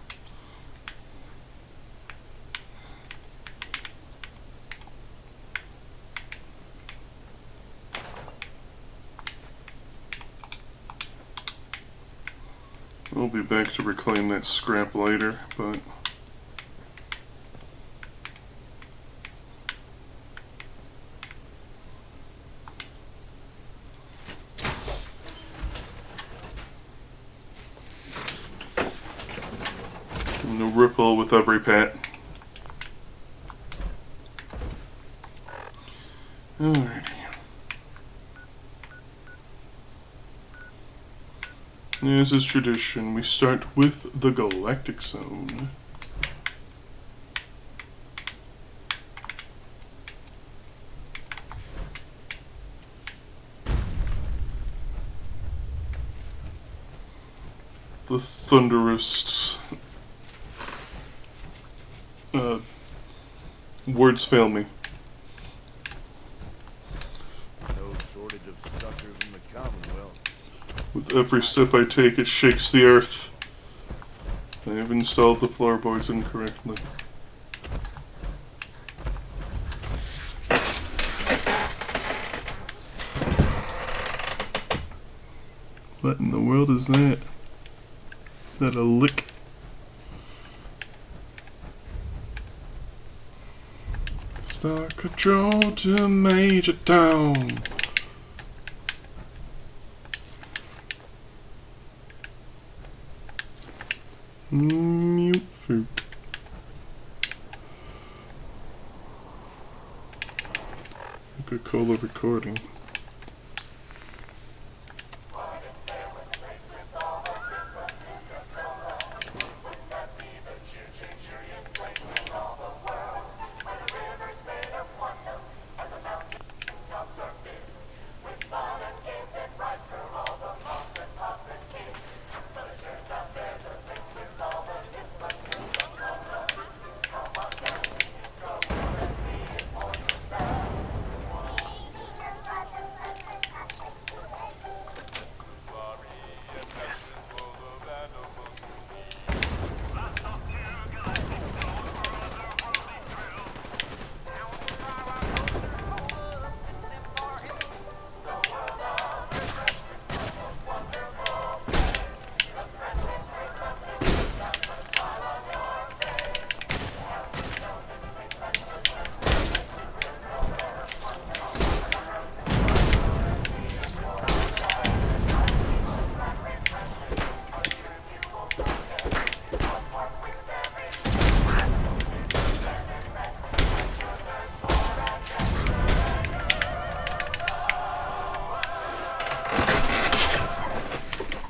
We'll be back to reclaim that scrap later, but no ripple with every pet. Alrighty. As is tradition, we start with the Galactic Zone. The thunderous words fail me.
No shortage of suckers in the Commonwealth.
With every step I take, it shakes the earth. I have installed the floorboards incorrectly. What in the world is that? Is that a lick? Star Control to Major Town. Mute fruit. Coca-Cola recording.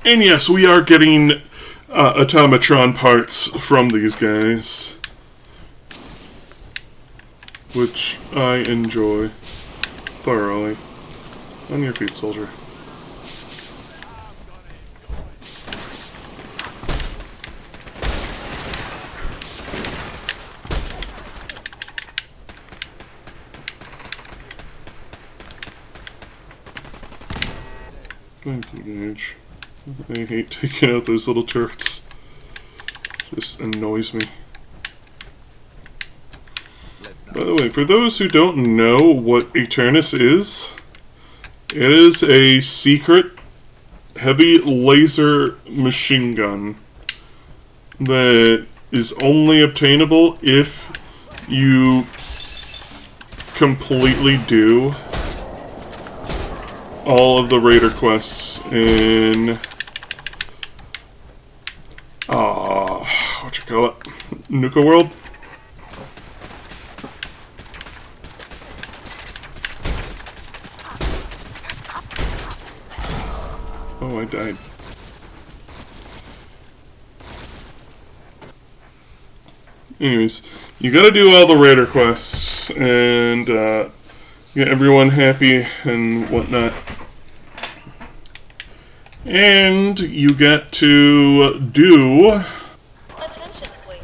And yes, we are getting automatron parts from these guys, which I enjoy thoroughly. On your feet, soldier. Thank you, Gage. I hate taking out those little turrets. Just annoys me. By the way, for those who don't know what Eternus is, it is a secret heavy laser machine gun that is only obtainable if you completely do all of the raider quests in what you call it? Nuka World? Oh, I died. Anyways, you gotta do all the raider quests and get everyone happy and whatnot. And you get to do...
Attention, please.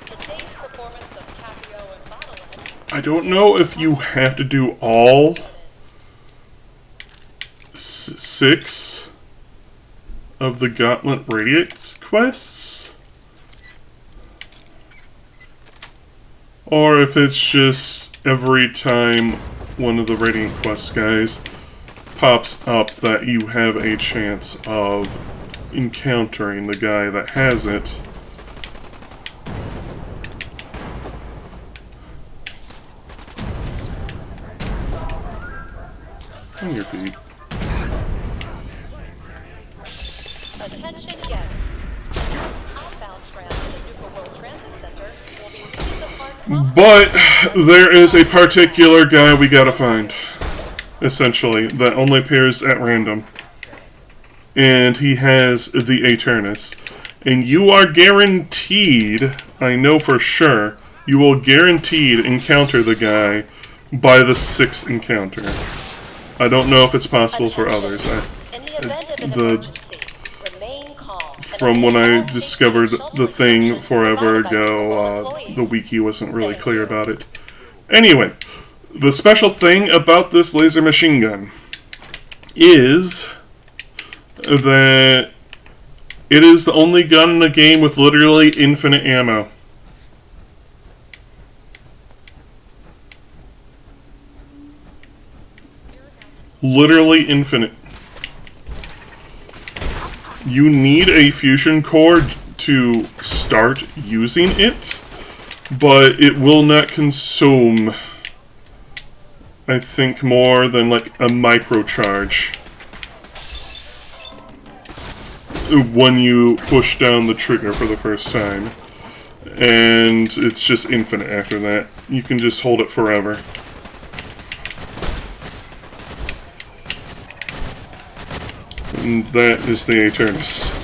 Today's performance of Caprio and Bottlehead.
I don't know if you have to do all 6 of the Gauntlet Radiates quests, or if it's just every time one of the Radiant Quest guys pops up that you have a chance of encountering the guy that has it. On your feet.
Attention, guests. Outbound tram to the Nuka World Transit Center will be leaving the park.
But there is a particular guy we gotta find, essentially, that only appears at random. And he has the Eternus. And you are guaranteed, I know for sure, you will guaranteed encounter the guy by the 6th encounter. I don't know if it's possible for others. From when I discovered the thing forever ago, the wiki wasn't really clear about it. Anyway, the special thing about this laser machine gun is that it is the only gun in the game with literally infinite ammo. Literally infinite. You need a fusion core to start using it, but it will not consume, I think, more than like a microcharge when you push down the trigger for the first time. And it's just infinite after that. You can just hold it forever. And that is the Eternus.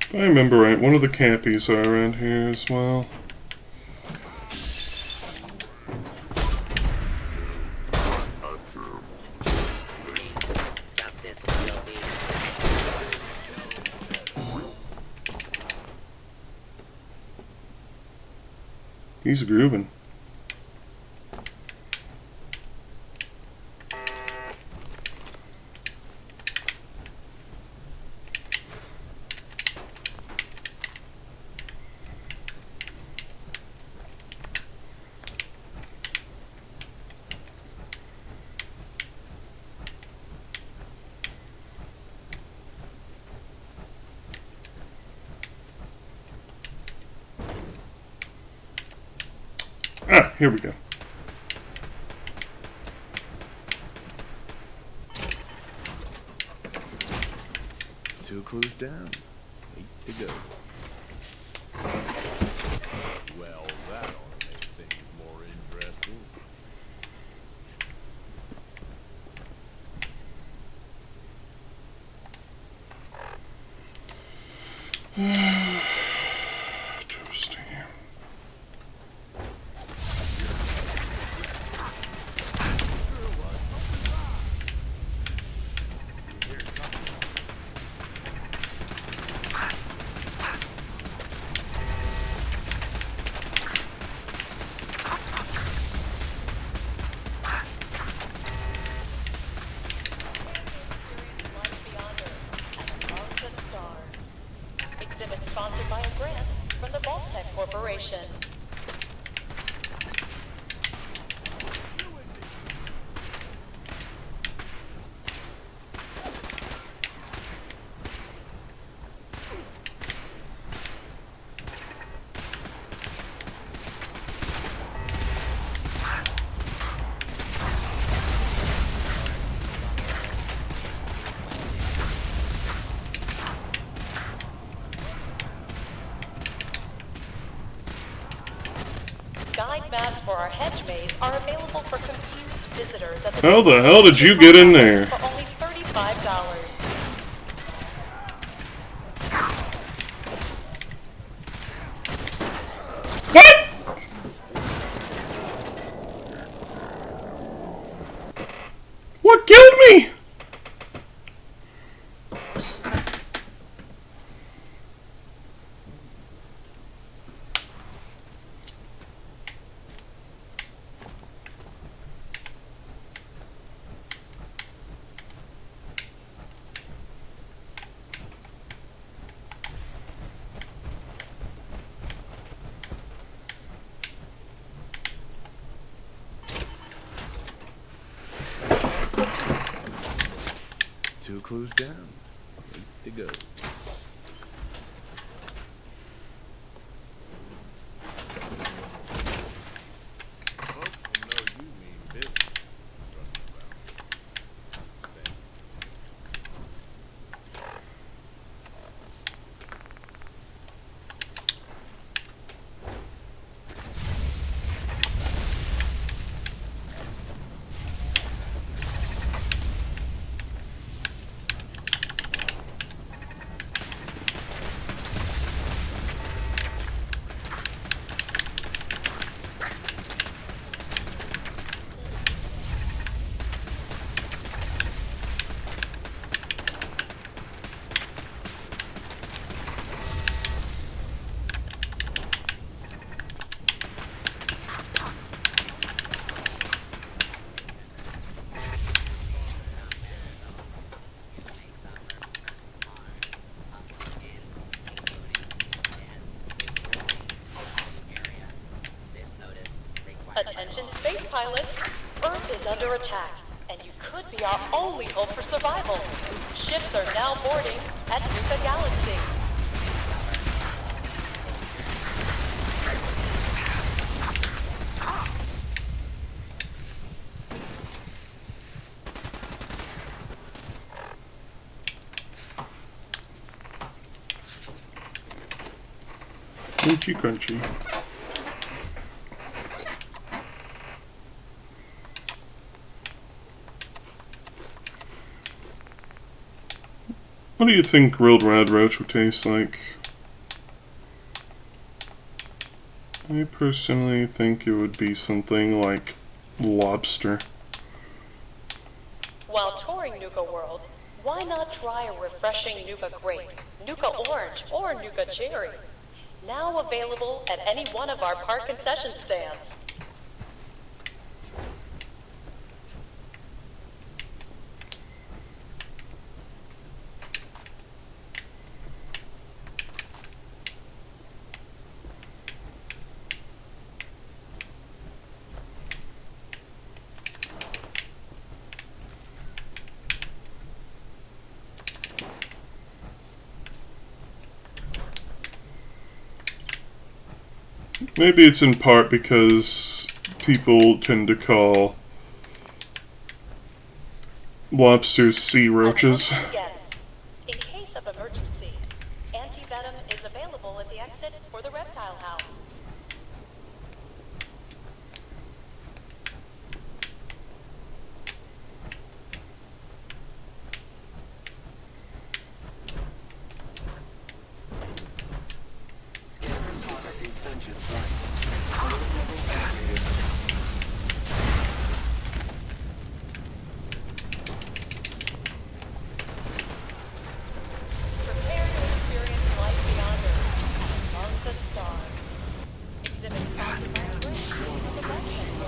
If I remember right, one of the campies are around here as well. He's grooving. Ah, here we go.
Two clues down. 8 to go. Well, that ought to make things more interesting.
Toasty.
Exhibit sponsored by a grant from the Vault-Tec Corporation. Guide maps for our hedge maze are available for confused visitors at the
How the hell did you get in there?
for only $35.
What? What killed me?
Two clues down. 8 to go. Folks will know you mean business.
pilots. Earth is under attack, and you could be our only hope for survival. Ships are now boarding at Nuka Galaxy.
Crunchy, crunchy. What do you think grilled rad roach would taste like? I personally think it would be something like lobster.
While touring Nuka World, why not try a refreshing Nuka Grape, Nuka Orange, or Nuka Cherry? Now available at any one of our park concession stands.
Maybe it's in part because people tend to call lobsters sea roaches.
Yes. In case of emergency, anti-venom is available at the exit for the reptile house. Prepare to experience life beyond Earth, among the stars. Exhibit classified risk of the wetland.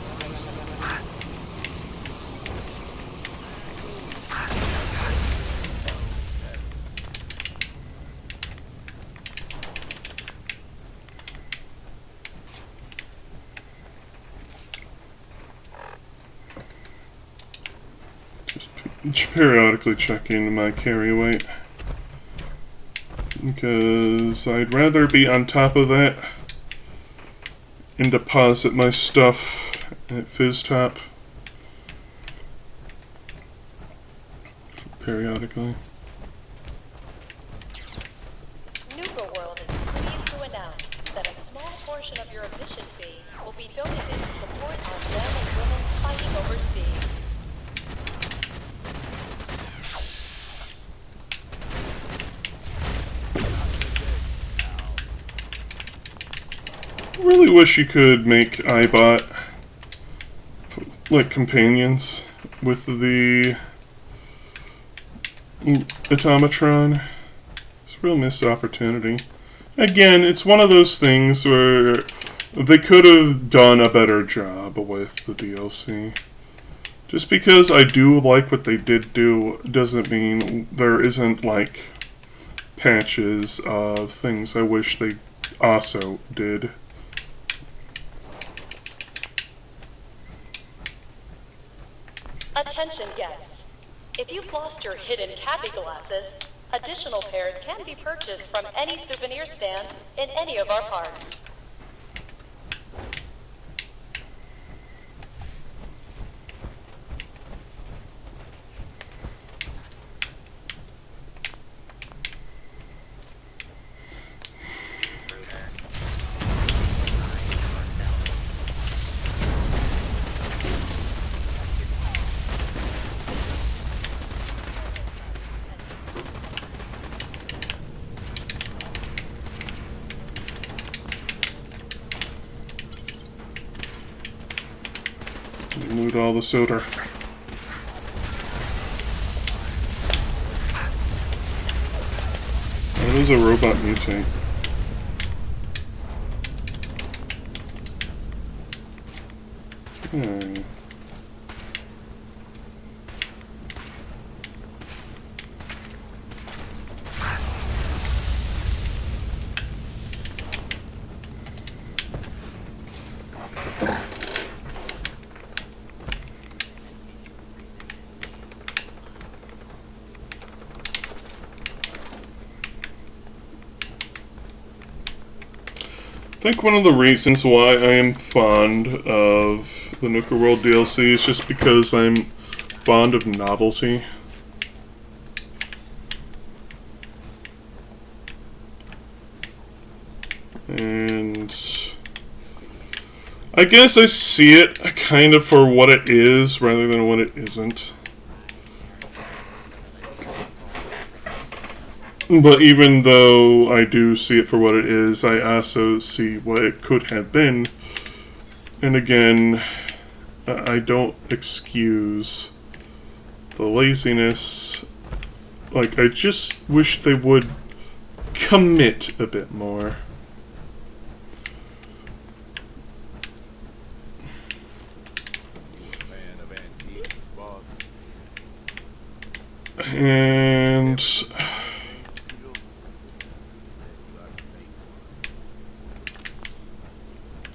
Just periodically checking my carry weight, because I'd rather be on top of that and deposit my stuff at Fizz Top periodically.
Nuka World is pleased to announce that a small portion of your admission fee will be donated to support our men and women fighting overseas.
I really wish you could make iBot like companions with the Automatron. It's a real missed opportunity. Again, it's one of those things where they could have done a better job with the DLC. Just because I do like what they did do doesn't mean there isn't like patches of things I wish they also did.
Attention guests. If you've lost your hidden Cappy glasses, additional pairs can be purchased from any souvenir stand in any of our parks.
Loot all the soda. Oh, there's a robot mutate. Hmm. think one of the reasons why I am fond of the Nuka World DLC is just because I'm fond of novelty. And I guess I see it kind of for what it is rather than what it isn't. But even though I do see it for what it is, I also see what it could have been. And again, I don't excuse the laziness. Like, I just wish they would commit a bit more. And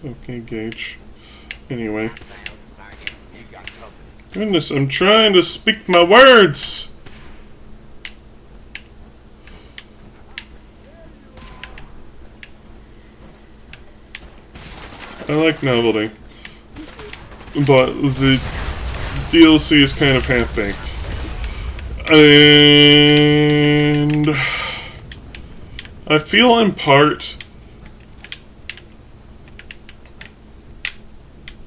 okay, Gage. Anyway. Goodness, I'm trying to speak my words! I like novelty. But the DLC is kind of half-baked. And I feel in part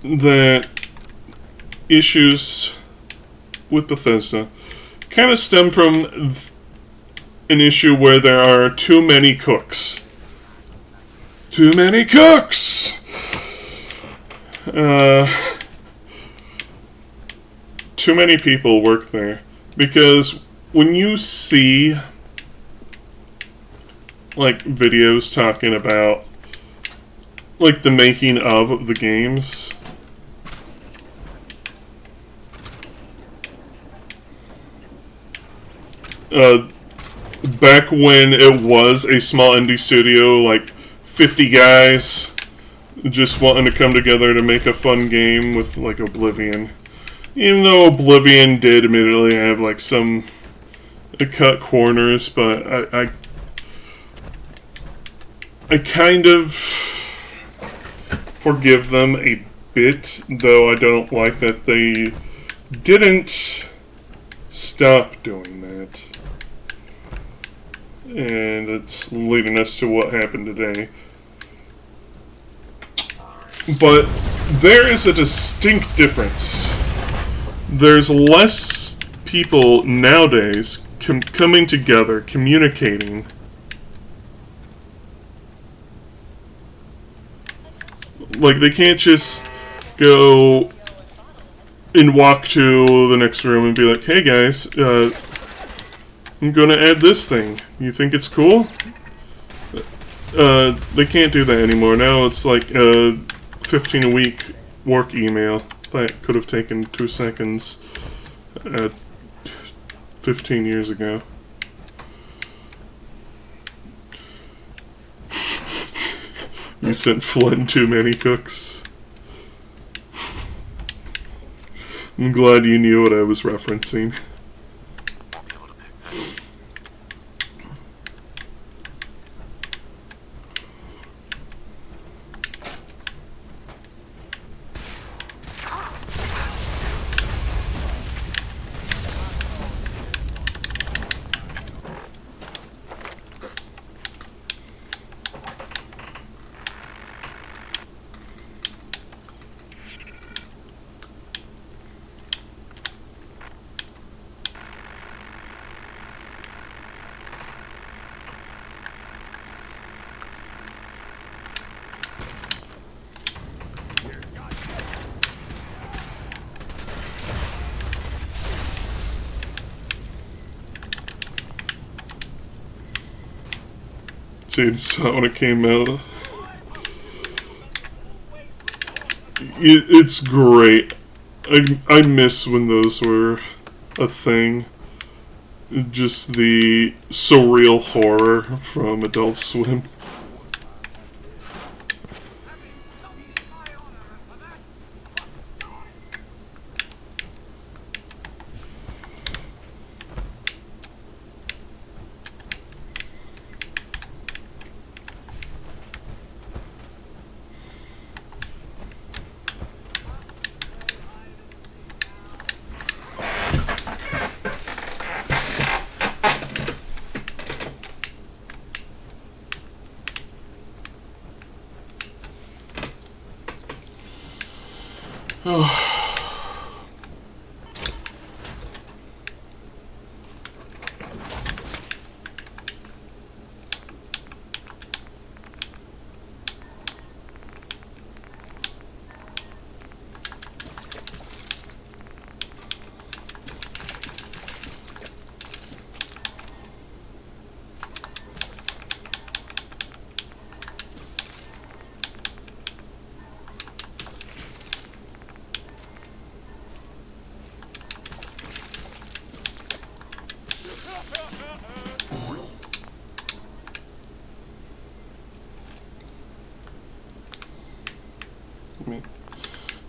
that issues with Bethesda kind of stem from an issue where there are too many cooks. Too many cooks! Too many people work there. Because when you see like videos talking about like the making of the games, back when it was a small indie studio, like 50 guys just wanting to come together to make a fun game with like Oblivion. Even though Oblivion did admittedly have like some cut corners, but I kind of forgive them a bit, though I don't like that they didn't stop doing that. And it's leading us to what happened today. But there is a distinct difference. There's less people nowadays coming together, communicating. Like, they can't just go and walk to the next room and be like, hey guys, I'm gonna add this thing. You think it's cool? They can't do that anymore. Now it's like a 15-a-week work email. That could have taken 2 seconds 15 years ago. You sent Flynn too many cooks. I'm glad you knew what I was referencing. Dude, saw when it came out. It's great. I miss when those were a thing. Just the surreal horror from Adult Swim.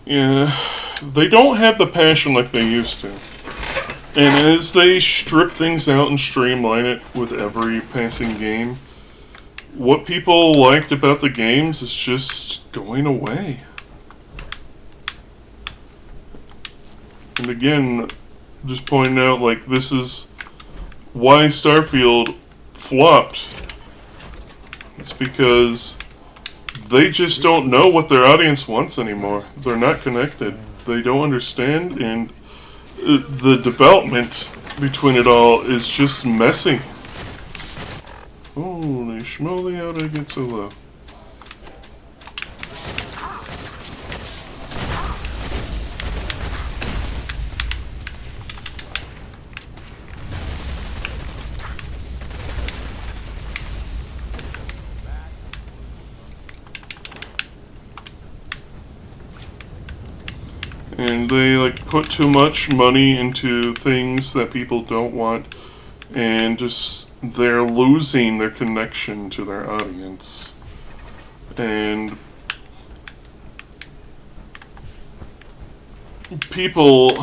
Yeah, they don't have the passion like they used to. And as they strip things out and streamline it with every passing game, what people liked about the games is just going away. And again, just pointing out, like, this is why Starfield flopped. It's because they just don't know what their audience wants anymore. They're not connected. They don't understand, and the development between it all is just messy. Holy schmoly, how did I get so low? And they like put too much money into things that people don't want, and just they're losing their connection to their audience. And people,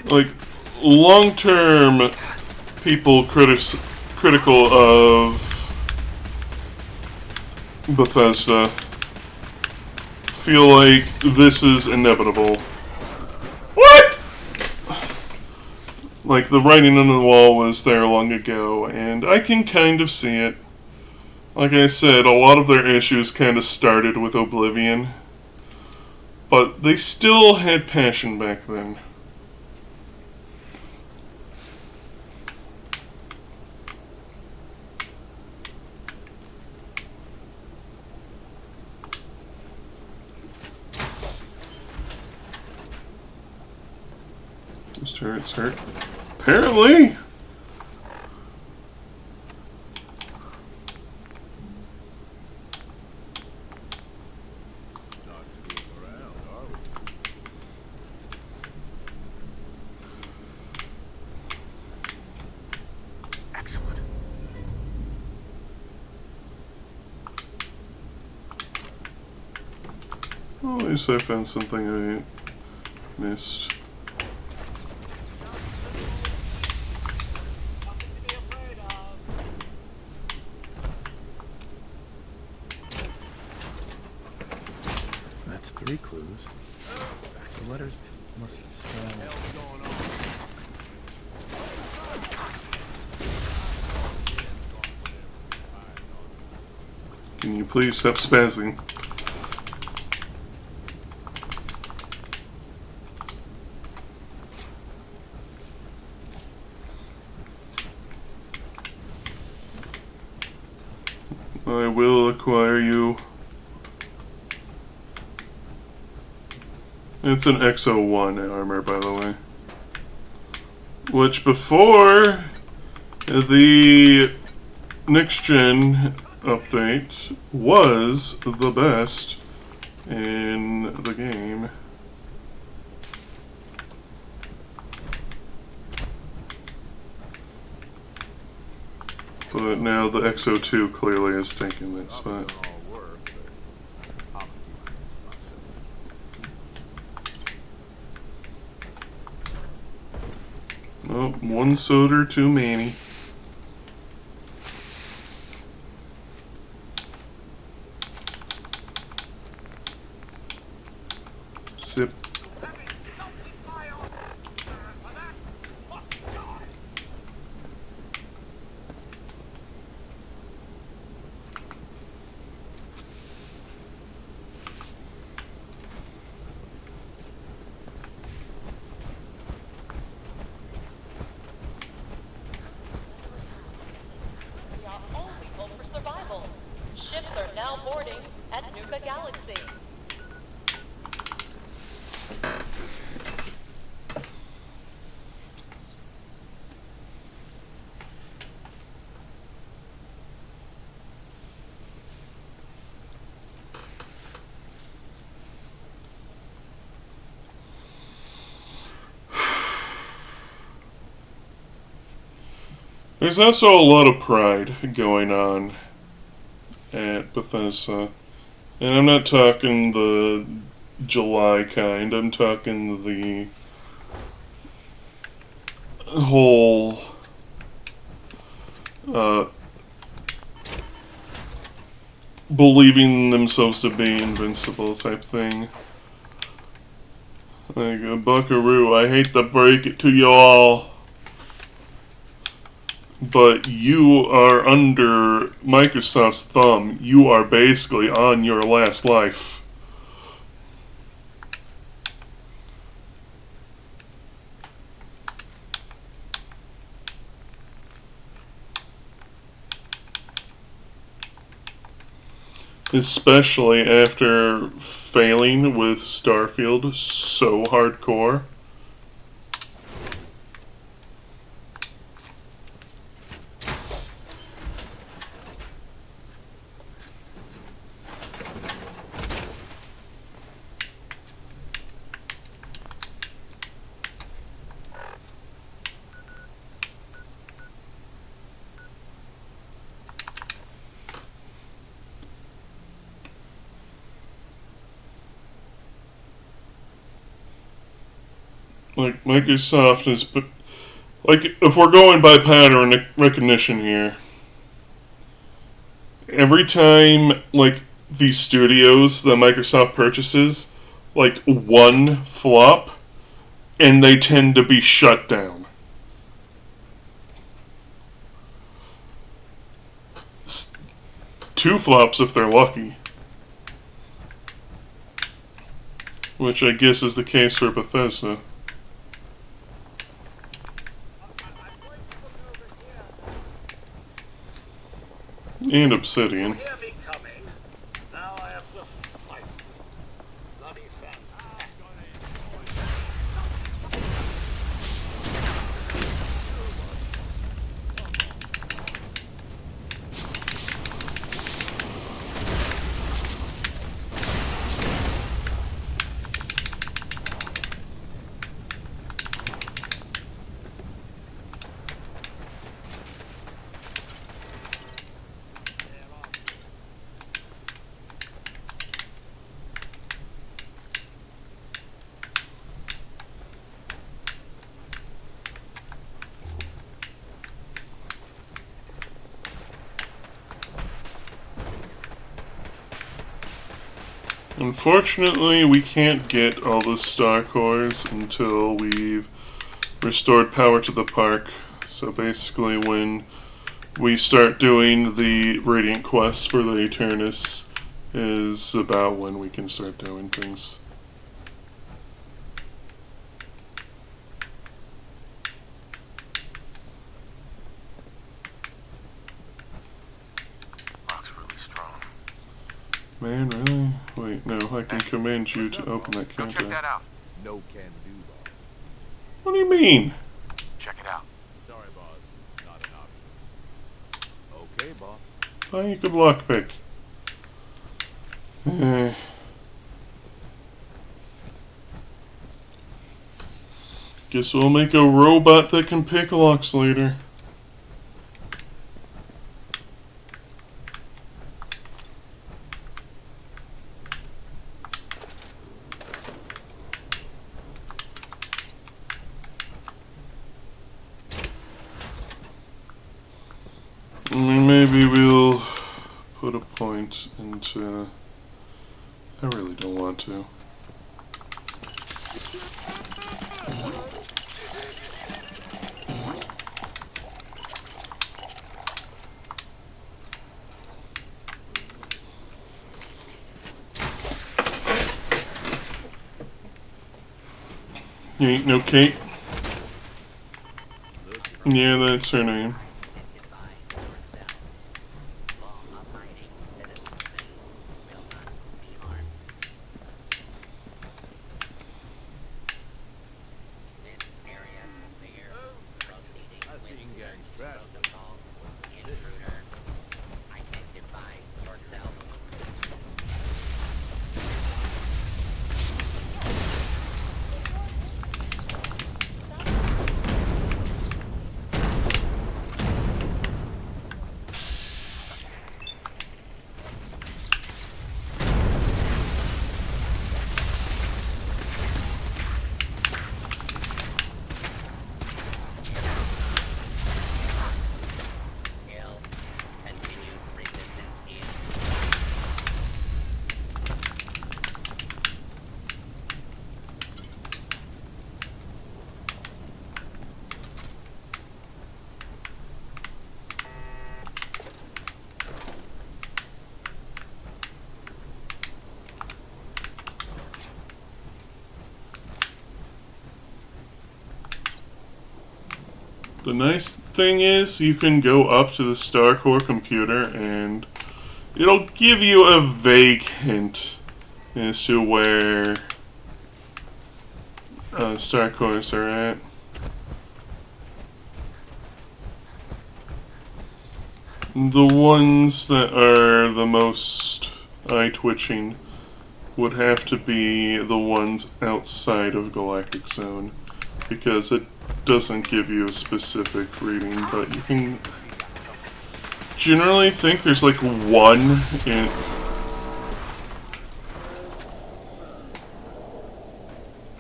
like, long-term people critical of Bethesda feel like this is inevitable. What? Like, the writing on the wall was there long ago, and I can kind of see it. Like I said, a lot of their issues kind of started with Oblivion, but they still had passion back then. This turret's hurt. Apparently!
Excellent.
Well, at least I found something I missed.
That's 3 clues. The letters must spell...
Can you please stop spazzing? I will acquire you. It's an XO1 armor, by the way. Which before the next gen update was the best in the game. But now the XO2 clearly has taken that spot. Oh, one soda too many. Sip. There's also a lot of pride going on at Bethesda. And I'm not talking the July kind, I'm talking the whole believing themselves to be invincible type thing. Like a buckaroo, I hate to break it to you all, but you are under Microsoft's thumb. You are basically on your last life. Especially after failing with Starfield so hardcore. Like, Microsoft is... Like, if we're going by pattern recognition here, every time, like, these studios that Microsoft purchases, like, one flop, and they tend to be shut down. Two flops if they're lucky. Which I guess is the case for Bethesda. And Obsidian. Unfortunately, we can't get all the star cores until we've restored power to the park. So basically when we start doing the Radiant quests for the Eternus is about when we can start doing things. Man, really? Wait, no, I can command you to open that
Go
counter.
check that out.
No can do, boss.
What do you mean?
Check it out.
Sorry, boss. Not an option. Okay, boss.
Oh, you could lockpick. Guess we'll make a robot that can pick locks later. Maybe we'll put a point into... I really don't want to. You ain't no Kate? Yeah, that's her name. The nice thing is you can go up to the Star Core computer and it'll give you a vague hint as to where Star Cores are at. The ones that are the most eye-twitching would have to be the ones outside of Galactic Zone, because it doesn't give you a specific reading, but you can generally think there's like one in...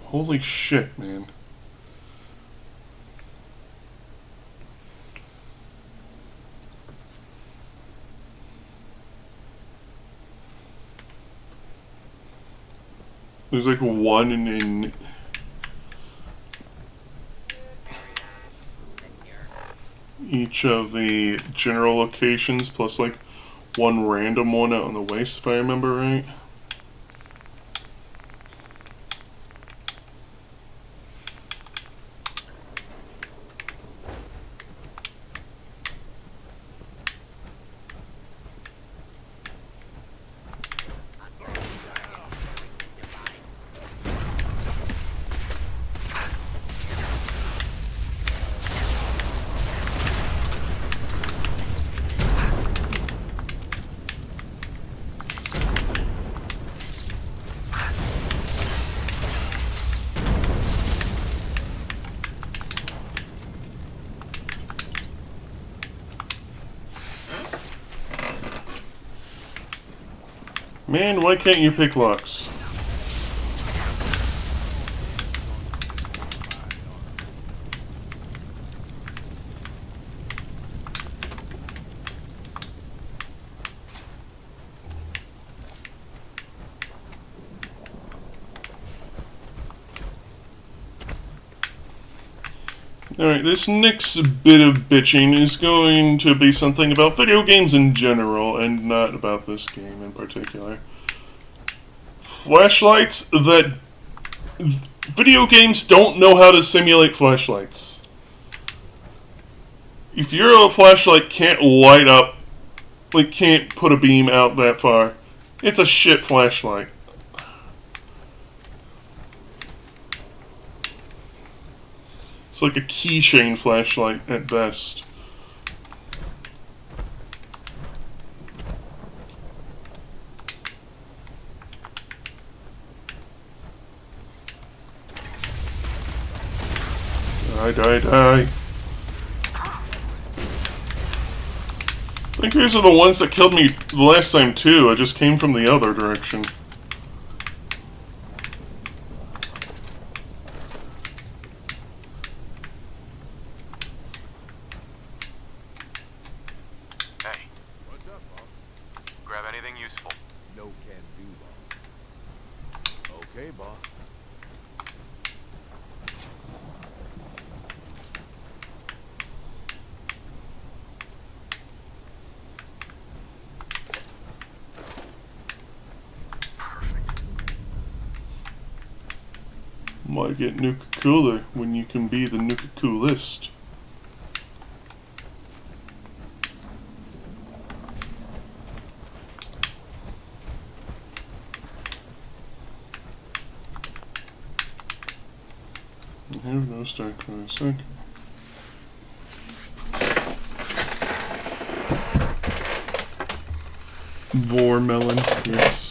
Holy shit, man. There's like one in each of the general locations, plus like one random one out on the waste, if I remember right. Man, why can't you pick locks? Alright, this next bit of bitching is going to be something about video games in general, and not about this game in particular. Flashlights that... Video games don't know how to simulate flashlights. If your flashlight can't light up, like can't put a beam out that far, it's a shit flashlight. It's like a keychain flashlight at best. Die. I think these are the ones that killed me the last time too. I just came from the other direction.
Hey. What's up, boss? Grab anything useful.
No can do, boss. Okay, boss.
Why get Nuka Cooler when you can be the Nuka Coolest? I have no Star Cores. Okay. Vormelon, yes.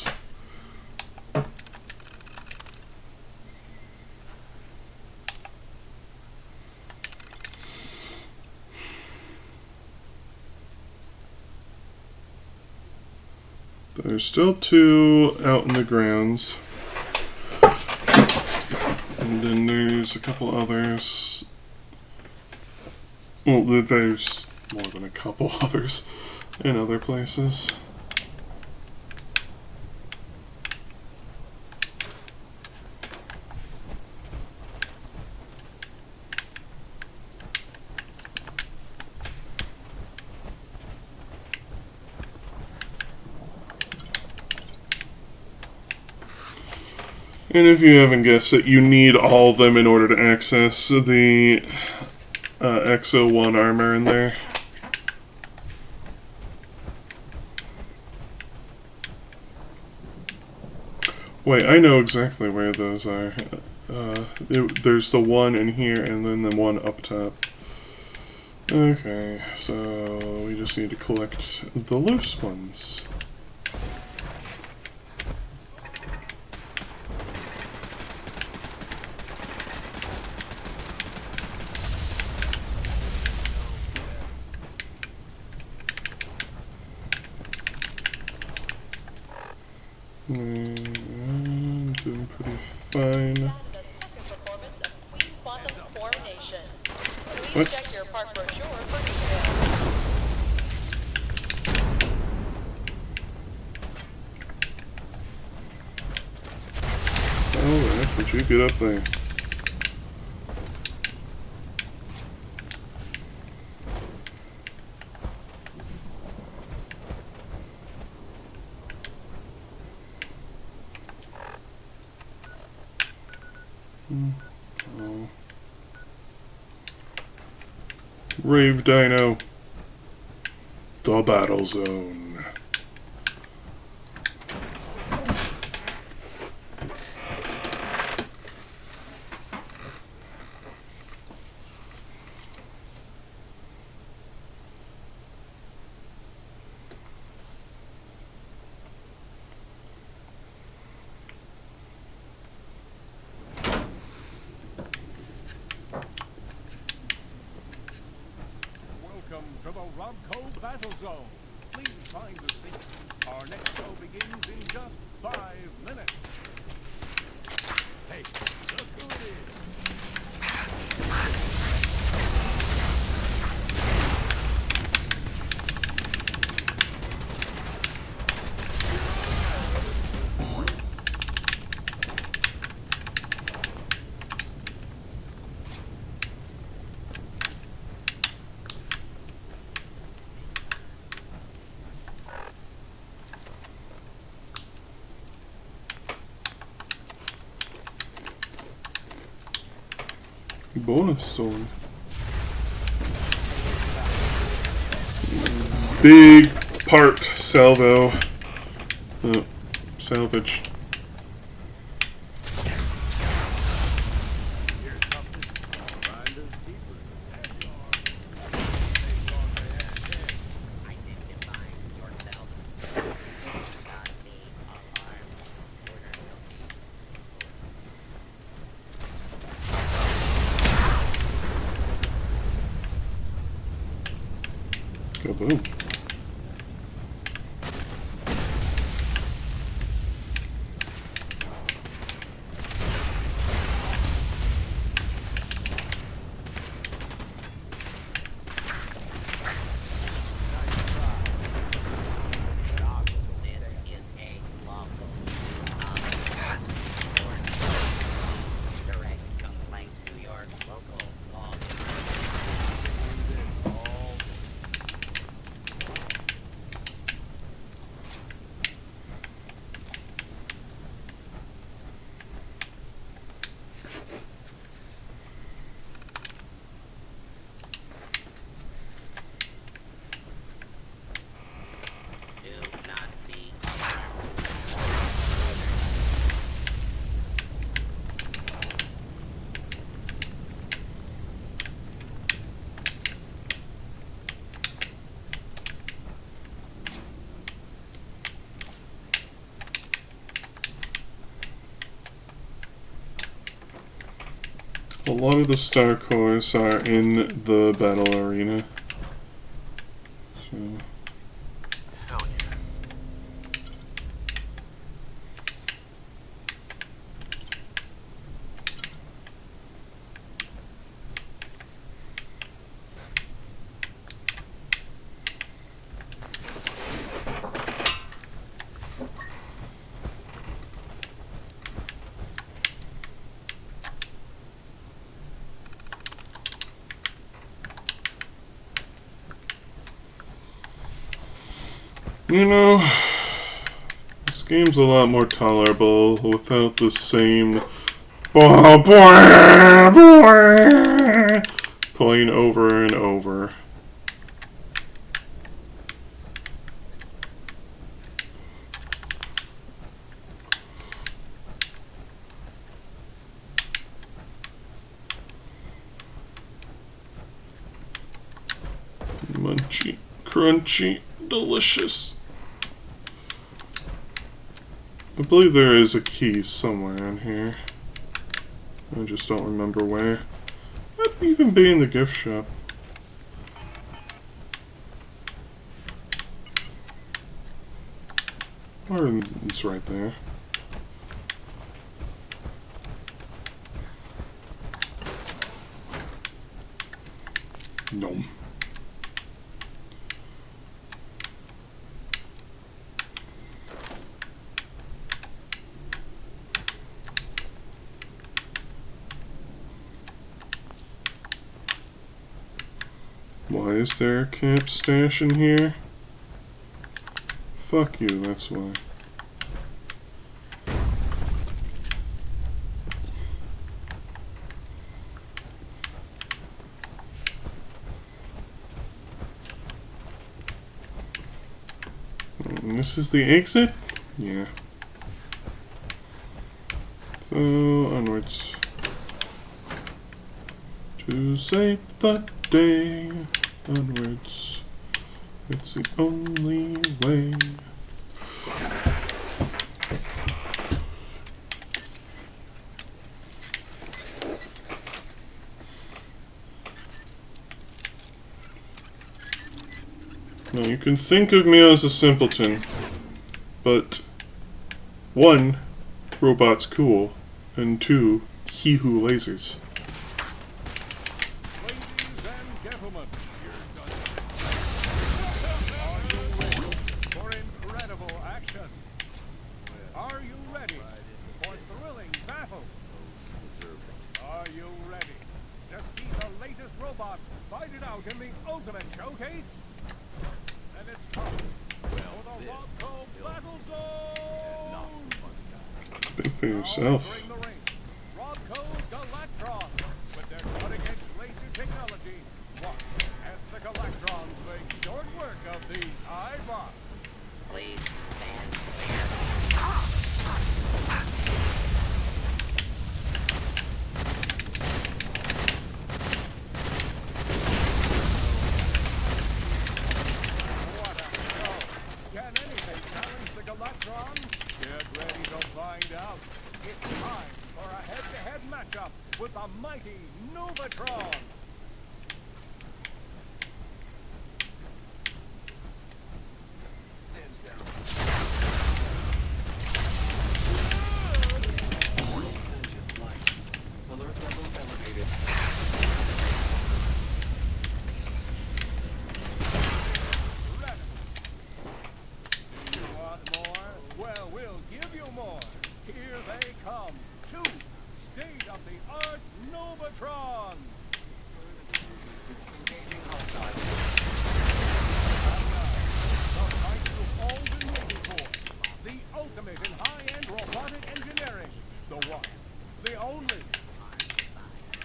There's still two out in the grounds. And then there's a couple others. Well, there's more than a couple others in other places. And if you haven't guessed it, you need all of them in order to access the XO1 armor in there. Wait, I know exactly where those are. There's the one in here and then the one up top. Okay, so we just need to collect the loose ones. Doing pretty fine. What?
Check your park brochure for details.
How the heck did you get up there? Oh. Rave Dino. The battle zone.
Welcome to the Robco Battle Zone. Please find a seat. Our next show begins in just 5 minutes. Hey, look who it is.
Bonus sword. Big part salvo. Salvage. Kaboom. A lot of the star cores are in the battle arena. So.
Hell yeah.
You know, this game's a lot more tolerable without the same playing over and over. Munchy, crunchy, delicious. I believe there is a key somewhere in here. I just don't remember where. Might even be in the gift shop. Or it's right there. No. Why is there a camp stash in here? Fuck you, that's why. And this is the exit? Yeah. So, onwards. To save the day. Onwards. It's the only way. Now you can think of me as a simpleton, but 1, robot's cool, and 2, he who lasers.
Ladies and gentlemen, are you ready for incredible action? Are you ready for thrilling battle? Are you ready to see the latest robots fight it out in the ultimate showcase? And it's time for the Robco Battle Zone!
Speak for yourself.
Entering the ring, Robco's Galactron, with their cutting-edge laser technology. Watch as the Galactrons make short work of these iBots.
Please stand clear.
What a show! Can anything challenge the Galactron? Get ready to find out. It's time for a head-to-head matchup with the mighty Novatron. Stands down.
Alert level elevated.
Do you want more? Well, we'll give you more. Here they come. 2 state-of-the-art Novatron.
Engaging hostile.
The fight you've all been waiting for. The ultimate in high-end robotic engineering. The one. The only.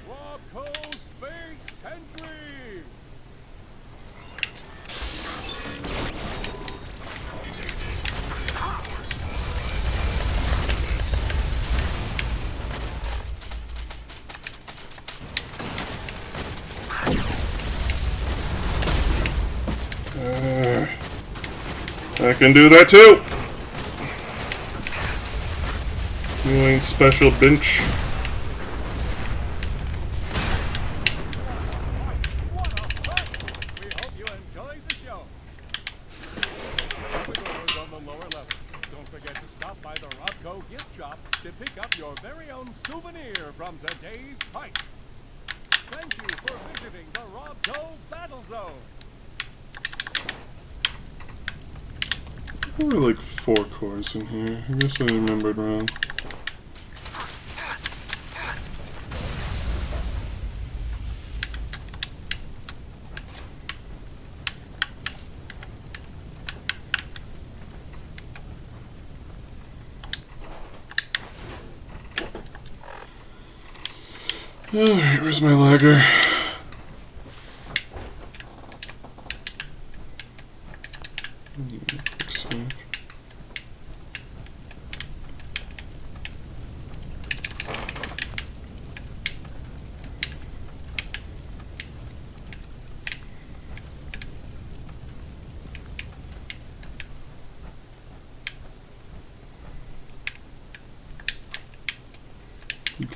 Robco Space Sentry.
I can do that too! You ain't special, bitch.
What a fight! We hope you enjoyed the show. For those on the lower level, don't forget to stop by the Robco gift shop to pick up your very own souvenir from today's fight. Thank you for visiting the Robco Battle Zone.
There were like 4 cores in here. I guess I remembered wrong. Alright, where's my lager?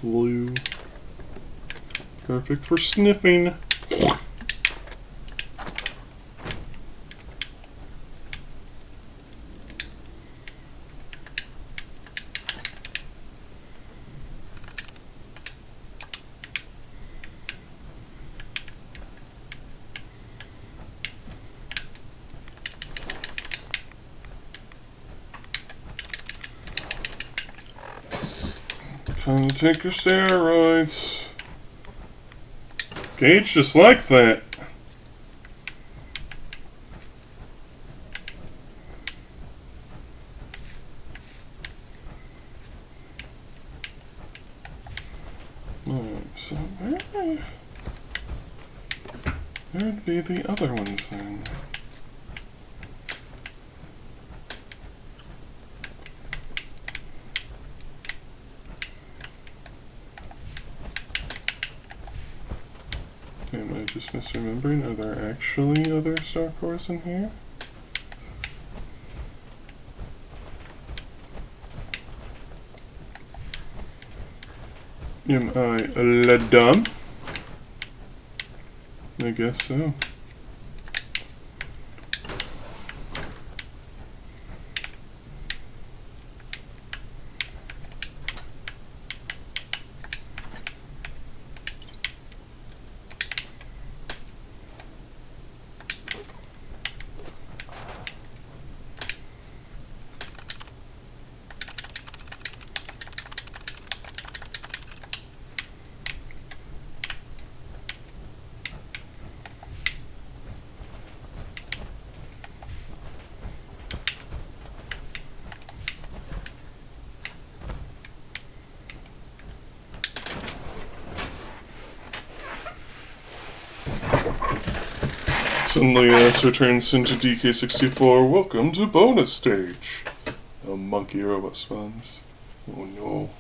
glue. Perfect for sniffing. Time to take your steroids. Gage just like that. Alright, so where'd be the other ones then? Am I just misremembering? Are there actually other Star Cores in here? Am I dumb? I guess so. Suddenly returns into DK64. Welcome to bonus stage. A monkey robot spawns. Oh no.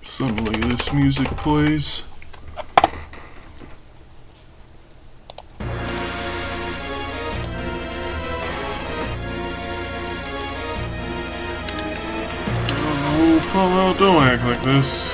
Suddenly this music plays. Oh, Fallout, don't act like this.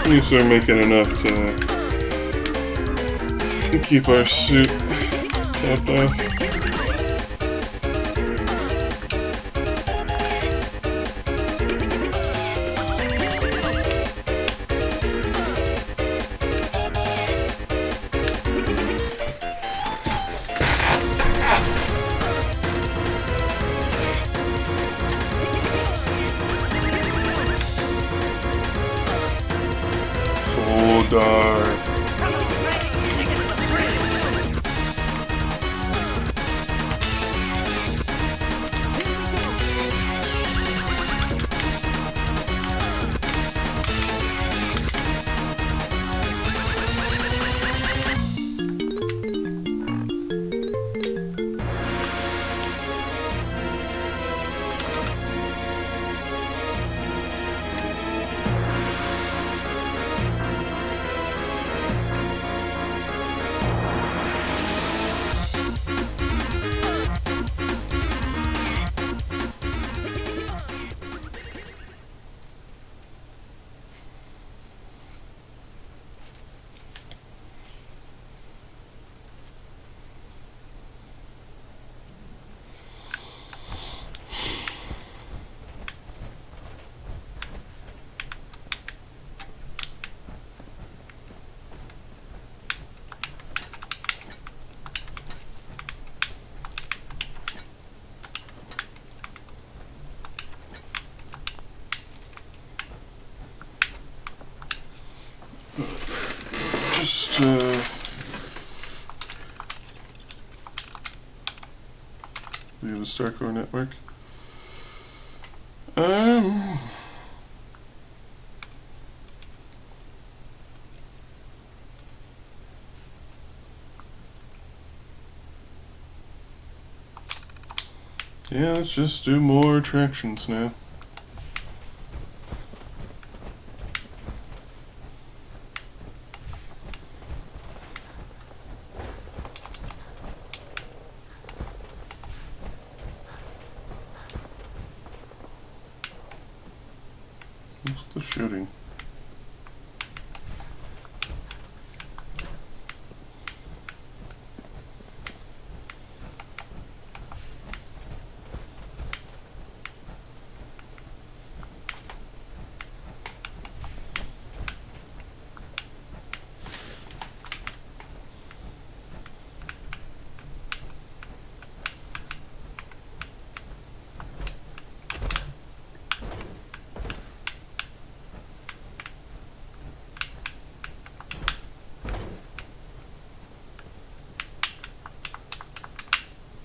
At least we're making enough to keep our suit topped off. Dark. Just, leave the Starcore network. Yeah, let's just do more attractions now. What's the shooting?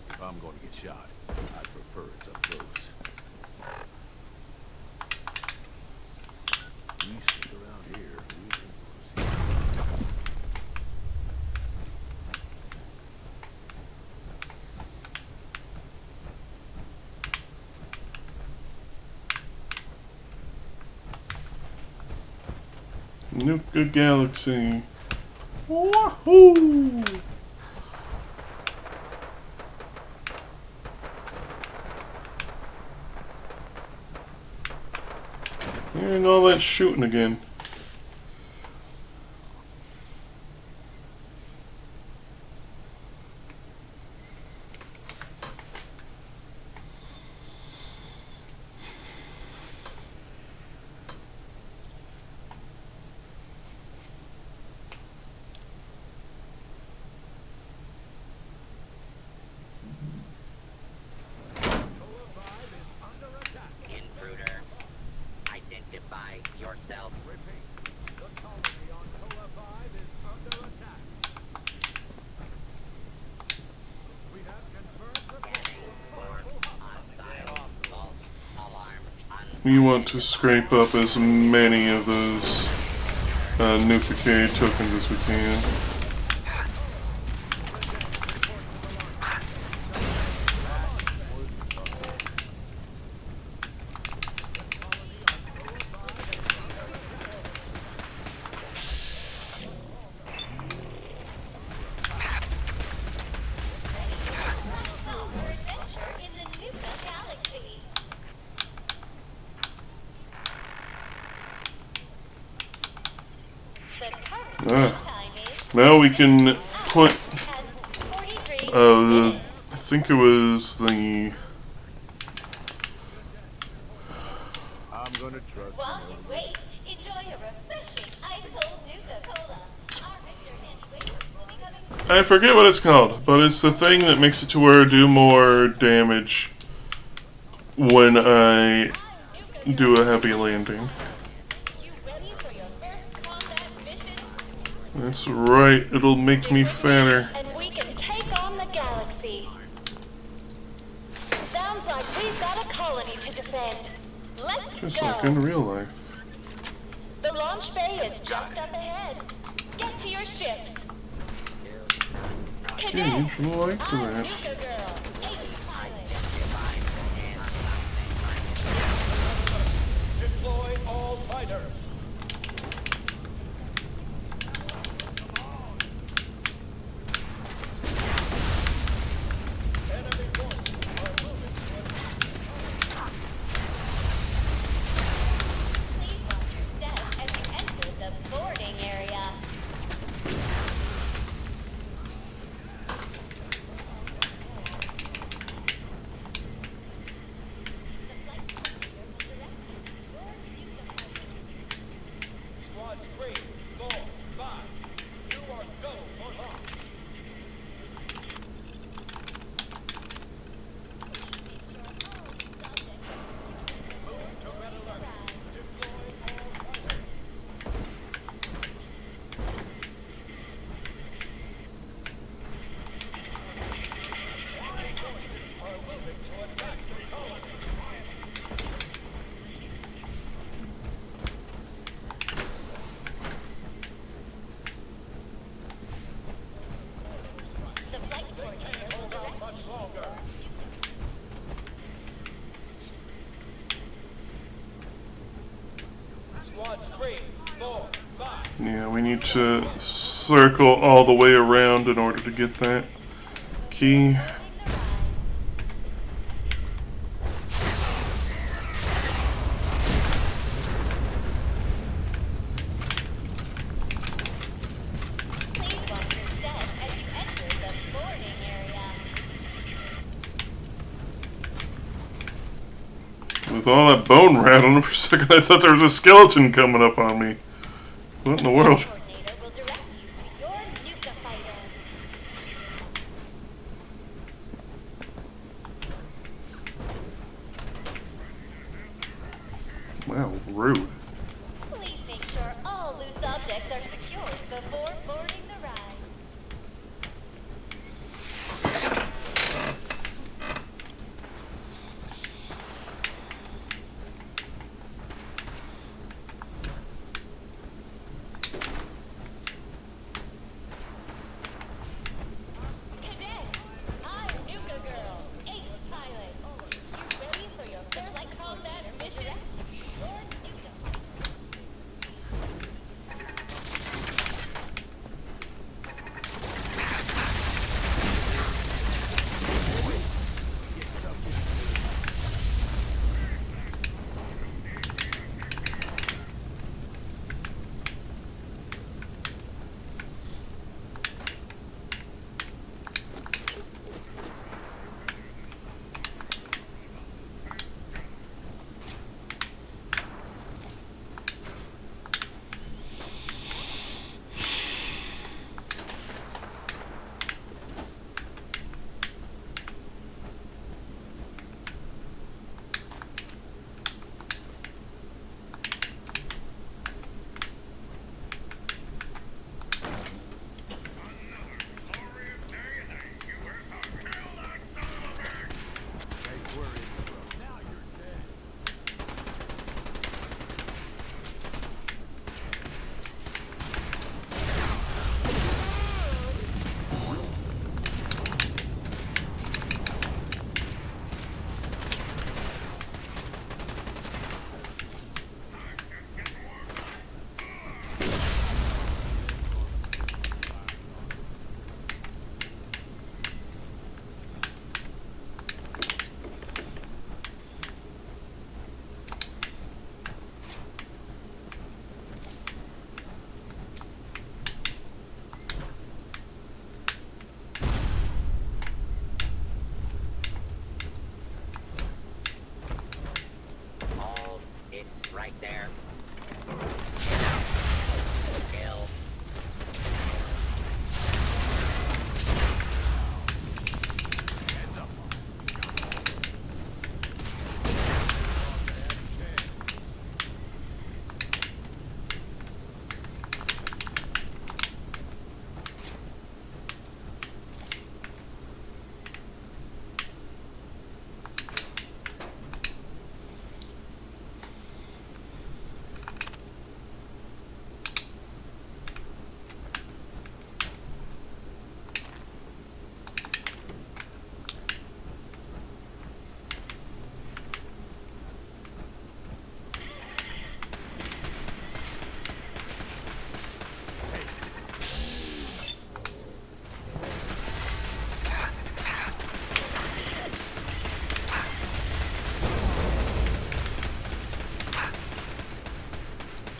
If I'm going to get shot, I'd prefer it's up close. You stick around here, we can see.
Nuka Galaxy. Wahoo! Hearing all that shooting again.
Intruder, identify yourself.
The colony on Toa 5 is under attack. We have confirmed
We want to scrape up as many of those Nuka tokens as we can. Now we can put, I think it was the,
I'm gonna trust
While you wait, enjoy a refreshing ice-cold Nuka-Cola. Our Mr. Handy Waiters will be coming.
I forget what it's called, but it's the thing that makes it to where I do more damage when I do a heavy landing. That's right, it'll make me fatter.
And we can take on the galaxy. Sounds like we've got a colony to defend. Let's
Just
go.
like in real life.
The launch bay is just up ahead. Get to your ships.
Yeah, you should like to that.
Nuka Girl.
Deploy all fighters.
Please watch your step as you enter the boarding area.
Yeah, we need to circle all the way around in order to get that key. With all that bone rattling, for a second I thought there was a skeleton coming up on me. What in the world? Wow, rude.
Please make sure all loose objects are secured before boarding the ride. Cadet, I'm Nuka Girl, ace pilot. You ready for your first combat mission? You're Nuka.
Right there. Kill.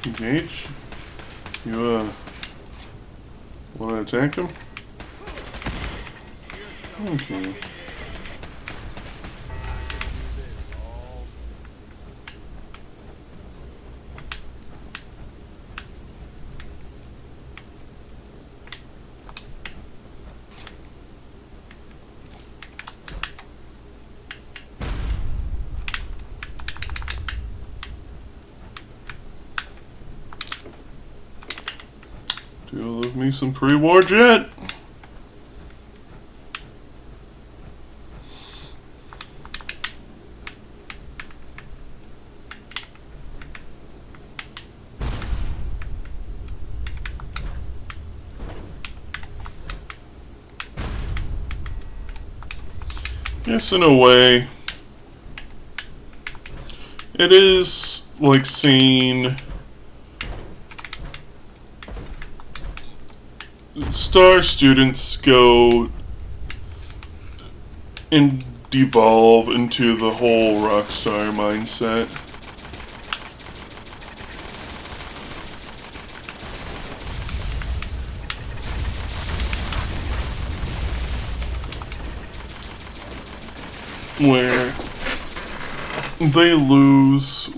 Engage. You, want to attack him? Okay. Do love me some pre-war jet. Yes, in a way, it is like seeing star students go and devolve into the whole rock star mindset. Where they lose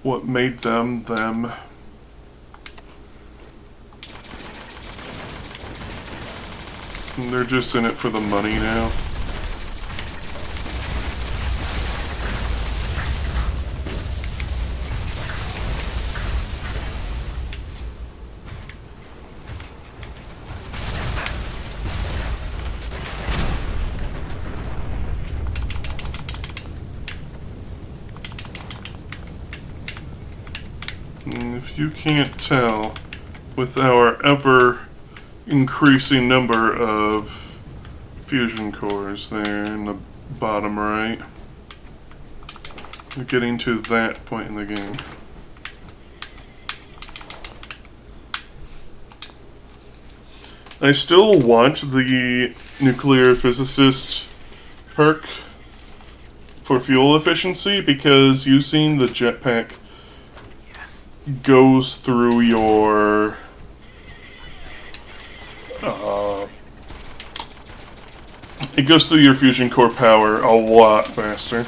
what made them them. And they're just in it for the money now. And if you can't tell, with our ever increasing number of fusion cores there in the bottom right, we're getting to that point in the game. I still want the nuclear physicist perk for fuel efficiency because using the jetpack goes through your it goes through your fusion core power a lot faster.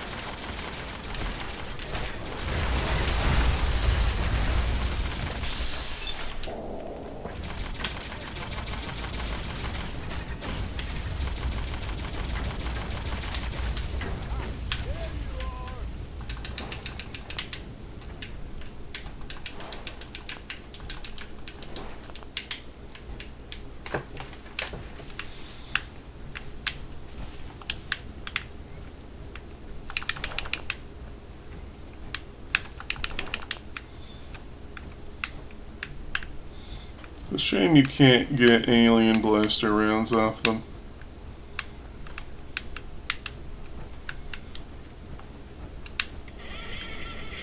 It's a shame you can't get alien blaster rounds off them.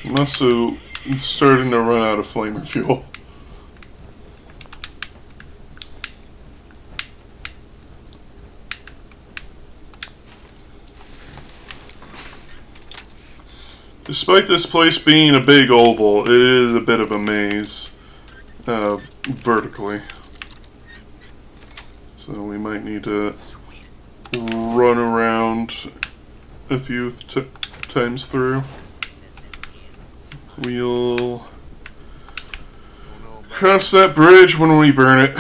I'm also starting to run out of flamer fuel. Despite this place being a big oval, it is a bit of a maze. Vertically. So we might need to run around a few times through. We'll cross that bridge when we burn it.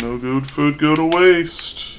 No good food go to waste.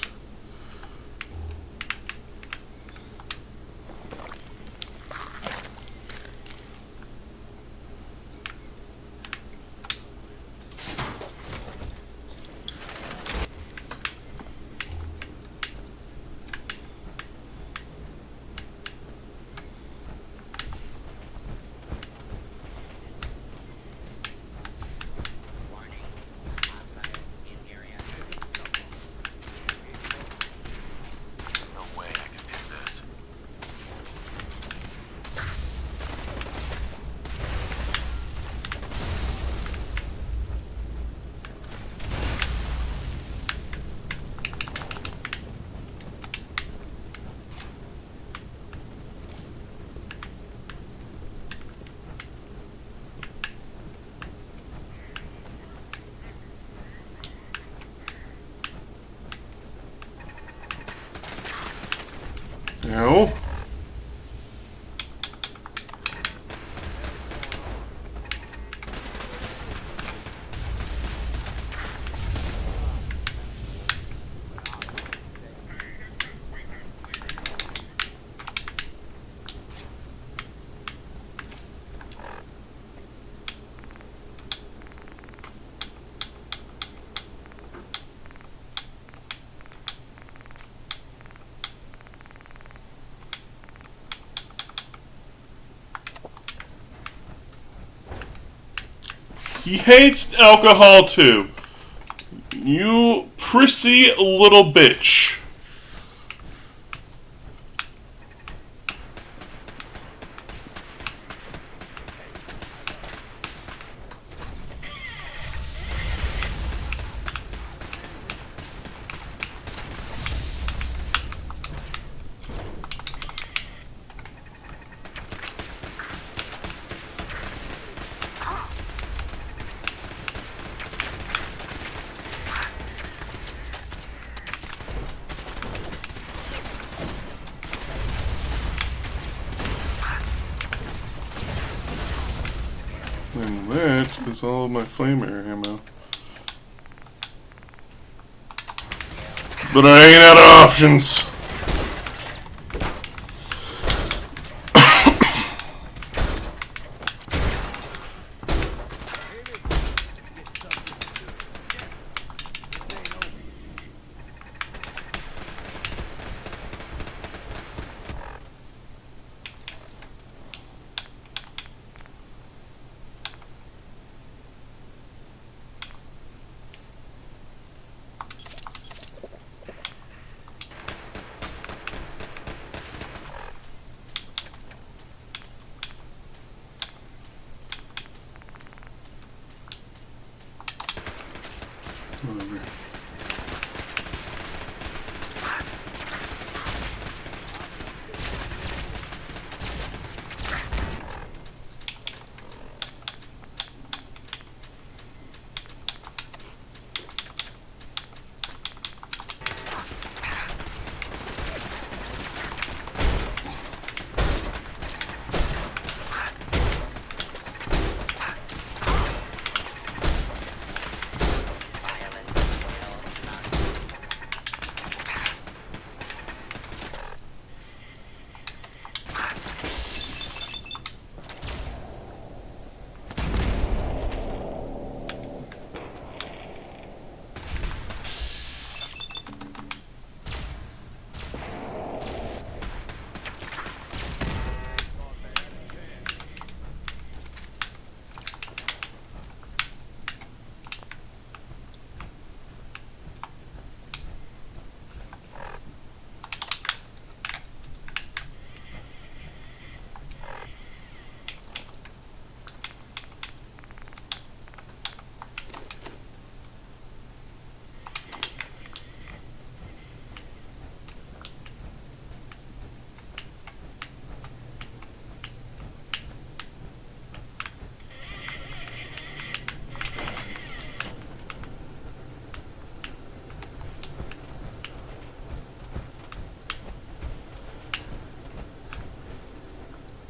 No. He hates alcohol too. You prissy little bitch. that is all of my flamer ammo. But I ain't out of options. Whatever.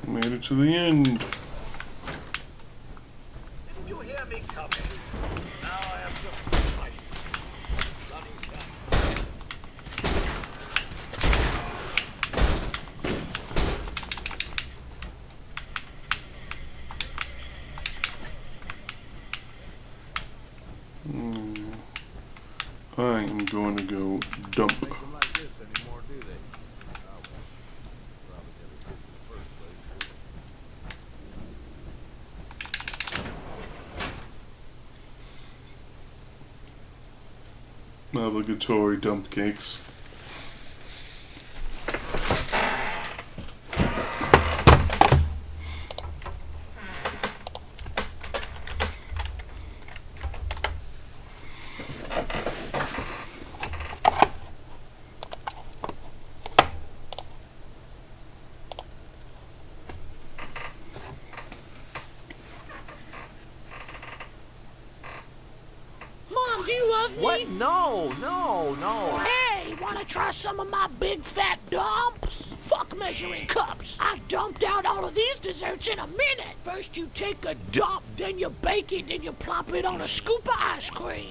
Made it to the end.
Didn't you hear me coming? Now I have to fight.
I am going to go dump. Obligatory dump cakes.
Mom, do you love me?
What? No, no, no.
Hey, wanna try some of my big fat dumps? Fuck measuring cups. I dumped out all of these desserts in a minute. First you take a dump, then you bake it, then you plop it on a scoop of ice cream.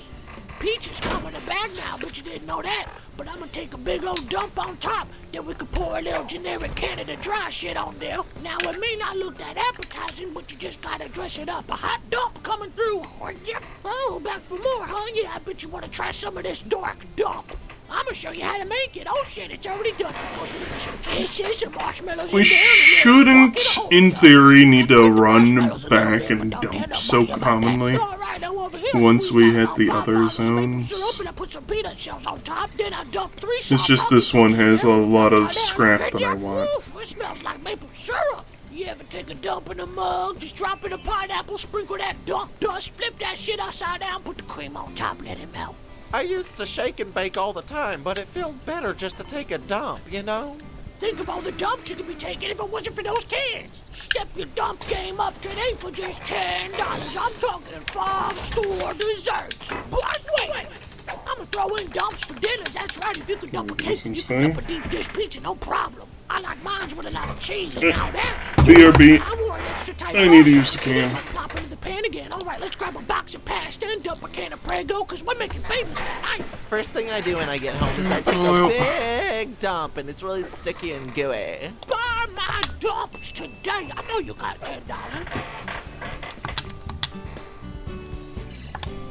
Peaches come in a bag now, but you didn't know that. But I'm gonna take a big old dump on top, then we can pour a little generic Canada Dry shit on there. Now it may not look that appetizing, but you just gotta dress it up. A hot dump coming through. Yep. Oh, back for more, huh? Yeah, I bet you wanna try some of this dark dump. I'm gonna show you how to make it. Oh shit, it's already done. Some kisses, some marshmallows.
We shouldn't, in theory, need to run back and dump so commonly once we hit the other zones. It's just this one has a lot of scrap that I want.
It smells like maple syrup. You ever take a dump in a mug, just drop in a pineapple, sprinkle that dump dust, flip that shit upside down, put the cream on top, let it melt.
I used to shake and bake all the time, but it feels better just to take a dump, you know?
Think of all the dumps you could be taking if it wasn't for those kids. Step your dump game up today for just $10. I'm talking 5-store desserts. But wait, I'm gonna throw in dumps for dinners. That's right, if you could dump a cake and you can dump a deep dish pizza, no problem. I like mine with a lot of cheese. Now that's...
BRB.
I wore an extra tight
I need to
box.
use the can.
Plop into the pan again. All right, let's grab a box of pasta and dump a can of Prego, because we're making babies tonight.
First thing I do when I get home is I take a big dump, and it's really sticky and gooey.
Buy my dumps today. I know you got $10.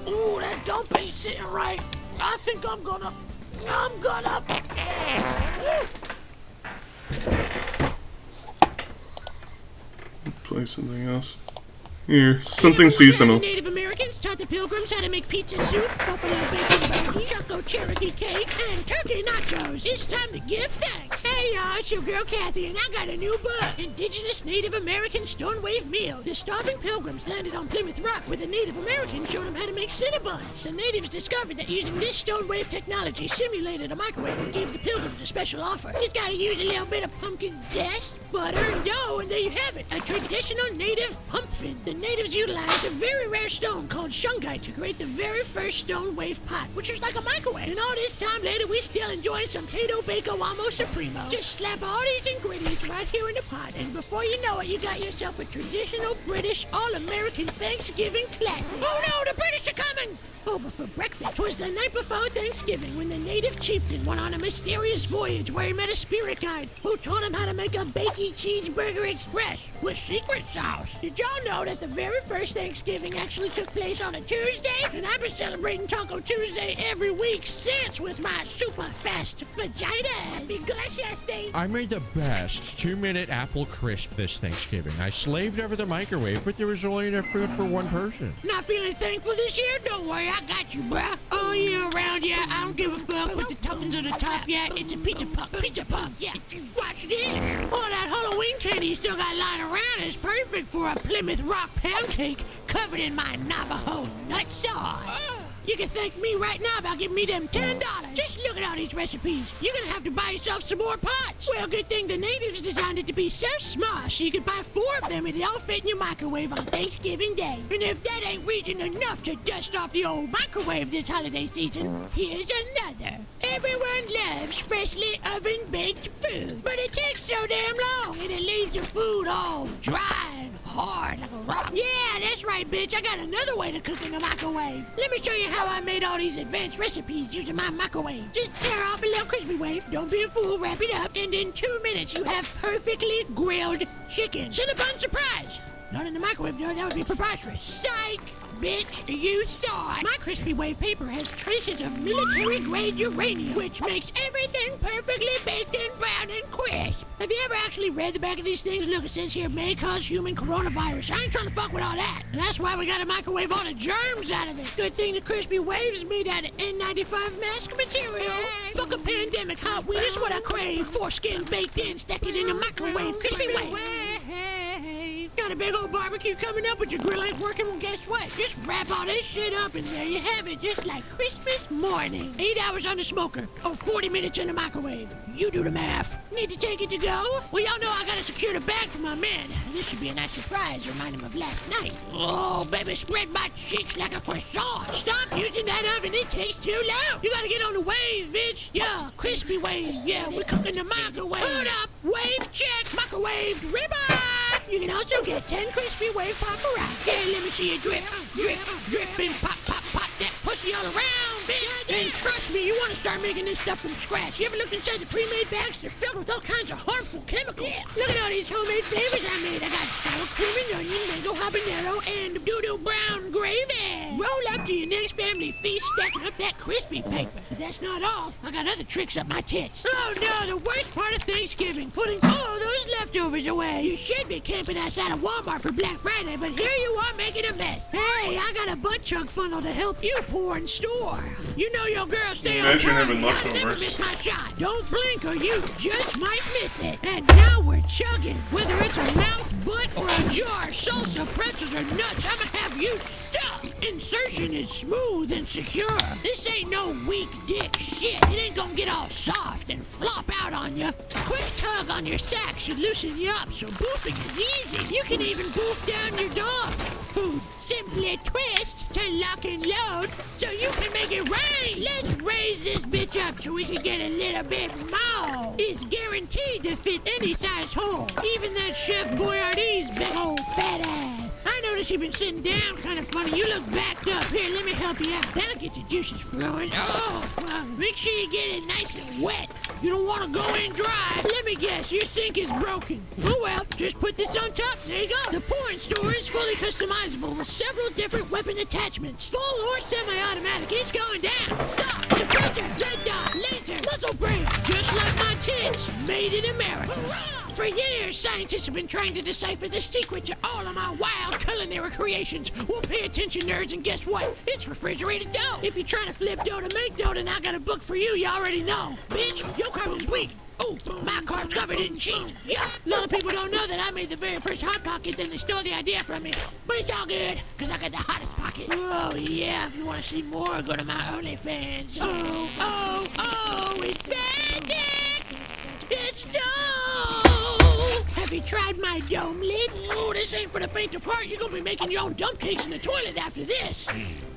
Ooh, that dump ain't sitting right. I think I'm gonna...
Play something else. Here, something seasonal.
Native Americans taught the Pilgrims how to make pizza soup, buffalo bacon bogey, choco Cherokee cake, and turkey nachos. It's time to give thanks. Hey y'all, it's your girl Kathy, and I got a new book, Indigenous Native American Stone Wave Meal. The starving Pilgrims landed on Plymouth Rock, where the Native Americans showed them how to make Cinnabons. The natives discovered that using this stone wave technology simulated a microwave and gave the Pilgrims a special offer. Just gotta use a little bit of pumpkin dust, butter, and dough, and there you have it, a traditional native pumpkin. The natives utilized a very rare stone called shungite to create the very first stone wave pot, which was like a microwave. And all this time later, we're still enjoying some Tato Bacon Wamo Supremo. Just slap all these ingredients right here in the pot, and before you know it, you got yourself a traditional British all-American Thanksgiving classic. Oh no, the British are coming! Over for breakfast. 'Twas the night before Thanksgiving when the native chieftain went on a mysterious voyage where he met a spirit guide who taught him how to make a bakey cheeseburger express with secret sauce. Did y'all know that the very first Thanksgiving actually took place on a Tuesday? And I've been celebrating Taco Tuesday every week since with my super fast vagina. Big gracias, Dave.
I made the best 2-minute apple crisp this Thanksgiving. I slaved over the microwave, but there was only enough food for one person.
Not feeling thankful this year? Don't worry, I got you, bruh. All year around, yeah, I don't give a fuck with the toppings on the top, yeah. It's a pizza pup, yeah. Watch this. All that Halloween candy you still got lying around is perfect for a Plymouth Rock pound cake covered in my Navajo nut sauce. You can thank me right now about giving me them $10. Just look at all these recipes. You're gonna have to buy yourself some more pots. Well, good thing the natives designed it to be so small so you could buy 4 of them and they all fit in your microwave on Thanksgiving Day. And if that ain't reason enough to dust off the old microwave this holiday season, here's another. Everyone loves freshly oven-baked food, but it takes so damn long and it leaves the food all dry and hard like a rock. Yeah, that's right, bitch. I got another way to cook in the microwave. Let me show you how I made all these advanced recipes using my microwave. Just tear off a little crispy wave, don't be a fool, wrap it up, and in 2 minutes you have perfectly grilled chicken. Cinnabon surprise! Not in the microwave, though, that would be preposterous. Psych! Bitch, you thought. My crispy wave paper has traces of military-grade uranium, which makes everything perfectly baked and brown and crisp. Have you ever actually read the back of these things? Look, it says here, may cause human coronavirus. I ain't trying to fuck with all that. And that's why we gotta microwave all the germs out of it. Good thing the crispy wave's made out of N95 mask material. Fuck a pandemic, hot weed is what I crave. Foreskin baked in, stack it in the microwave. Crispy wave. Got a big old barbecue coming up, but your grill ain't working. Well, guess what? Just wrap all this shit up, and there you have it, just like Christmas morning. 8 hours on the smoker, or 40 minutes in the microwave. You do the math. Need to take it to go? Well, y'all know I gotta secure the bag for my man. This should be a nice surprise, remind him of last night. Oh, baby, spread my cheeks like a croissant. Stop using that oven, it takes too long. You gotta get on the wave, bitch. Yeah, crispy wave. Yeah, we're cooking the microwave. Hold up, wave check, microwaved ribbon. You can also get 10 crispy wave paparazzi. Yeah, let me see you drip, drip, drip, and pop, pop, pop that pussy all around, bitch. And trust me, you want to start making this stuff from scratch. You ever looked inside the pre-made bags? They're filled with all kinds of harmful chemicals. Yeah. Look at all these homemade flavors I made. I got sour cream and onion, mango habanero, and doodle brown gravy. Roll up to your next family feast, stacking up that crispy paper. But that's not all. I got other tricks up my tits. Oh no, the worst part of Thanksgiving, putting all those leftovers away. You should be camping outside of Walmart for Black Friday, but here you are making a mess. Hey, I got a butt chug funnel to help you pour and store. You know your girl stay on
Imagine
time.
having
I'll never
leftovers.
miss my shot. Don't blink or you just might miss it. And now we're chugging. Whether it's a mouth, butt, or a jar, salsa, pretzels, or nuts, I'ma have you stuck. Insertion is smooth and secure. This ain't no weak dick shit. It ain't gonna get all soft and flop out on you. Quick tug on your sack should loosen you up, so boofing is easy. You can even boof down your dog. For food. Simply twist to lock and load so you can make it rain. Let's raise this bitch up so we can get a little bit more. It's guaranteed to fit any size hole. Even that Chef Boyardee's big old fat ass. I noticed you've been sitting down kind of funny. You look backed up. Here, let me help you out. That'll get your juices flowing. Oh, fuck. Make sure you get it nice and wet. You don't want to go in dry. Let me guess, your sink is broken. Oh well, just put this on top. There you go. The pouring store is fully customizable with several different weapon attachments. Full or semi-automatic. It's going down. Stop. Suppressor. Red dot. Laser. Muzzle brake. Just like my tits. Made in America. Hurrah! For years, scientists have been trying to decipher the secret to all of my wild culinary creations. Well, pay attention, nerds, and guess what? It's refrigerated dough. If you're trying to flip dough to make dough, then I got a book for you. You already know. Bitch, your carb is weak. Oh, my carb's covered in cheese. Yeah, a lot of people don't know that I made the very first Hot Pocket, then they stole the idea from me. But it's all good, because I got the hottest pocket. Oh, yeah, if you want to see more, go to my OnlyFans. Oh, it's magic! It's dough! Have you tried my dome lid? Oh, this ain't for the faint of heart. You're gonna be making your own dump cakes in the toilet after this.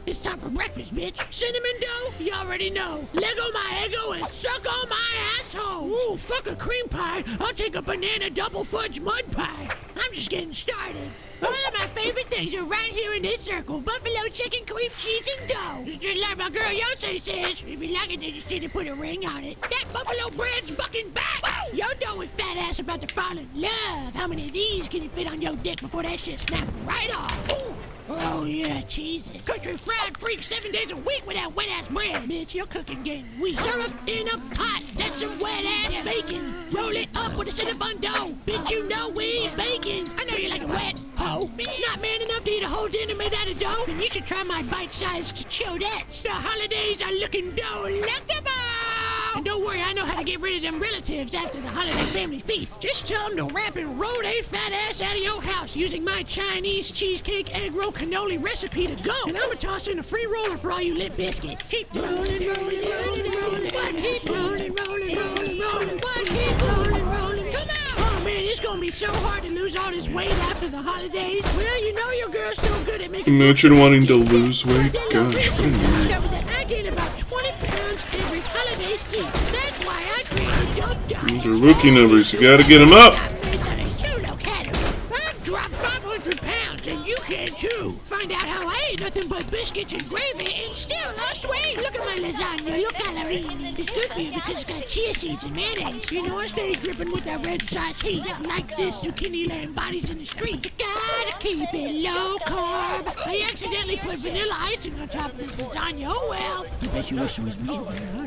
It's time for breakfast, bitch. Cinnamon dough? You already know. Lego my ego and suck on my asshole. Ooh, fuck a cream pie. I'll take a banana double fudge mud pie. I'm just getting started. All of my favorite things are right here in this circle. Buffalo chicken, cream cheese, and dough. It's just like my girl Yonsei says. If you like it, then you just need to put a ring on it. That buffalo bread's bucking back. Whoa. Yo dough with fat ass about to fall in love. How many of these can you fit on your dick before that shit snaps right off? Ooh. Oh yeah, cheese it. Country fried freak 7 days a week with that wet ass bread. Bitch, your cooking game weak. Syrup in a pot, that's some wet ass bacon. Roll it up with a cinnamon dough. Bitch, you know we eat bacon. I know you like it wet, ho. Not man enough to eat a whole dinner made out of dough? Then you should try my bite-sized chodettes. The holidays are looking delectable. And don't worry, I know how to get rid of them relatives after the holiday family feast. Just tell them to wrap and roll they fat ass out of your house using my Chinese cheesecake egg roll cannoli recipe to go. And I'ma toss in a free roller for all you Limp Biscuits. Keep rolling, rolling, rolling, rolling. But keep rolling, rolling, rolling, rolling. But keep rolling, rolling. Come on! Oh man, it's gonna be so hard to lose all this weight after the holidays. Well, you know your girl's so good at making.
Imagine wanting to lose weight. Gosh, what a nerd.
Discovered that I gain about 20 pounds every holiday season. That's why I created Dump Diet.
These are rookie numbers. You gotta get them up.
I've dropped 500 pounds, and you can too. Find out how I ate nothing but biscuits and gravy and still lost weight. Look at my lasagna. Look, Callerini. It's good for you because it's got chia seeds and mayonnaise. You know, I stay dripping with that red sauce heat. Like this zucchini laying bodies in the street. You gotta keep it low carb. I accidentally put vanilla icing on top of this lasagna. Oh well. I bet you wish it was me, huh?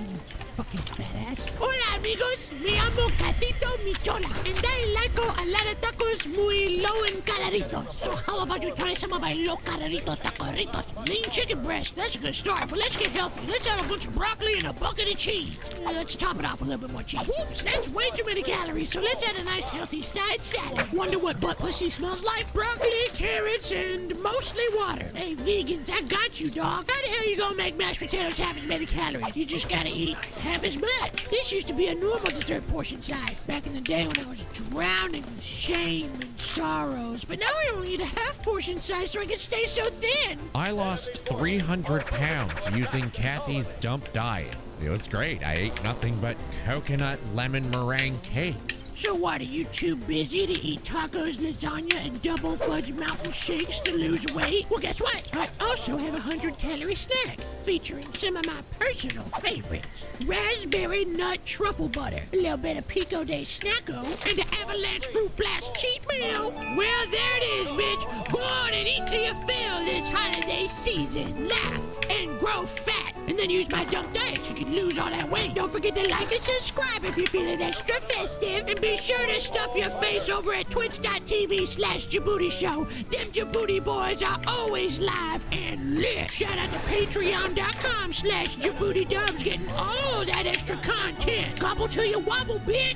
Fucking fat ass. Hola, amigos. Me llamo Catito Michola, and I like a lot of tacos muy low in caloritos. So how about you try some of my low calorito tacoritos? Lean chicken breast. That's a good start, but let's get healthy. Let's add a bunch of broccoli and a bucket of cheese. Let's top it off with a little bit more cheese. Whoops, that's way too many calories. So let's add a nice healthy side salad. Wonder what butt pussy smells like? Broccoli, carrots, and mostly water. Hey, vegans, I got you, dog. How the hell you gonna make mashed potatoes half as many calories? You just gotta eat half as much. This used to be a normal dessert portion size back in the day when I was drowning in shame and sorrows. But now I only eat a half portion size so I can stay so thin.
I lost 300 pounds using Kathy's dump diet. It was great. I ate nothing but coconut lemon meringue cake.
So what, are you too busy to eat tacos, lasagna, and double fudge mountain shakes to lose weight? Well, guess what? I also have 100-calorie snacks featuring some of my personal favorites. Raspberry nut truffle butter, a little bit of Pico de Snacko, and the Avalanche Fruit Blast cheat meal. Well, there it is, bitch. Go on and eat till you fill this holiday season. Laugh and grow fat. And then use my dump diet so you can lose all that weight. Don't forget to like and subscribe if you're feeling extra festive. And be sure to stuff your face over at twitch.tv/Djibouti Show. Them Djibouti boys are always live and lit. Shout out to patreon.com/Djibouti Dubs, getting all that extra content. Gobble till you wobble, bitch.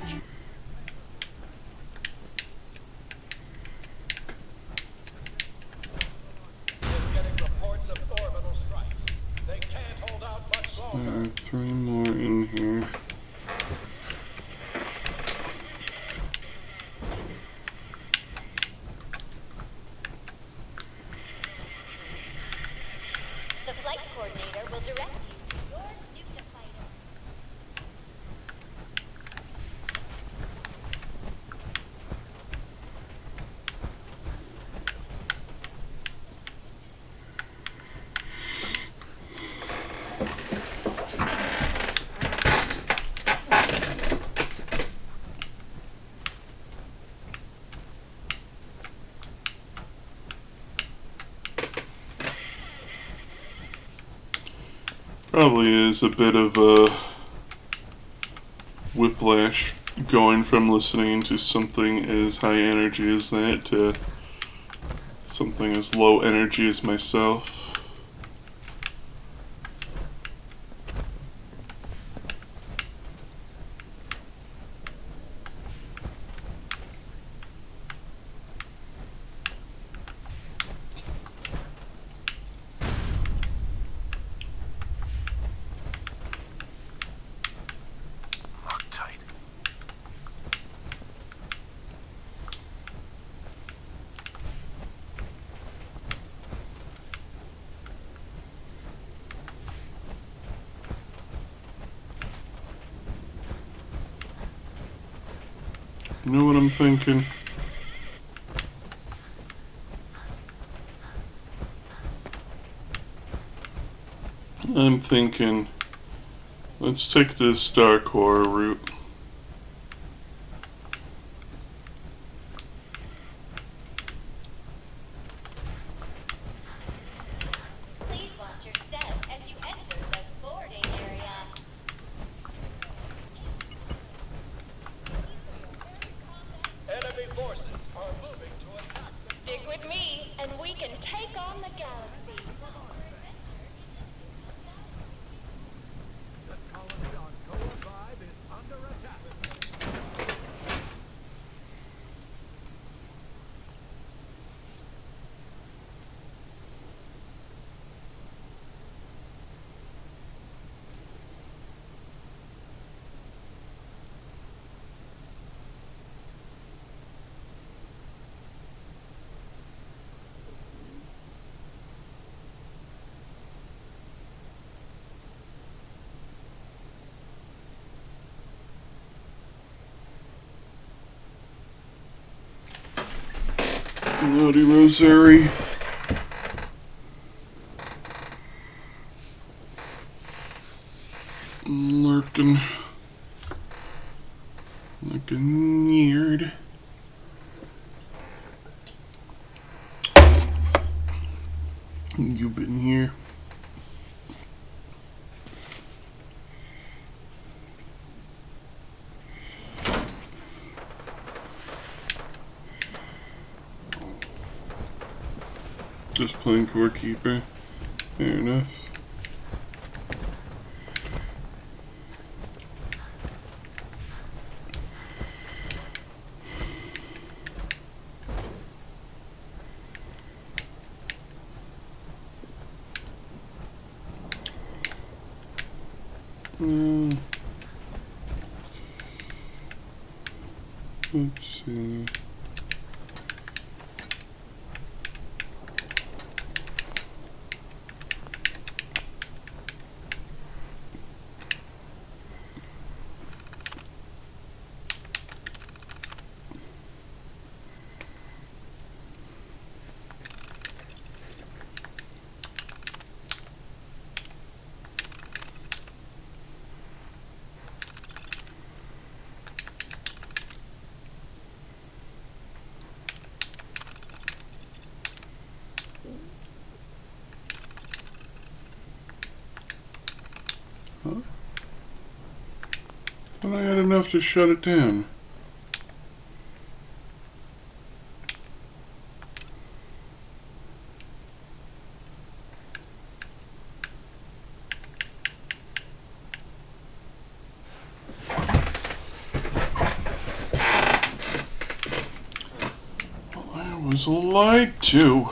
Three more in here. probably is a bit of a whiplash going from listening to something as high energy as that to something as low energy as myself. You know what I'm thinking? I'm thinking, let's take this Star Core route.
Please watch your step as you enter the boarding area.
Enemy forces are moving to attack.
Stick with me, and we can take on the galaxy.
The colony on Koa 5 is under attack.
Naughty Rosary. Lurking like a nerd. You've been here. Just playing Core Keeper. Fair enough. Let's see. Huh? Well, I had enough to shut it down. I was lied to.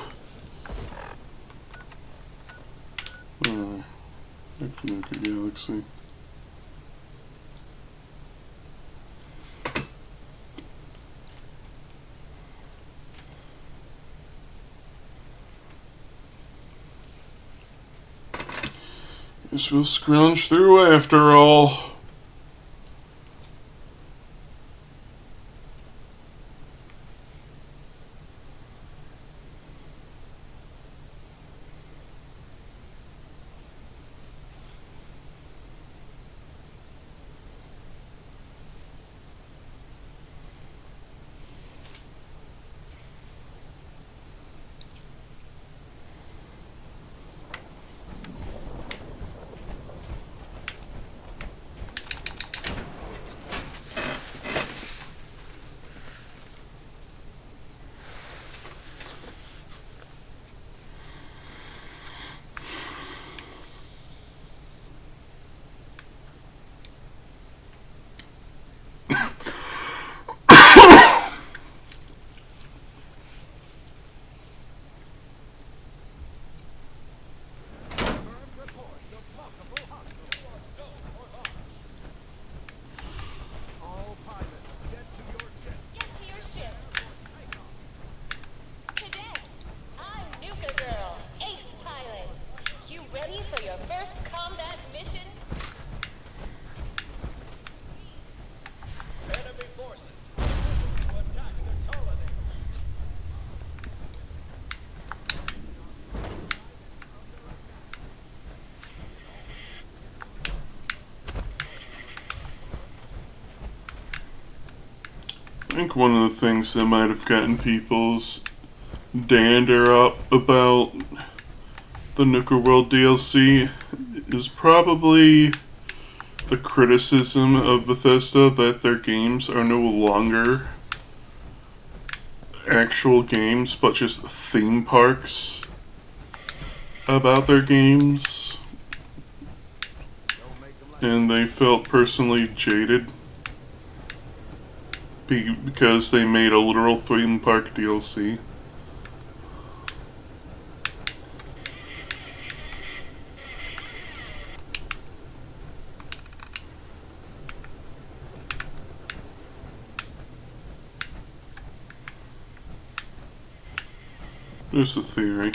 Nuka Galaxy. Guess we'll scrounge through after all. I think one of the things that might have gotten people's dander up about the Nuka World DLC is probably the criticism of Bethesda that their games are no longer actual games, but just theme parks about their games. And they felt personally jaded because they made a literal theme park DLC. Just a theory.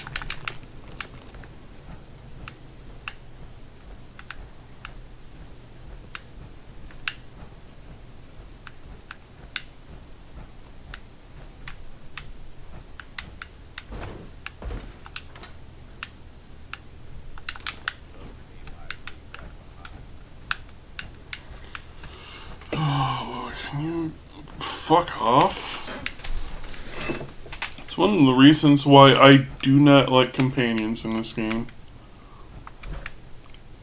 Oh, can you fuck off? It's one of the reasons why I do not like companions in this game.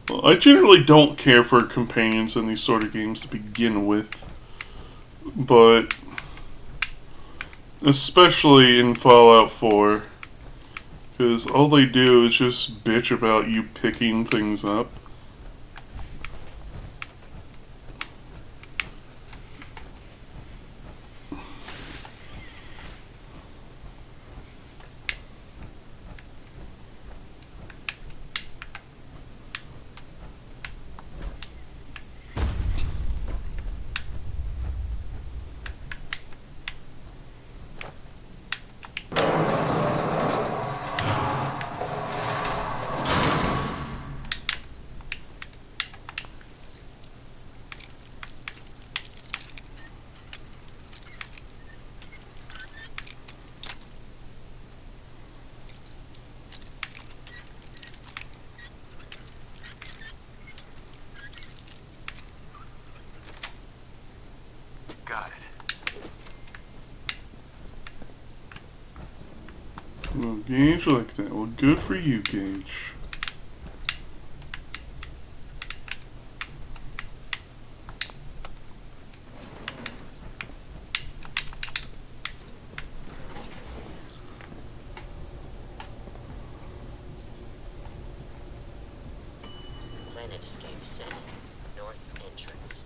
Well, I generally don't care for companions in these sort of games to begin with, but especially in Fallout 4, because all they do is just bitch about you picking things up.
Got it.
Well, Gage like that. Well, good for you, Gage.
Planetscape Center, north entrance.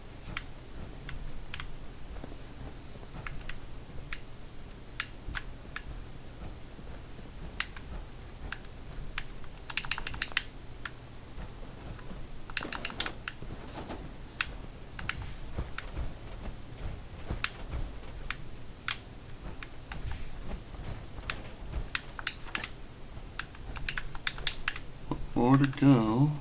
More to go.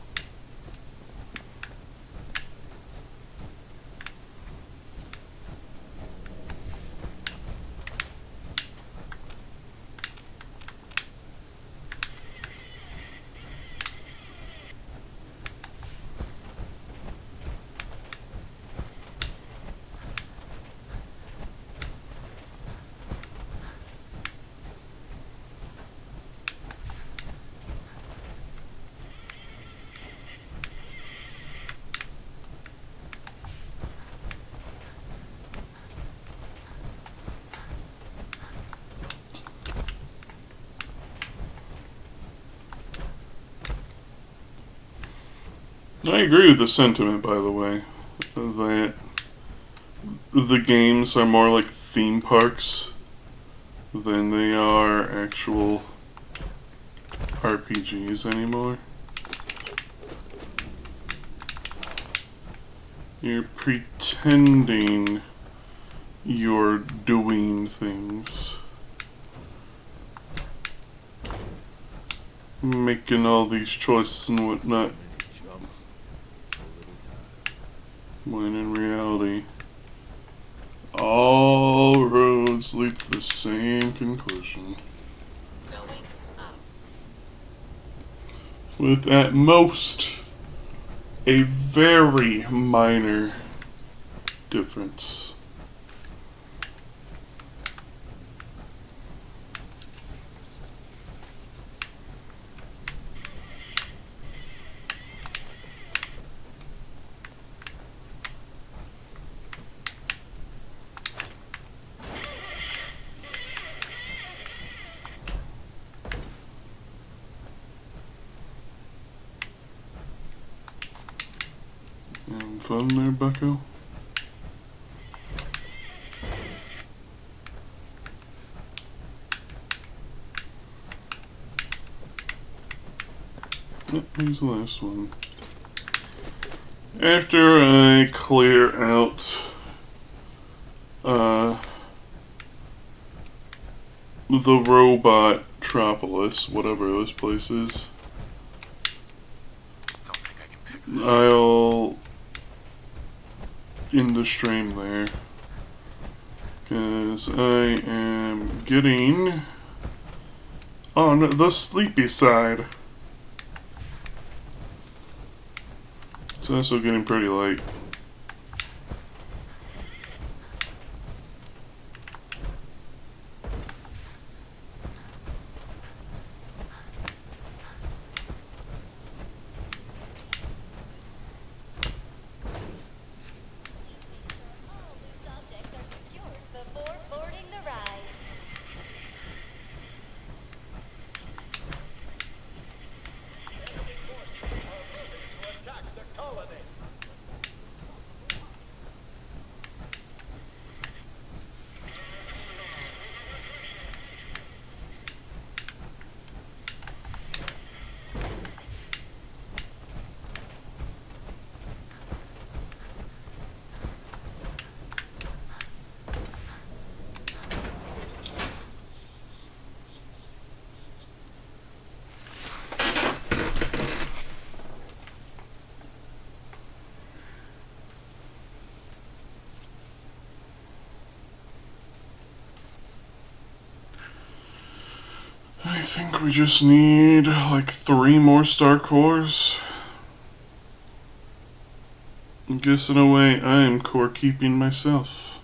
I agree with the sentiment, by the way, that the games are more like theme parks than they are actual RPGs anymore. You're pretending you're doing things. Making all these choices and whatnot. When in reality, all roads lead to the same conclusion. With at most a very minor difference. fun there, bucko? Yep, here's the last one. After I clear out the robot Tropolis, whatever this place is, I'll end the stream there, because I am getting on the sleepy side. It's also getting pretty late.
Before boarding the ride.
I think we just need like 3 more star cores. I'm guessing away I am core keeping myself.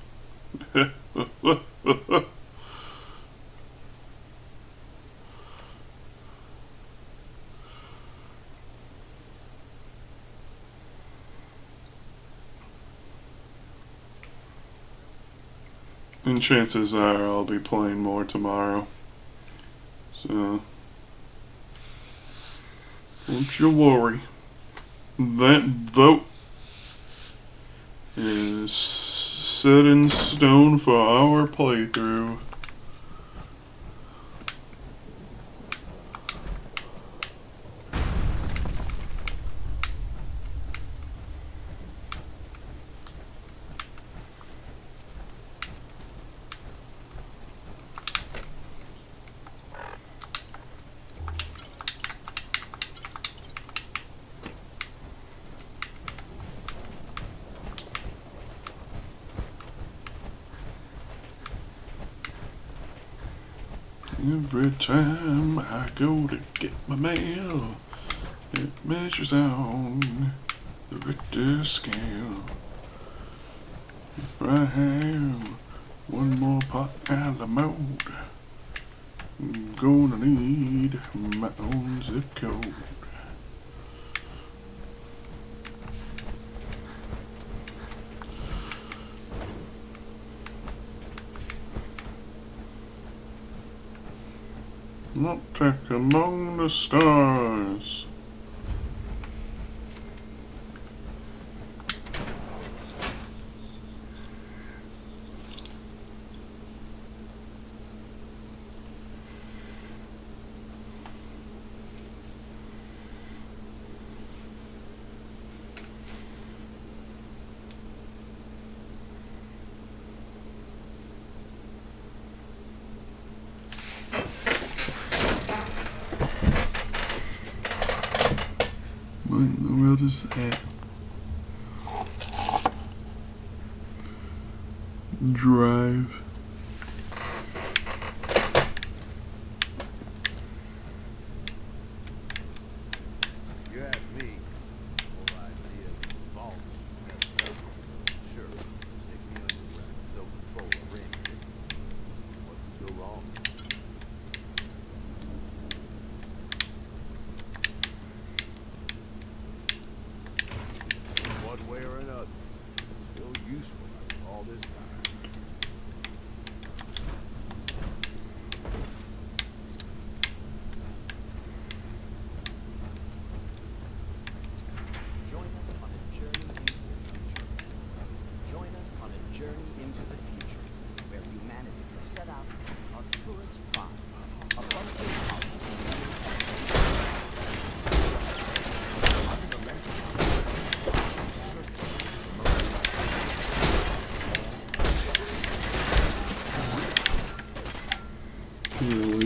And chances are I'll be playing more tomorrow. So, don't you worry. That vote is set in stone for our playthrough. Every time I go to get my mail, it measures on the Richter scale. If I have one more pot out of mold, I'm gonna need my own zip code. Not take among the stars. What in the world is that? Drive.
You ask me, the whole idea of vaults has no. Sure, stick me underground, no control or anything. What could go wrong? One way or another, still useful after all this time.
Join us on a journey into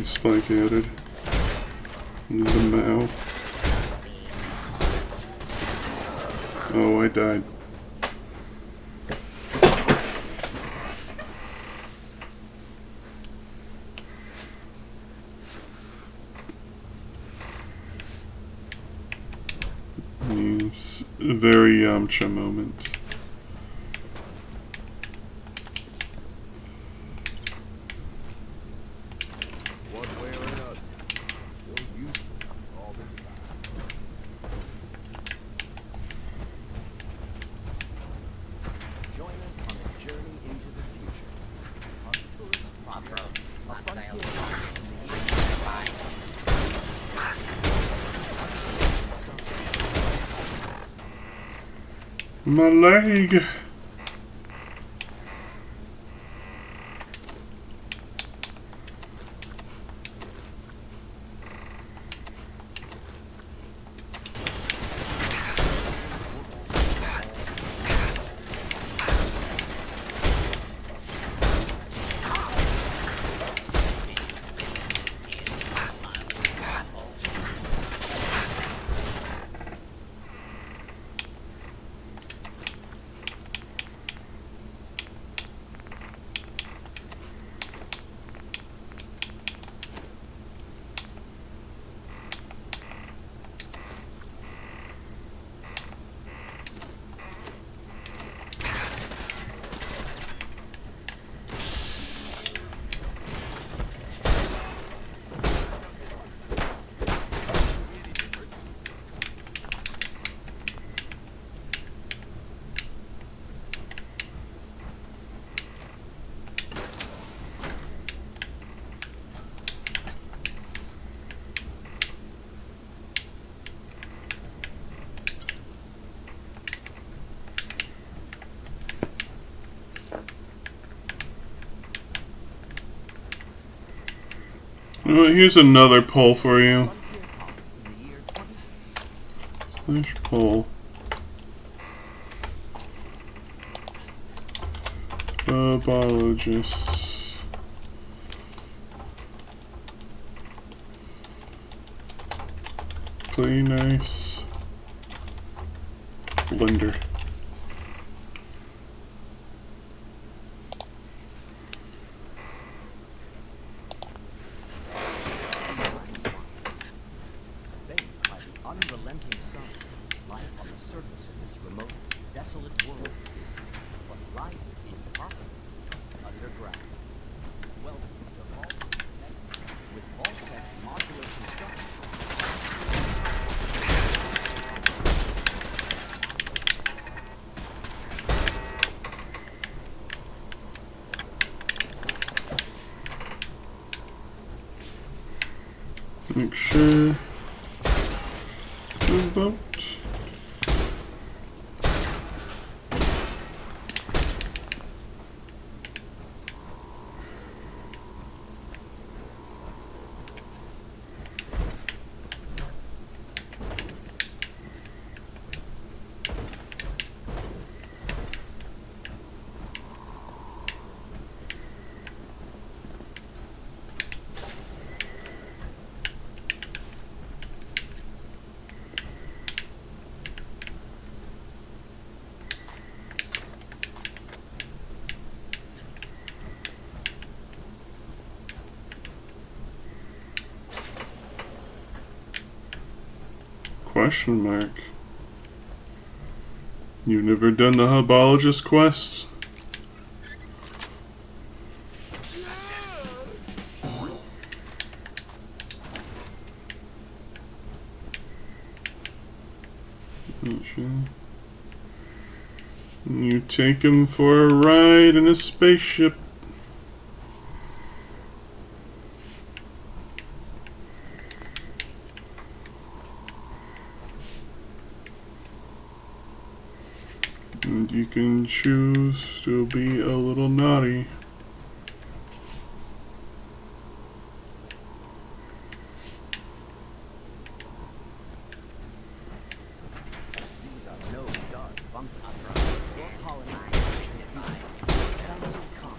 spike added. The Mao. Oh, I died. It's a very Yamcha moment.
One way or another, still useful all this time.
Join us on a journey into the future. Our tourist proper, a frontier
My leg. Well, here's another poll for you. Slash poll. Biologists. Play nice. Blender.
unrelenting sun, life on the surface of this remote, desolate world is weak, but life is possible underground. Welcome to Vault-Tec's with Vault-Tec's modular construction.
Make sure about question mark. You've never done the Hubologist quest? Not sure. You take him for a ride in a spaceship. And you can choose to be a little naughty.
These are no dark bunkers. Your colonization of mine. Expensive common.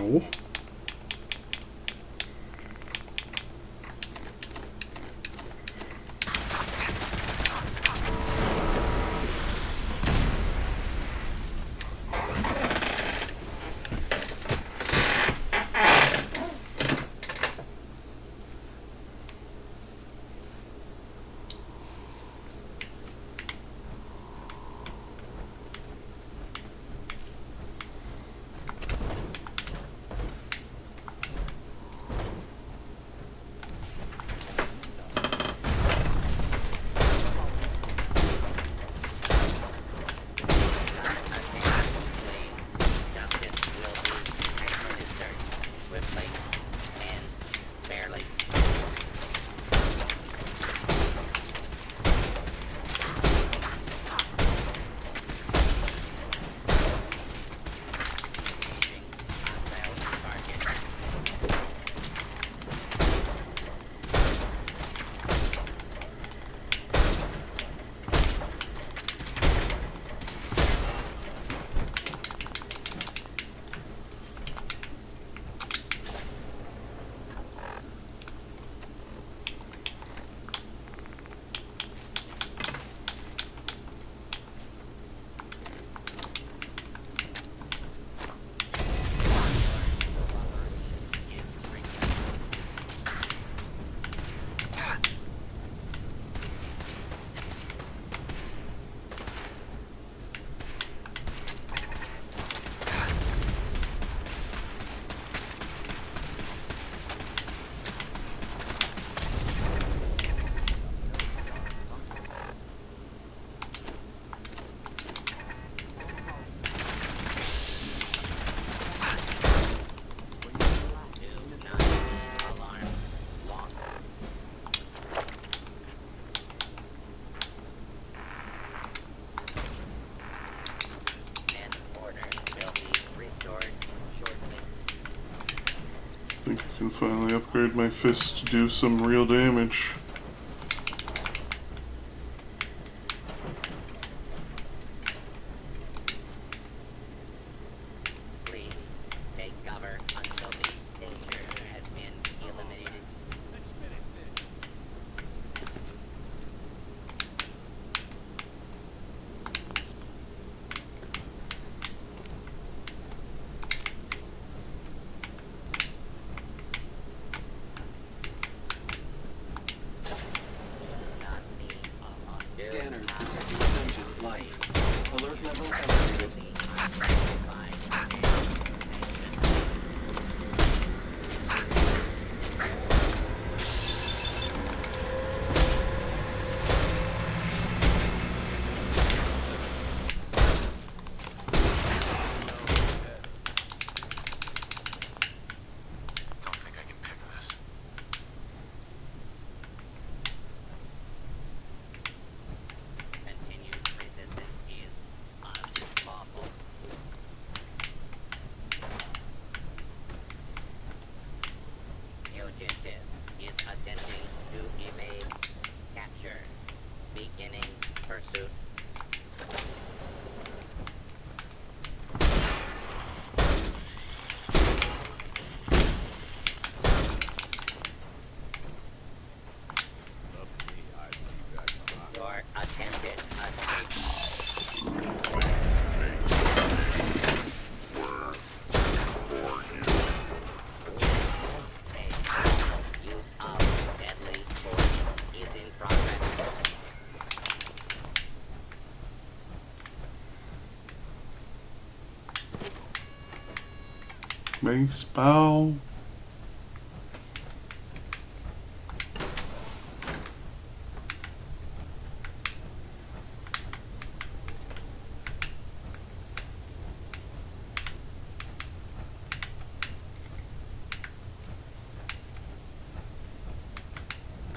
Ow. I think I can finally upgrade my fist to do some real damage.
Scanners detecting sentient life. Alert level elevated.
Don't think I can pick this.
Baseball.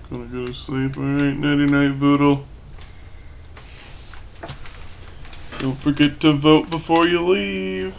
Gonna go to sleep. Alright, nighty night, Voodoo. Don't forget to vote before you leave.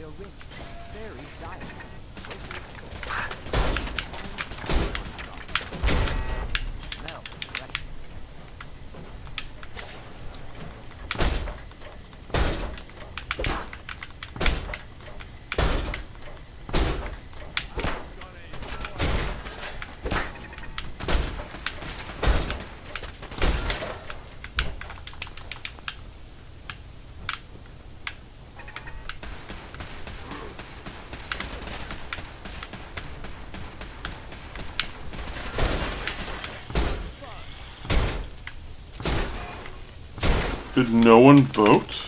a rich, varied diet. Smell fresh.
Did no one vote?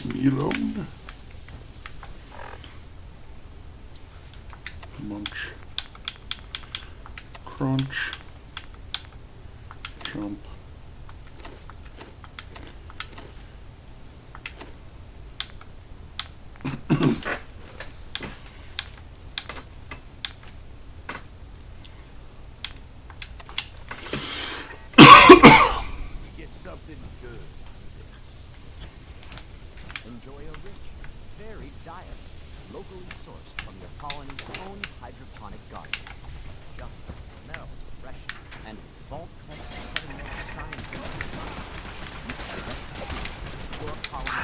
Melon. Munch. Crunch. Jump.
Get something good. Enjoy a rich, varied diet, locally sourced from your colony's own hydroponic gardens. Just smell fresh, and Vault-Tec's cutting-edge science and technology. The rest of the your colony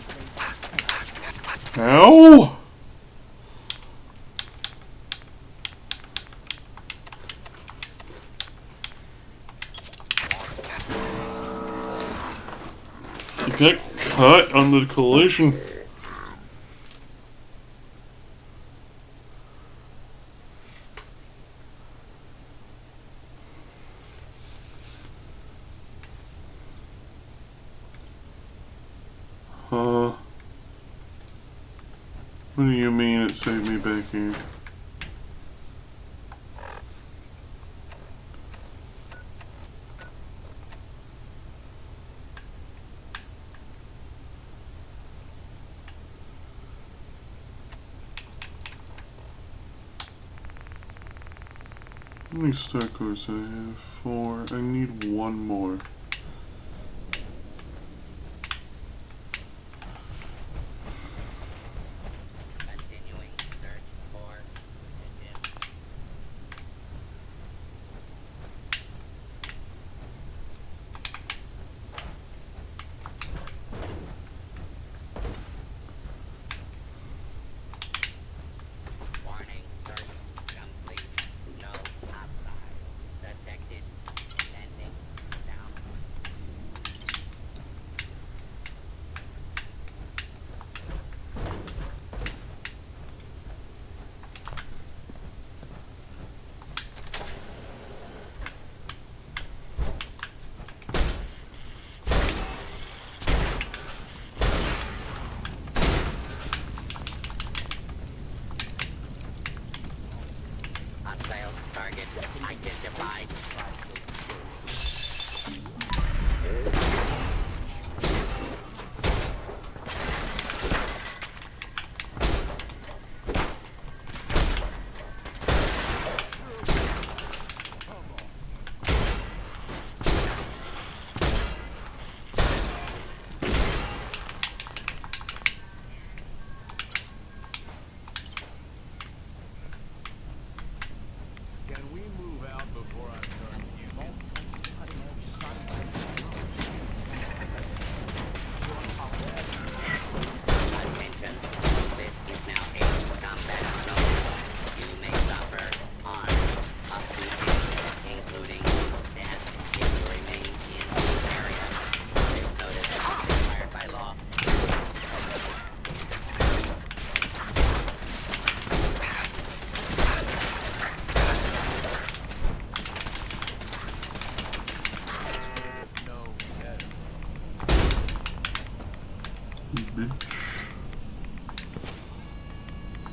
face
Ow! You get cut on the collision. What do you mean it saved me back here? How many star cards do I have? 4. I need 1 more.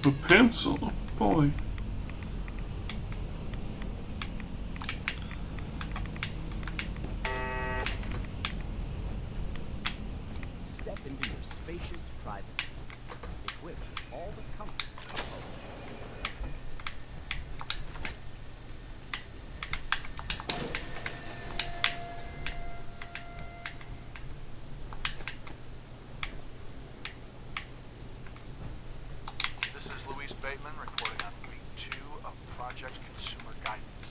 A pencil, boy.
Bateman reporting on week 2 of Project Consumer Guidance.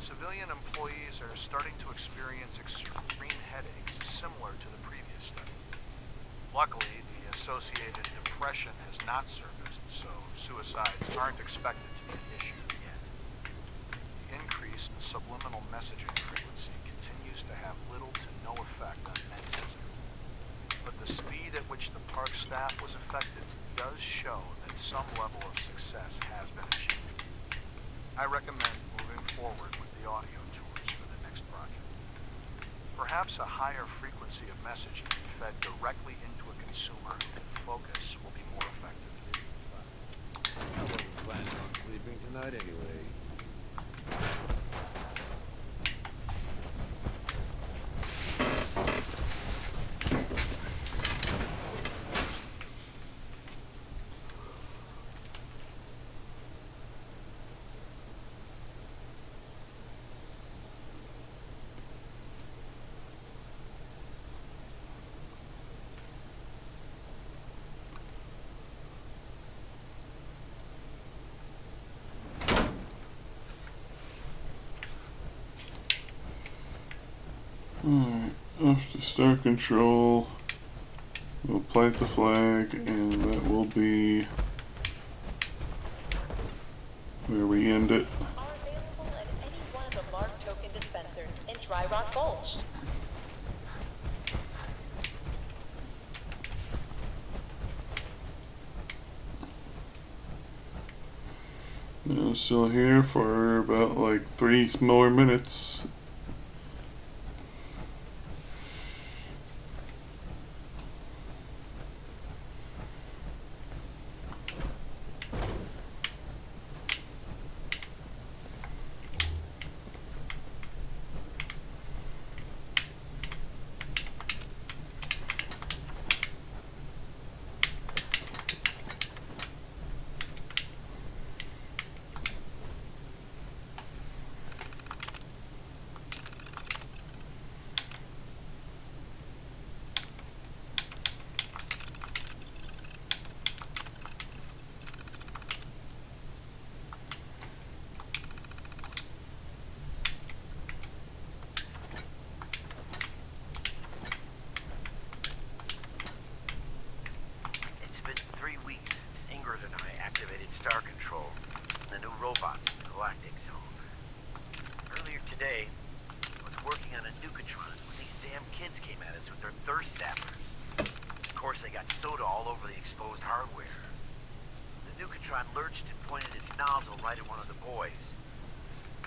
Civilian employees are starting to experience extreme headaches similar to the previous study. Luckily, the associated depression has not surfaced, so suicides aren't expected to be an issue yet. The increase in subliminal messaging frequency continues to have little to no effect on many visitors. But the speed at which the park staff was affected does show that some level of success has been achieved. I recommend moving forward with the audio tours for the next project. Perhaps a higher frequency of messaging fed directly into a consumer and focus will be more effective.
I wasn't planning on sleeping tonight anyway.
Alright, after Star Control, we'll plant the flag, and that will be where we end it.
Are available at any one of the Mark token dispensers in Dry Rock Gulch.
I'm still here for about like 3 more minutes.
It's been 3 weeks since Ingrid and I activated Star Control and the new robots in the Galactic Zone. Earlier today, I was working on a Nukatron when these damn kids came at us with their thirst zappers. Of course, they got soda all over the exposed hardware. The Nukatron lurched and pointed its nozzle right at one of the boys.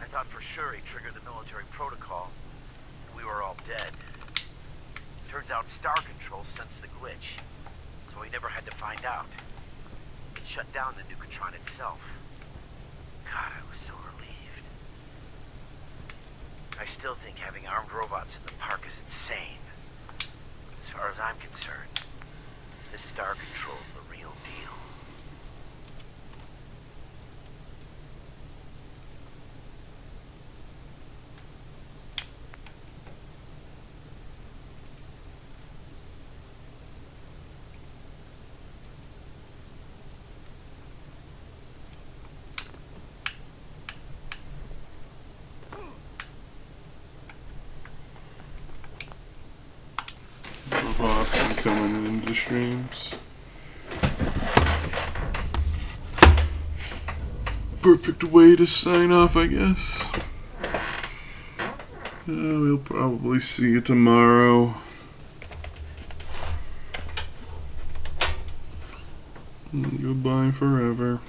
I thought for sure he triggered the military protocol, and we were all dead. Turns out Star Control sensed the glitch, so he never had to find out. It shut down the Nukatron itself. God, I was so relieved. I still think having armed robots in the park is insane. As far as I'm concerned, this Star Control's the real deal.
Robots coming into streams. Perfect way to sign off, I guess. We'll probably see you tomorrow. Goodbye forever.